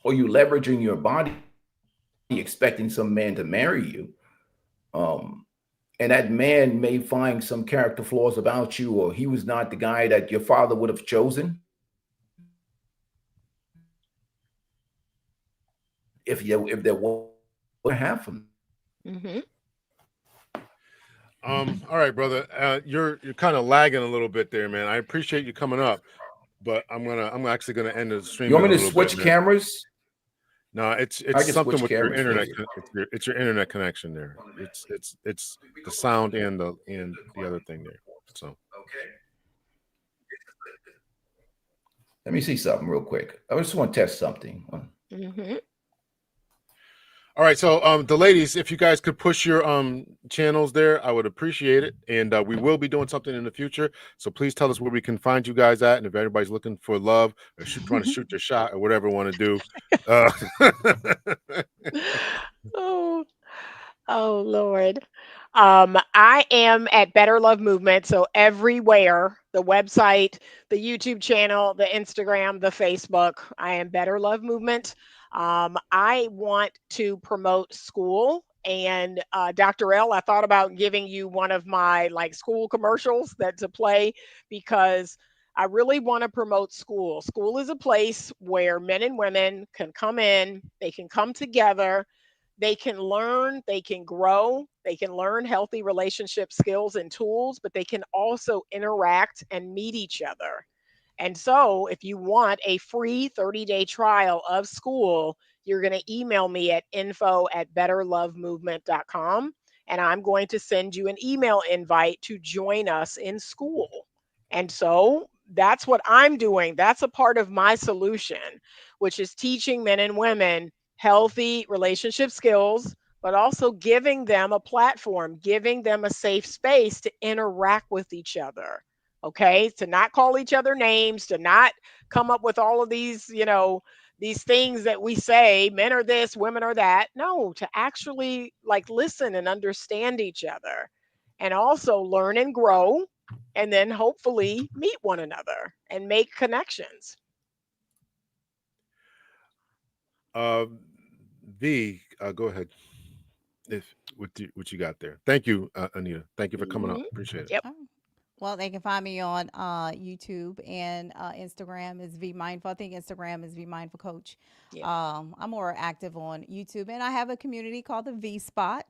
or you leveraging your body, expecting some man to marry you, and that man may find some character flaws about you, or he was not the guy that your father would have chosen. If there was half of them. Mhm. All right, brother. You're kind of lagging a little bit there, man. I appreciate you coming up, but I'm actually gonna end the stream You in want a me to little bit, switch man. cameras? No, it's I can something switch with your cameras for internet. you. It's your internet connection there. It's the sound and the other thing there. So Okay. Let me see something real quick. I just want to test something. Mhm. All right, so the ladies, if you guys could push your channels there, I would appreciate it. And we will be doing something in the future. So please tell us where we can find you guys at. And if anybody's looking for love or trying to shoot their shot or whatever want to do. Oh. Oh Lord. I am at Better Love Movement. So everywhere, the website, the YouTube channel, the Instagram, the Facebook, I am Better Love Movement. I want to promote school. And Dr. L, I thought about giving you one of my like school commercials that to play because I really want to promote school. School is a place where men and women can come in, they can come together, they can learn, they can grow, they can learn healthy relationship skills and tools, but they can also interact and meet each other. And so, if you want a free 30-day trial of school, you're going to email me at info@betterlovemovement.com. And I'm going to send you an email invite to join us in school. And so, that's what I'm doing. That's a part of my solution, which is teaching men and women healthy relationship skills, but also giving them a platform, giving them a safe space to interact with each other. Okay. To not call each other names, to not come up with all of these, these things that we say, men are this, women are that. No, to actually like listen and understand each other and also learn and grow and then hopefully meet one another and make connections. Go ahead. If what you got there. Thank you, Anita. Thank you for coming up. Appreciate it. Yep. Well, they can find me on YouTube and Instagram is V Mindful. I think Instagram is V Mindful Coach. Yeah. I'm more active on YouTube, and I have a community called the V Spot.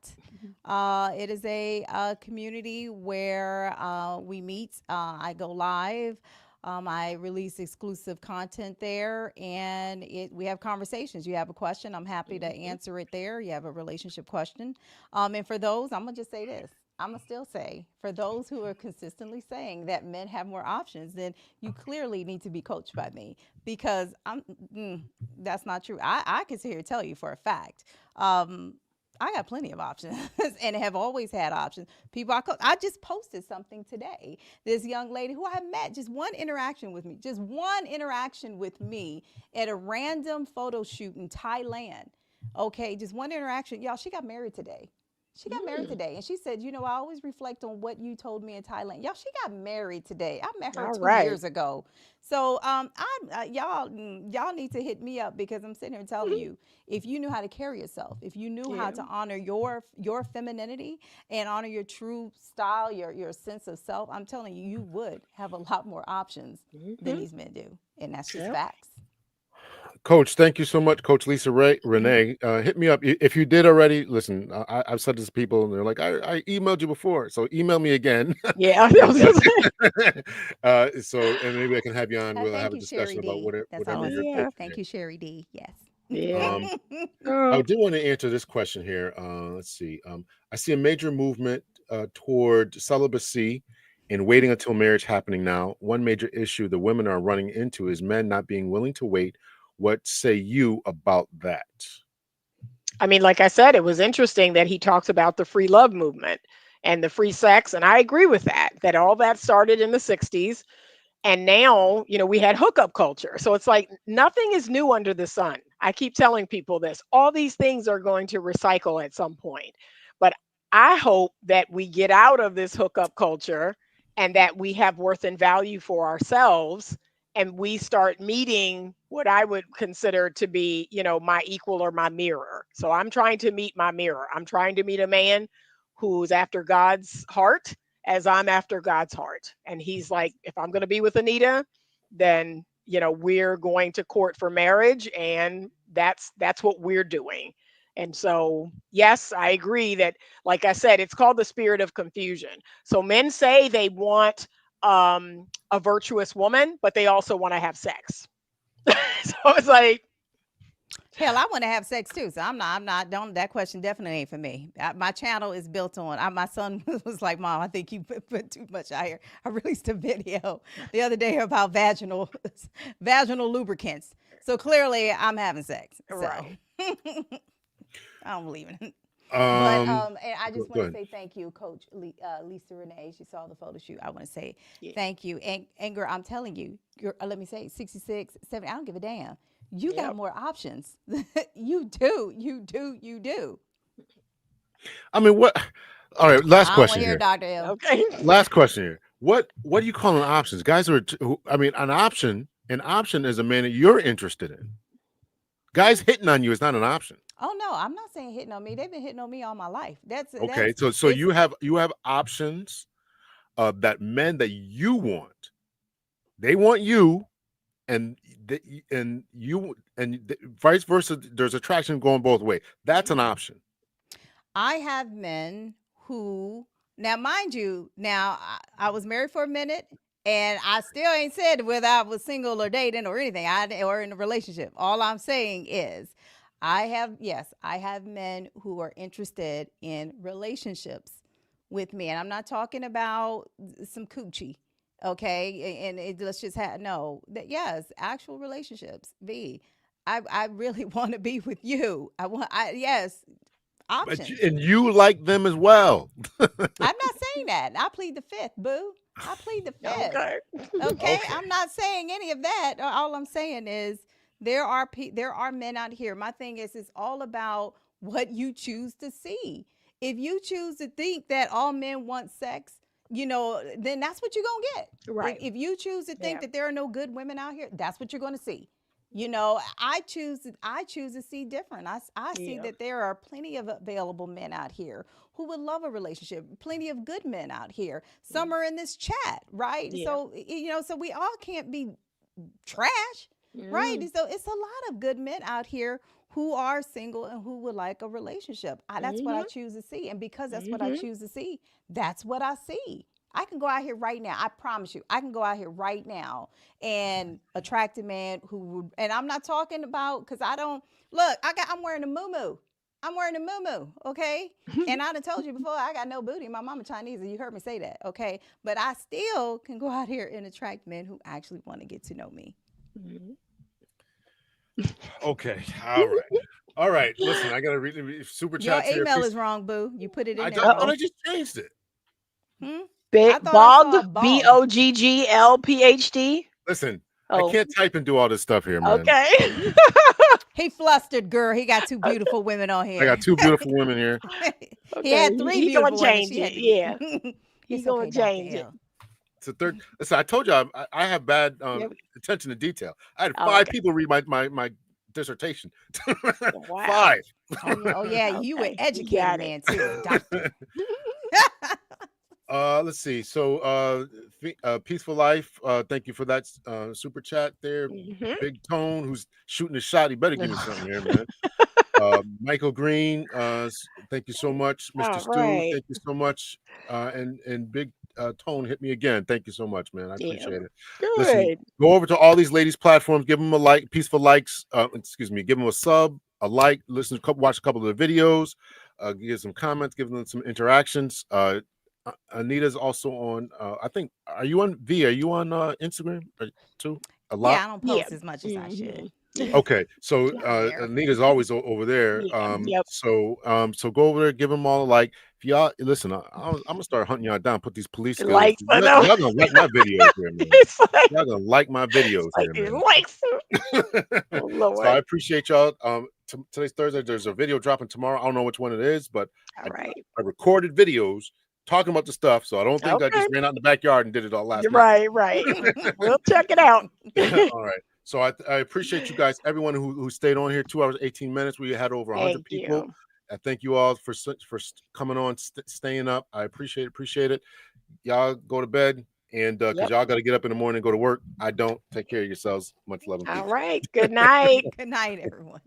It is a community where we meet. I go live. I release exclusive content there, and we have conversations. You have a question, I'm happy to answer it there. You have a relationship question, and for those, I'm gonna just say this. I'm gonna still say, for those who are consistently saying that men have more options, then you clearly need to be coached by me because that's not true. I can sit here and tell you for a fact. I got plenty of options and have always had options. People I just posted something today. This young lady who I met, just one interaction with me at a random photo shoot in Thailand. Okay, just one interaction. Y'all, she got married today. She got married today, and she said, I always reflect on what you told me in Thailand. Y'all, she got married today. I met her All 2 right. years ago. So y'all need to hit me up because I'm sitting here telling you, if you knew how to carry yourself, if you knew how to honor your femininity and honor your true style, your sense of self, I'm telling you, you would have a lot more options than these men do, and that's just facts. Coach, thank you so much, Coach Lisa Renee. Hit me up if you did already. Listen, I've said this to people, and they're like, "I emailed you before, so email me again." Yeah. So, and maybe I can have you on. We'll Thank have a you, Sherry discussion about D. whatever. That's all I You're say. appropriate. Thank you, Sherry D. Yes. Yeah. I do want to answer this question here. Let's see. I see a major movement toward celibacy and waiting until marriage happening now. One major issue the women are running into is men not being willing to wait. What say you about that? I mean, like I said, it was interesting that he talks about the free love movement and the free sex. And I agree with that all that started in the 60s. And now, we had hookup culture. So it's like nothing is new under the sun. I keep telling people this. All these things are going to recycle at some point. But I hope that we get out of this hookup culture and that we have worth and value for ourselves and we start meeting what I would consider to be, my equal or my mirror. So I'm trying to meet my mirror. I'm trying to meet a man who's after God's heart as I'm after God's heart. And he's like, if I'm going to be with Anita, then, we're going to court for marriage. And that's what we're doing. And so, yes, I agree that, like I said, it's called the spirit of confusion. So men say they want a virtuous woman, but they also want to have sex. So it's like, hell, I want to have sex too. So I'm not, don't, that question definitely ain't for me. My channel is built on, my son was like, Mom, I think you put too much out here. I released a video the other day about vaginal lubricants. So clearly I'm having sex. So. Right. I don't believe in it. But and I just go want to ahead. say thank you, Coach Lisa Renee. She saw the photo shoot. I want to say Yeah. thank you. And girl, I'm telling you, let me say 66, 70. I don't give a damn. You got Yep. more options. You do. You do. You do. I mean, what? All right, last I don't want question to hear here. Dr. L. Okay. Last question here. What do you call an options? Guys I mean, an option is a man that you're interested in. Guys hitting on you is not an option. Oh no, I'm not saying hitting on me. They've been hitting on me all my life. Okay, so it's you have options that men that you want. They want you, and vice versa. There's attraction going both ways. That's an option. I have men who, now mind you, I was married for a minute and I still ain't said whether I was single or dating or anything, or in a relationship. All I'm saying is I have men who are interested in relationships with me. And I'm not talking about some coochie. Okay. And let's just yes, actual relationships. I really want to be with you. Yes. Options. And you like them as well. I'm not saying that. I plead the fifth, boo. I plead the fifth. Okay. Okay. I'm not saying any of that. All I'm saying is there are men out here. My thing is, it's all about what you choose to see. If you choose to think that all men want sex, then that's what you're gonna get. Right. If you choose to think that there are no good women out here, that's what you're gonna see. I choose to see different. I see that there are plenty of available men out here who would love a relationship, plenty of good men out here. Some are in this chat, right? Yeah. So, so we all can't be trash, right? So it's a lot of good men out here who are single and who would like a relationship. That's what I choose to see. And because that's what I choose to see, that's what I see. I can go out here right now. I promise you, I can go out here right now and attract a man who would, and I'm not talking about, because I don't, look, I'm wearing a muumuu. I'm wearing a muumuu, okay? And I done told you before, I got no booty. My mama Chinese, and you heard me say that, okay? But I still can go out here and attract men who actually want to get to know me. Okay. All right. Listen, I gotta read super Your chats here. email is wrong, boo. You put it in there thought wrong. I just changed it. BOGGLPHD. Listen, I can't type and do all this stuff here, man. Okay. He flustered, girl. He got two beautiful women on here. I got two beautiful women here. He had three beautiful gonna women. change it. Yeah. He's gonna change it. It's a third. Listen, I told you I have bad attention to detail. I had five people read my dissertation. Wow. 5. Oh yeah, you were educated man too, doctor. Let's see. So Peaceful Life, thank you for that super chat there. Big Tone, who's shooting a shot. He better give me something here, man. Michael Green, thank you so much. Mr. Stu, thank you so much. And Big Tone hit me again. Thank you so much, man. I appreciate it. Good. Listen, go over to all these ladies' platforms, give them a like, Peaceful Likes, give them a sub, a like, watch a couple of the videos, give some comments, give them some interactions. Anita's also on I think, are you on Instagram too? A lot? Yeah, I don't post as much as I should. Okay, so Anita's always over there. So go over there, give them all a like. If y'all listen, I'm gonna start hunting y'all down, put these police skills. Y'all gonna like my videos here, man. Y'all gonna like my videos here, man. So I appreciate y'all. Today's Thursday. There's a video dropping tomorrow. I don't know which one it is, but I recorded videos talking about the stuff, so I don't think I just ran out in the backyard and did it all last night. Right. We'll check it out. All right. So I appreciate you guys, everyone who stayed on here. 2 hours 18 minutes. We had over 100 people. I thank you all for coming on, staying up. I appreciate it. Y'all go to bed, and because y'all got to get up in the morning and go to work. I don't. Take care of yourselves. Much love and peace. All right. Good night. Good night, everyone.